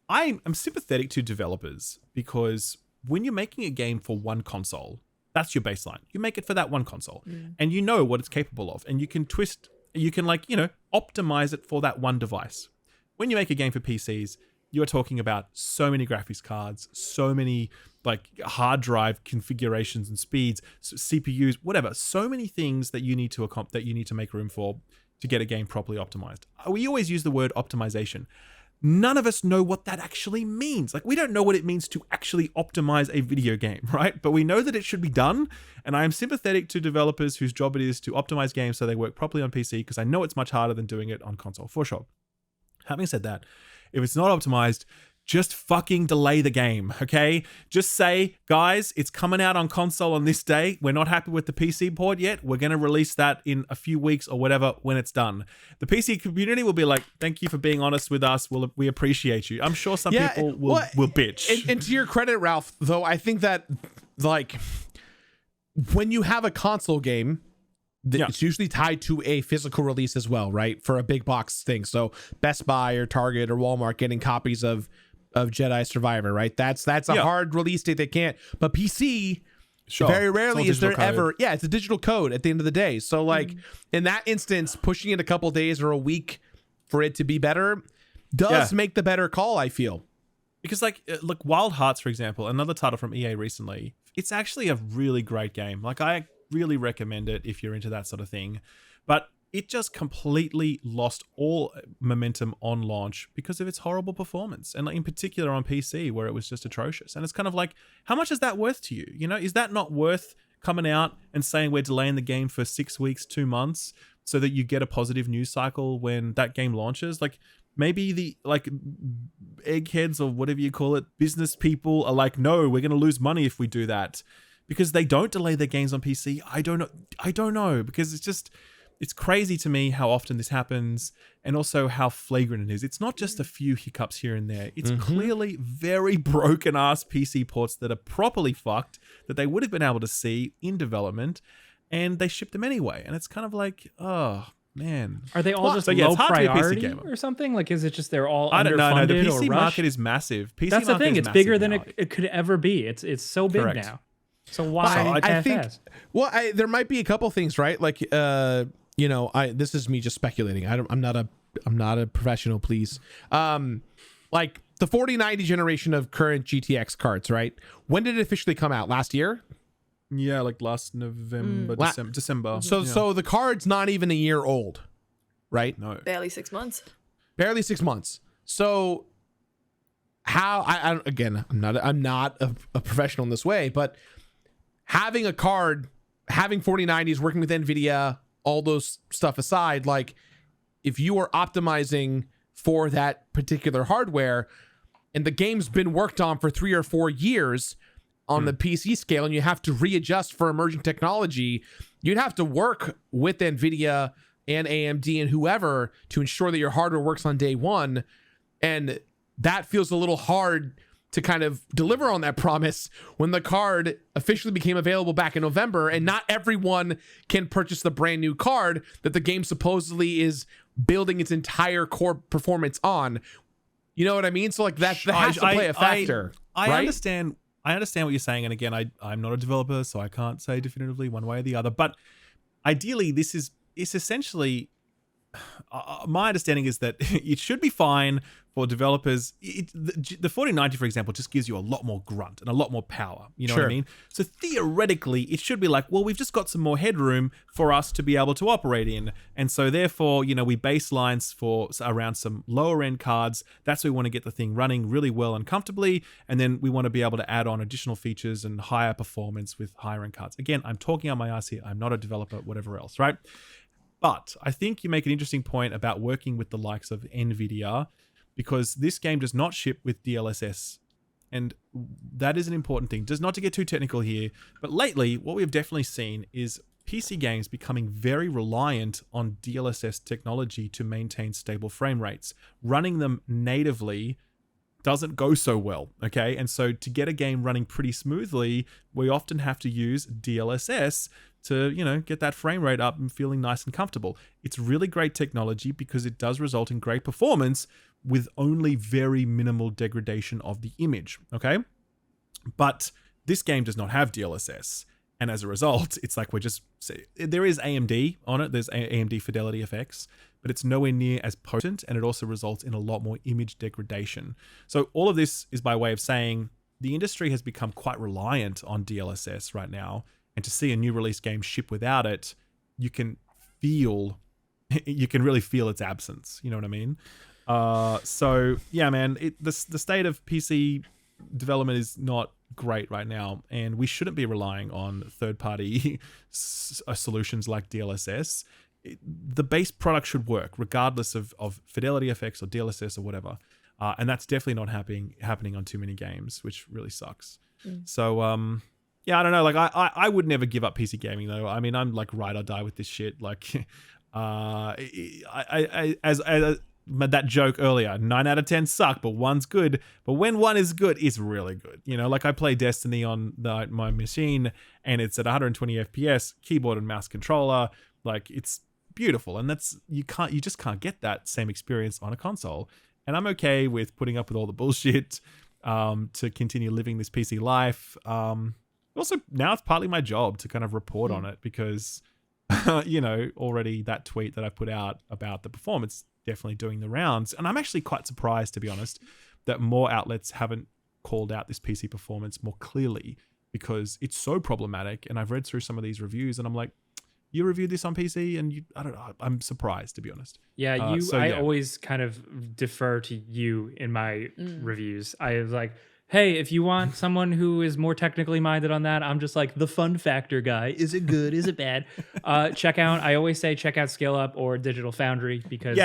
I'm sympathetic to developers, because when you're making a game for one console, that's your baseline. You make it for that one console, and you know what it's capable of, and you can optimize it for that one device. When you make a game for PCs, you are talking about so many graphics cards, so many like hard drive configurations and speeds, CPUs, whatever, so many things that you need to make room for to get a game properly optimized. We always use the word optimization. None of us know what that actually means. Like, we don't know what it means to actually optimize a video game, right? But we know that it should be done. And I am sympathetic to developers whose job it is to optimize games so they work properly on PC, because I know it's much harder than doing it on console, for sure. Having said that, if it's not optimized, just fucking delay the game, okay? Just say, guys, it's coming out on console on this day. We're not happy with the PC port yet. We're going to release that in a few weeks or whatever when it's done. The PC community will be like, thank you for being honest with us. We appreciate you. I'm sure some people will bitch. And to your credit, Ralph, though, I think that, like, when you have a console game, it's usually tied to a physical release as well, right? For a big box thing. So Best Buy or Target or Walmart getting copies of Jedi Survivor, right? That's a hard release date they can't. But PC, very rarely is there ever. Yeah, it's a digital code at the end of the day. So like in that instance, pushing it a couple days or a week for it to be better does make the better call, I feel. Because like, look, Wild Hearts, for example, another title from EA recently, it's actually a really great game. Like, really recommend it if you're into that sort of thing. But it just completely lost all momentum on launch because of its horrible performance. And in particular on PC, where it was just atrocious. And it's kind of like, how much is that worth to you? You know, is that not worth coming out and saying we're delaying the game for 6 weeks, 2 months, so that you get a positive news cycle when that game launches? Like, maybe the eggheads or whatever you call it, business people are like, no, we're going to lose money if we do that, because they don't delay their games on PC. I don't know, because it's crazy to me how often this happens, and also how flagrant it is. It's not just a few hiccups here and there. It's clearly very broken ass PC ports that are properly fucked, that they would have been able to see in development, and they ship them anyway. And it's kind of like, oh man, are they all just low priority or something? Like, is it just they're all I don't know. No, the PC or market is massive. That's the thing. It's bigger than it could ever be. It's so big now. So why? I think. Well, there might be a couple things, right? Like, you know, this is me just speculating. I'm not a professional, please. Like the 4090 generation of current GTX cards, right? When did it officially come out? Last year? Yeah, like last November, December. So the card's not even a year old, right? No, barely 6 months. Barely 6 months. So how? I'm not a professional in this way, but having a card, having 4090s, working with NVIDIA, all those stuff aside, like if you are optimizing for that particular hardware and the game's been worked on for 3 or 4 years on the PC scale, and you have to readjust for emerging technology, you'd have to work with NVIDIA and AMD and whoever to ensure that your hardware works on day one. And that feels a little hard to kind of deliver on that promise when the card officially became available back in November, and not everyone can purchase the brand new card that the game supposedly is building its entire core performance on. You know what I mean? So like that has to play a factor. I right? understand what you're saying. And again, I'm not a developer, so I can't say definitively one way or the other, but ideally it's essentially, my understanding is that it should be fine for developers. The 4090, for example, just gives you a lot more grunt and a lot more power. You know what I mean? So theoretically, it should be like, well, we've just got some more headroom for us to be able to operate in. And so therefore, you know, we baselines for around some lower end cards. That's where we want to get the thing running really well and comfortably. And then we want to be able to add on additional features and higher performance with higher end cards. Again, I'm talking on my ass here. I'm not a developer, whatever else, right? But I think you make an interesting point about working with the likes of NVIDIA, because this game does not ship with DLSS. And that is an important thing. Just not to get too technical here, but lately, what we have definitely seen is PC games becoming very reliant on DLSS technology to maintain stable frame rates. Running them natively doesn't go so well, okay? And so to get a game running pretty smoothly, we often have to use DLSS to, you know, get that frame rate up and feeling nice and comfortable. It's really great technology because it does result in great performance with only very minimal degradation of the image, okay? But this game does not have DLSS. And as a result, it's like there is AMD on it. There's AMD Fidelity FX, but it's nowhere near as potent, and it also results in a lot more image degradation. So all of this is by way of saying the industry has become quite reliant on DLSS right now, and to see a new release game ship without it, you can really feel its absence. You know what I mean? So yeah, man, the state of PC development is not great right now, and we shouldn't be relying on third-party solutions like DLSS. The base product should work regardless of Fidelity FX or DLSS or whatever, and that's definitely not happening on too many games, which really sucks. So yeah, I don't know, like I would never give up PC gaming though. I mean, I'm like ride or die with this shit. Like as that joke earlier, 9 out of 10 suck, but 1's good. But when 1 is good, it's really good. You know, like I play Destiny on my machine, and it's at 120 FPS, keyboard and mouse controller. Like, it's beautiful, and you just can't get that same experience on a console. And I'm okay with putting up with all the bullshit to continue living this PC life. Also, now it's partly my job to kind of report on it, because you know, already that tweet that I put out about the performance definitely doing the rounds. And I'm actually quite surprised, to be honest, that more outlets haven't called out this PC performance more clearly. because it's so problematic. And I've read through some of these reviews, and I'm like, you reviewed this on PC, and I don't know. I'm surprised, to be honest. Yeah, I always kind of defer to you in my reviews. I was like, hey, if you want someone who is more technically minded on that, I'm just like the fun factor guy. Is it good? Is it bad? I always say check out Scale Up or Digital Foundry, because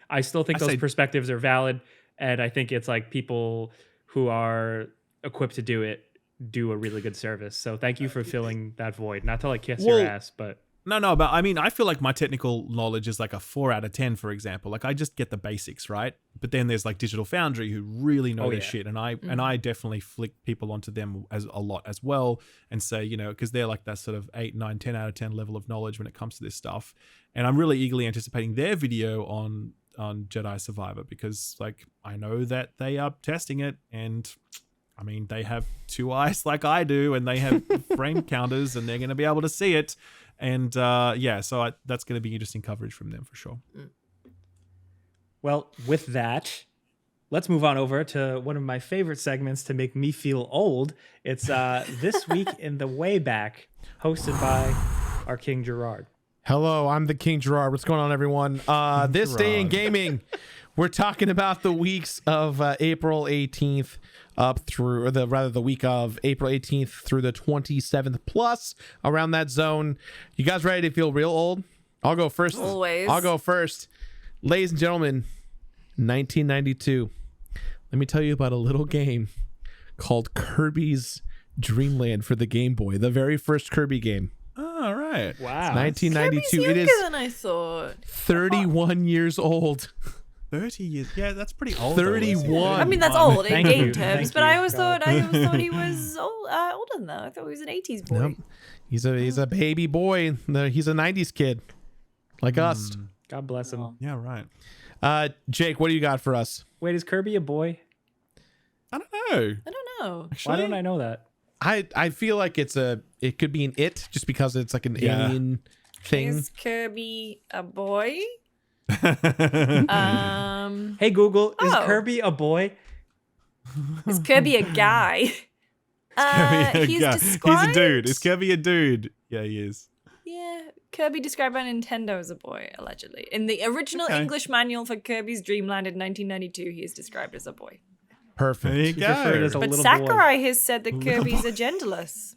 I still think those perspectives are valid. And I think it's like people who are equipped to do a really good service. So thank you for filling that void. Not to like kiss your ass, but... No, but I mean, I feel like my technical knowledge is like a 4 out of 10, for example. Like I just get the basics, right? But then there's like Digital Foundry who really know their shit, and I definitely flick people onto them as a lot as well, and say, you know, because they're like that sort of 8, 9, 10 out of 10 level of knowledge when it comes to this stuff. And I'm really eagerly anticipating their video on Jedi Survivor, because like I know that they are testing it, and I mean, they have 2 eyes like I do, and they have frame counters, and they're going to be able to see it. And so that's going to be interesting coverage from them for sure. Well, with that, let's move on over to one of my favorite segments to make me feel old. It's This Week in the Way Back, hosted by our King Gerard. Hello, I'm the King Gerard. What's going on, everyone? This day in gaming, we're talking about the weeks of April 18th up through, the week of April 18th through the 27th plus, around that zone. You guys ready to feel real old? I'll go first. Always. I'll go first. Ladies and gentlemen, 1992. Let me tell you about a little game called Kirby's Dream Land for the Game Boy, the very first Kirby game. Oh, all right. Wow. 1992. Kirby's younger it is than I thought. 31 years old. 30 years. Yeah, that's pretty old. 31. I mean, that's old in Thank game you. terms, Thank but you. I always thought he was older than that. I thought he was an 80s boy. Nope. He's a baby boy. He's a 90s kid, like us. God bless him. Yeah, right. Jake, what do you got for us? Wait, is Kirby a boy? I don't know. I don't know. Actually, Why don't I know that? I feel like it could be an it, just because it's like an alien thing. Is Kirby a boy? Hey Google, is Oh. Kirby a boy? Is Kirby a guy? He's described. He's a dude. Is Kirby a dude? Yeah, he is. Yeah, Kirby described by Nintendo as a boy, allegedly. In the original Okay. English manual for Kirby's Dream Land in 1992, he is described as a boy. Perfect. There you Preferred as go. a But little Sakurai has said that Kirby's a genderless.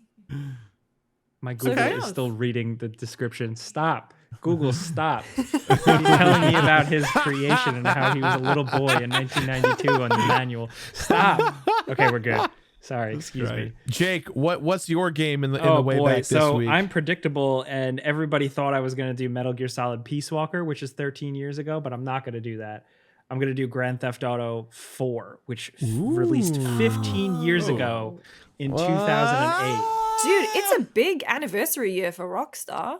My Google Okay. is still reading the description. Stop. Google, stop. He's telling me about his creation and how he was a little boy in 1992 on the manual. Stop. Okay, we're good. Sorry, excuse me. Jake, what's your game in the way back this so week? I'm predictable, and everybody thought I was going to do Metal Gear Solid Peace Walker, which is 13 years ago, but I'm not going to do that. I'm going to do Grand Theft Auto 4, which released 15 years ago in 2008. Dude, it's a big anniversary year for Rockstar.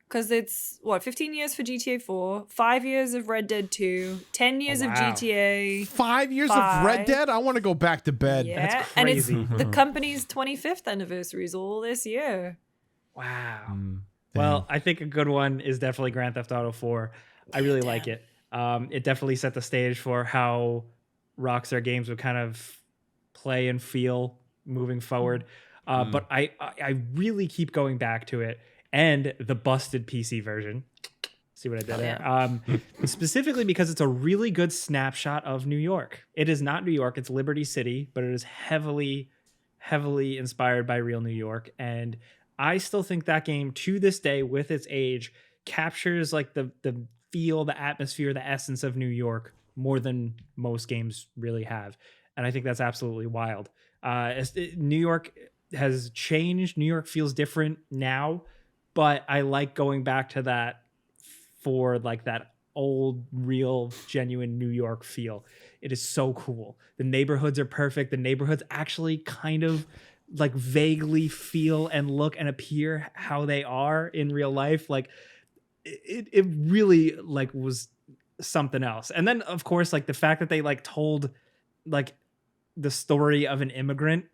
Because it's, 15 years for GTA 4, 5 years of Red Dead 2, 10 years of GTA. 5 years of Red Dead? I want to go back to bed. Yeah, That's and it's crazy. the company's 25th anniversary is all this year. Wow. Well, I think a good one is definitely Grand Theft Auto 4. I really like it. It definitely set the stage for how Rockstar games would kind of play and feel moving forward. But I really keep going back to it. And the busted PC version. See what I did there? Specifically because it's a really good snapshot of New York. It is not New York, it's Liberty City, but it is heavily, heavily inspired by real New York. And I still think that game, to this day, with its age, captures like the feel, the atmosphere, the essence of New York more than most games really have. And I think that's absolutely wild. New York has changed. New York feels different now. But I like going back to that for like that old, real, genuine New York feel. It is so cool. The neighborhoods are perfect. The neighborhoods actually kind of like vaguely feel and look and appear how they are in real life. Like it really like was something else. And then of course, like the fact that they like told like the story of an immigrant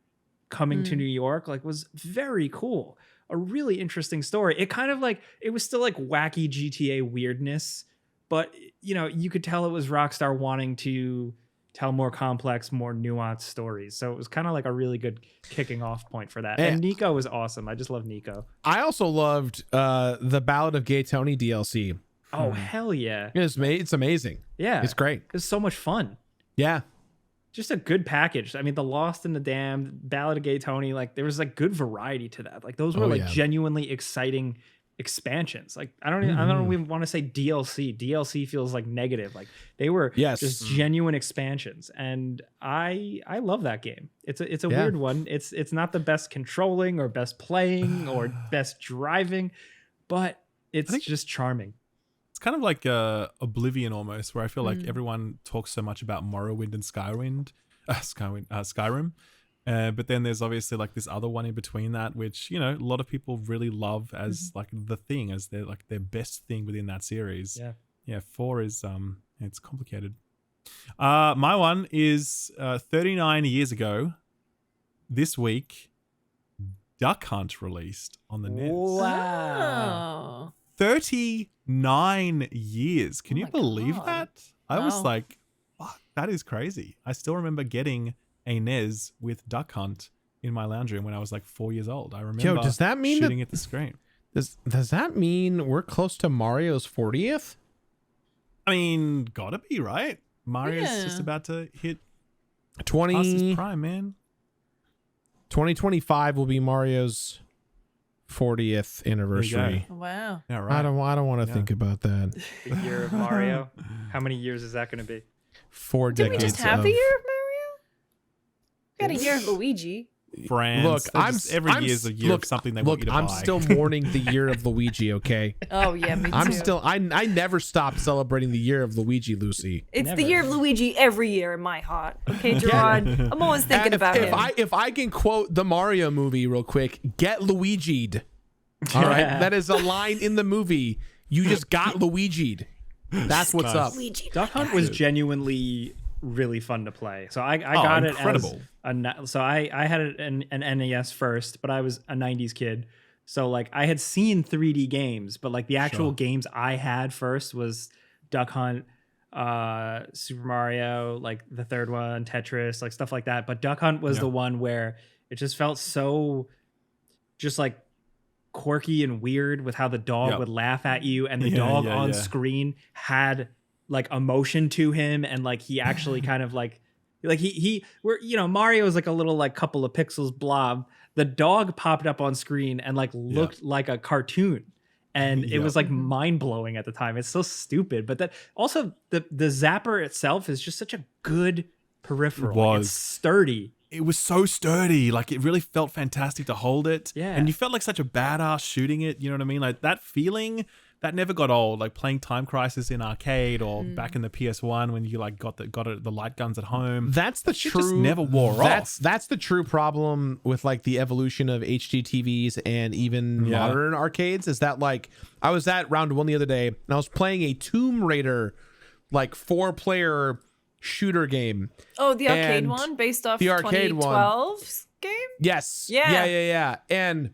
coming to New York, like was very cool. A really interesting story. It kind of like, it was still like wacky GTA weirdness, but you know, you could tell it was Rockstar wanting to tell more complex, more nuanced stories. So it was kind of like a really good kicking off point for that. And Nico was awesome. I just love Nico. I also loved the Ballad of Gay Tony DLC. Oh, hell yeah. It's amazing. Yeah. It's great. It's so much fun. Yeah. Just a good package. I mean, the Lost and the Damned, Ballad of Gay Tony, like there was like good variety to that. Like those were genuinely exciting expansions. Like I don't even want to say DLC. DLC feels like negative. Like they were just genuine expansions, and I love that game. It's a weird one. It's not the best controlling or best playing or best driving, but it's just charming. It's kind of like Oblivion almost, where I feel like everyone talks so much about Morrowind and Skyrim. But then there's obviously like this other one in between that, which, a lot of people really love as like the thing, as their best thing within that series. Yeah. 4 is, it's complicated. My one is 39 years ago this week, Duck Hunt released on the NES. Wow. 39 years. Can you believe that? I was like, fuck, that is crazy. I still remember getting a NES with Duck Hunt in my lounge room when I was like 4 years old. I remember does that mean shooting at the screen. Does that mean we're close to Mario's 40th? I mean, gotta be, right? Mario's just about to hit 20 past his prime, man. 2025 will be Mario's 40th anniversary. Wow. Yeah, right. I don't want to think about that. The year of Mario. How many years is that going to be? 4 Did decades. we just have the year of Mario? We got a year of Luigi. Brands. Look, every year is a year of something they want you to buy. I'm still mourning the year of Luigi, okay? Oh, yeah, me too. I never stopped celebrating the year of Luigi, Lucy. It's the year of Luigi every year in my heart. Okay, Gerard? I'm always thinking about him. If I can quote the Mario movie real quick, get Luigi'd. All right? That is a line in the movie. You just got Luigi'd. That's what's up. Duck Hunt was genuinely really fun to play. So I got incredible. it as I had an NES first, but I was a 90s kid. So like I had seen 3D games, but like the actual games I had first was Duck Hunt, Super Mario, like the third one, Tetris, like stuff like that. But Duck Hunt was the one where it just felt so just like quirky and weird with how the dog would laugh at you, and the dog on screen had like emotion to him, and like he actually kind of like Mario is like a little like couple of pixels blob. The dog popped up on screen and like looked like a cartoon, and it was like mind-blowing at the time. It's so stupid, but that also the zapper itself is just such a good peripheral. It was. Like, it's sturdy. It was so sturdy. Like it really felt fantastic to hold it. Yeah. And you felt like such a badass shooting it. You know what I mean? Like that feeling, that never got old. Like playing Time Crisis in arcade or back in the PS1 when you like got the light guns at home. That's the true. true. Just never wore off. That's the true problem with like the evolution of HD TVs and even modern arcades. Is that like I was at Round 1 the other day and I was playing a Tomb Raider like 4-player shooter game. Oh, the arcade one based off the arcade 2012's game? Yes. Yeah. And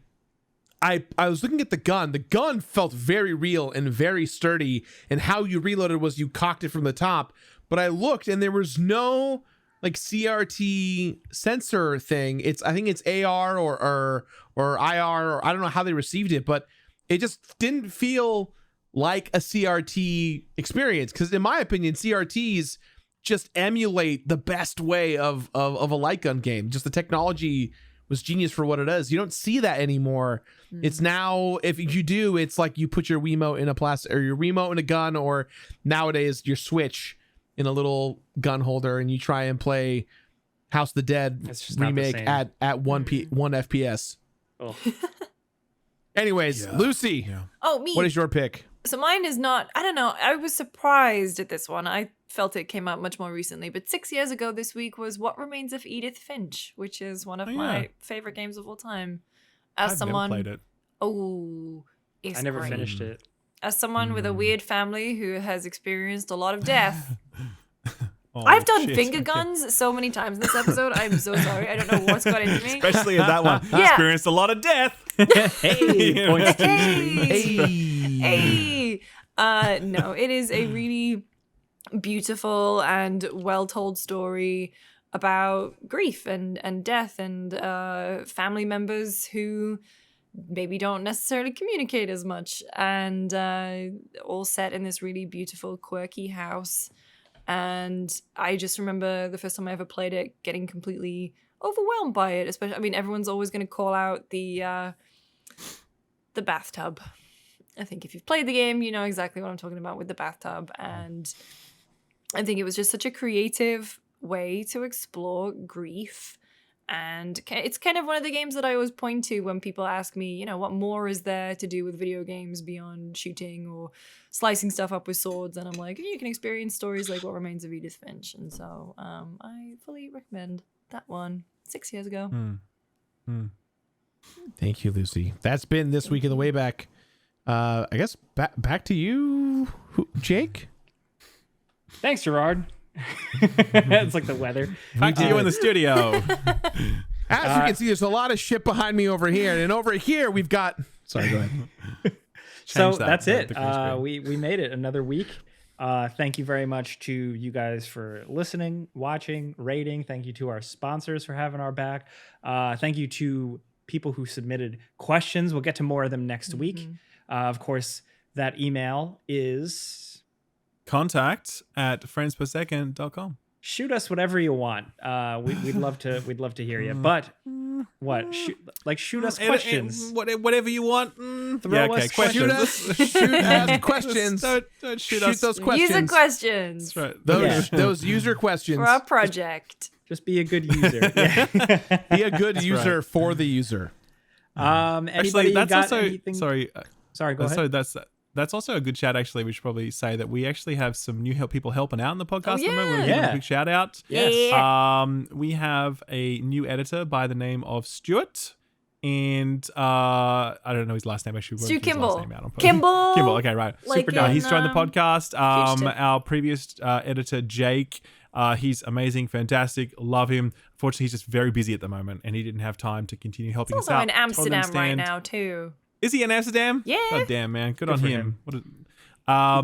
I was looking at the gun. The gun felt very real and very sturdy, and how you reloaded was you cocked it from the top. But I looked and there was no like CRT sensor thing. I think it's AR or IR, or I don't know how they received it, but it just didn't feel like a CRT experience, because in my opinion, CRTs just emulate the best way of a light gun game. Just the technology was genius for what it is. You don't see that anymore. It's now, if you do, it's like you put your Wiimote in a plastic, or your Wiimote in a gun, or nowadays your Switch in a little gun holder, and you try and play House of the Dead remake at 1 FPS. Oh. Anyways, Lucy. Yeah. Oh, me. What is your pick? So mine is not, I don't know. I was surprised at this one. I felt it came out much more recently, but 6 years ago this week was What Remains of Edith Finch, which is one of my favorite games of all time. I've never played it. Oh, it's I never great. finished it. As someone with a weird family who has experienced a lot of death, Oh, I've done finger guns so many times in this episode. I'm so sorry. I don't know what's got into me. Especially in that one. Yeah. Experienced a lot of death. Hey, points to Hey. No, it is a really beautiful and well-told story about grief and death and family members who maybe don't necessarily communicate as much, and all set in this really beautiful, quirky house. And I just remember the first time I ever played it getting completely overwhelmed by it. Especially, I mean, everyone's always going to call out the bathtub. I think if you've played the game, you know exactly what I'm talking about with the bathtub. And I think it was just such a creative way to explore grief. And it's kind of one of the games that I always point to when people ask me, you know, what more is there to do with video games beyond shooting or slicing stuff up with swords? And I'm like, you can experience stories like What Remains of Edith Finch. And so I fully recommend that one. 6 years ago. Thank you, Lucy. That's been This Week in the Wayback. I guess back to you, Jake. Thanks, Gerard. It's like the weather. Back to you in the studio. As you can see, there's a lot of shit behind me over here, and over here we've got. Sorry, go ahead. So that's it. We made it another week. Thank you very much to you guys for listening, watching, rating. Thank you to our sponsors for having our back. Thank you to people who submitted questions. We'll get to more of them next week. Of course, that email is contact@friendspersecond.com. Shoot us whatever you want. We'd love to hear you. But what? Shoot us questions. Whatever you want. Throw us questions. Shoot us questions. Don't shoot us. Those questions. User questions. That's right. Those user questions. For our project. Just be a good user. Yeah. Be a good user for the user. Anybody that's got also anything? sorry. Sorry, go ahead. So that's also a good shout. Actually, we should probably say that we actually have some new people helping out in the podcast. Oh, yeah. We'll give them a quick shout out. Yes. We have a new editor by the name of Stuart, and I don't know his last name. Actually, Stu Kimball. Kimball. Okay, right. Like Super duper. He's joined the podcast. Huge Our previous editor, Jake. He's amazing, fantastic, love him. Unfortunately, he's just very busy at the moment, and he didn't have time to continue helping us also out. in Amsterdam right now too. Is he in Amsterdam? Yeah. God damn, man. Good on him. Be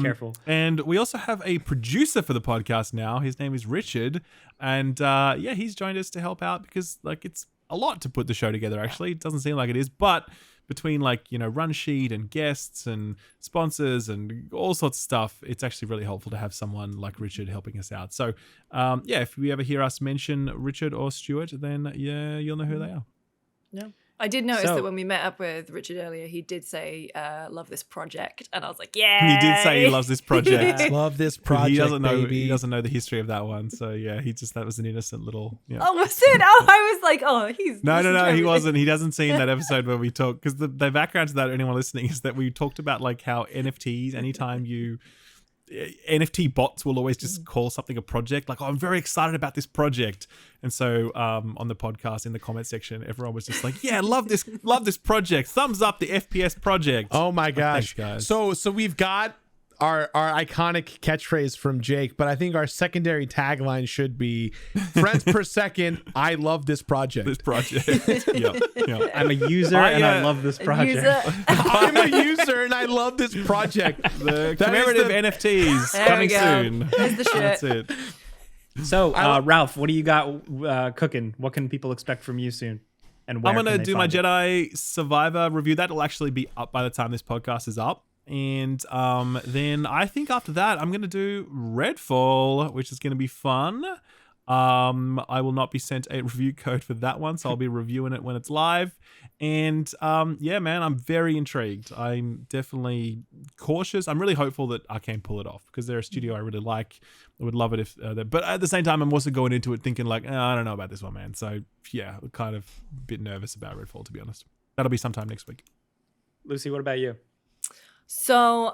careful. And we also have a producer for the podcast now. His name is Richard. And he's joined us to help out because it's a lot to put the show together, actually. It doesn't seem like it is, but between run sheet and guests and sponsors and all sorts of stuff, it's actually really helpful to have someone like Richard helping us out. So if you ever hear us mention Richard or Stuart, then you'll know who they are. No. I did notice that when we met up with Richard earlier, he did say, love this project. And I was like, yeah. He did say he loves this project. Love this project, he doesn't know, baby. He doesn't know the history of that one. So, that was an innocent little... Yeah. Oh, was it? Oh, I was like, he's... No, he wasn't. He doesn't see in that episode where we talk... Because the background to that, anyone listening, is that we talked about how NFTs, anytime you... NFT bots will always just call something a project. I'm very excited about this project. And so on the podcast, in the comment section, everyone was just like, yeah, love this project. Thumbs up the FPS project. Oh my gosh. Thanks, guys. So we've got our iconic catchphrase from Jake, but I think our secondary tagline should be friends per second. I love this project. This project. Yep. I'm a user and I love this project. I'm a user and I love this project. The commemorative NFTs coming soon. There's the shit. That's it. So, Ralph, what do you got cooking? What can people expect from you soon? And where I'm going to can they do my find it? Jedi Survivor review. That'll actually be up by the time this podcast is up. And then I think after that, I'm going to do Redfall, which is going to be fun. I will not be sent a review code for that one, so I'll be reviewing it when it's live. And man, I'm very intrigued. I'm definitely cautious. I'm really hopeful that I can pull it off because they're a studio I really like. I would love it if, but at the same time, I'm also going into it thinking I don't know about this one, man. So kind of a bit nervous about Redfall, to be honest. That'll be sometime next week. Lucy, what about you? So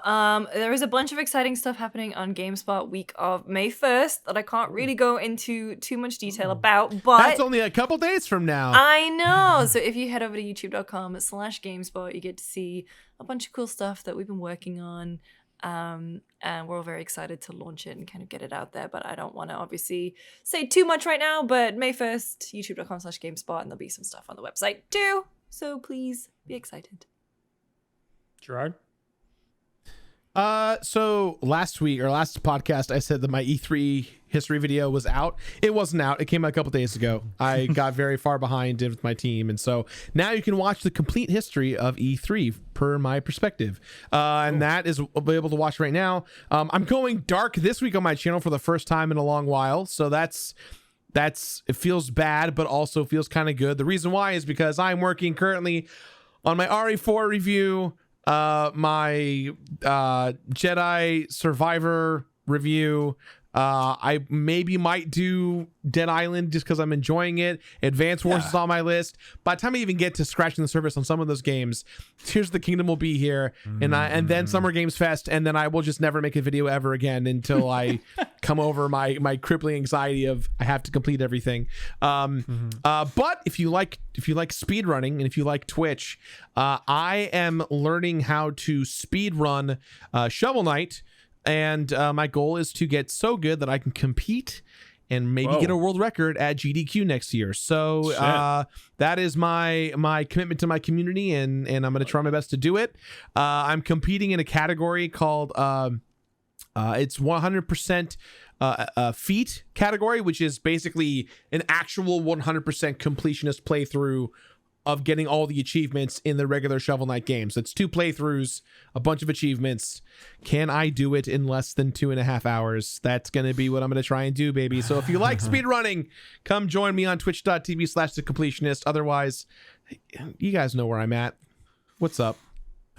there is a bunch of exciting stuff happening on Gamespot week of May 1st that I can't really go into too much detail about, but that's only a couple days from now. I know. So if you head over to youtube.com/Gamespot, you get to see a bunch of cool stuff that we've been working on. And we're all very excited to launch it and kind of get it out there, but I don't want to obviously say too much right now. But May 1st, youtube.com/Gamespot, and there'll be some stuff on the website too. So please be excited. Gerard? So last week or last podcast, I said that my E3 history video was out. It wasn't out. It came out a couple days ago. I got very far behind with my team, and so now you can watch the complete history of E3 per my perspective, and that is available to watch right now. I'm going dark this week on my channel for the first time in a long while, so that's it feels bad, but also feels kind of good. The reason why is because I'm working currently on my RE4 review, my Jedi Survivor review. I maybe might do Dead Island just because I'm enjoying it. Advance Wars is on my list. By the time I even get to scratching the surface on some of those games, Tears of the Kingdom will be here, and then Summer Games Fest, and then I will just never make a video ever again until I come over my crippling anxiety of I have to complete everything. But if you like speedrunning and if you like Twitch, I am learning how to speedrun Shovel Knight. And my goal is to get so good that I can compete and maybe get a world record at GDQ next year. So that is my commitment to my community, and I'm going to try my best to do it. I'm competing in a category called it's 100% feat category, which is basically an actual 100% completionist playthrough of getting all the achievements in the regular Shovel Knight games. It's 2 playthroughs, a bunch of achievements. Can I do it in less than 2.5 hours? That's going to be what I'm going to try and do, baby. So if you like speedrunning, come join me on twitch.tv/thecompletionist. Otherwise, you guys know where I'm at. What's up?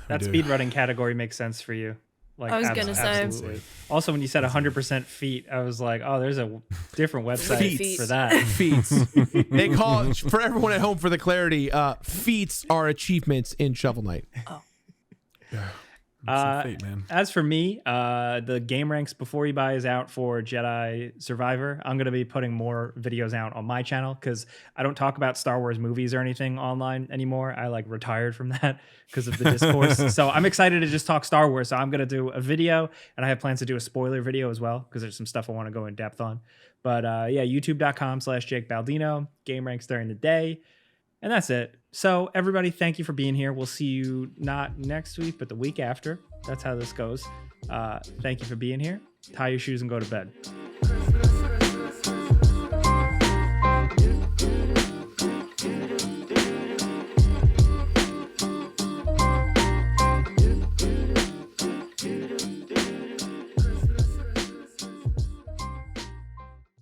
That speedrunning category makes sense for you. Like, I was gonna say. Absolutely. Also, when you said 100% feat, I was like, oh, there's a different website for that. Feats. They call it, for everyone at home for the clarity, feats are achievements in Shovel Knight. Oh. Fate, man. As for me, the game ranks before you buy is out for Jedi Survivor. I'm going to be putting more videos out on my channel because I don't talk about Star Wars movies or anything online anymore. I retired from that because of the discourse. So I'm excited to just talk Star Wars. So I'm going to do a video, and I have plans to do a spoiler video as well because there's some stuff I want to go in depth on. But yeah, youtube.com/Jake Baldino, game ranks during the day. And that's it. So everybody, thank you for being here. We'll see you not next week, but the week after. That's how this goes. Thank you for being here. Tie your shoes and go to bed.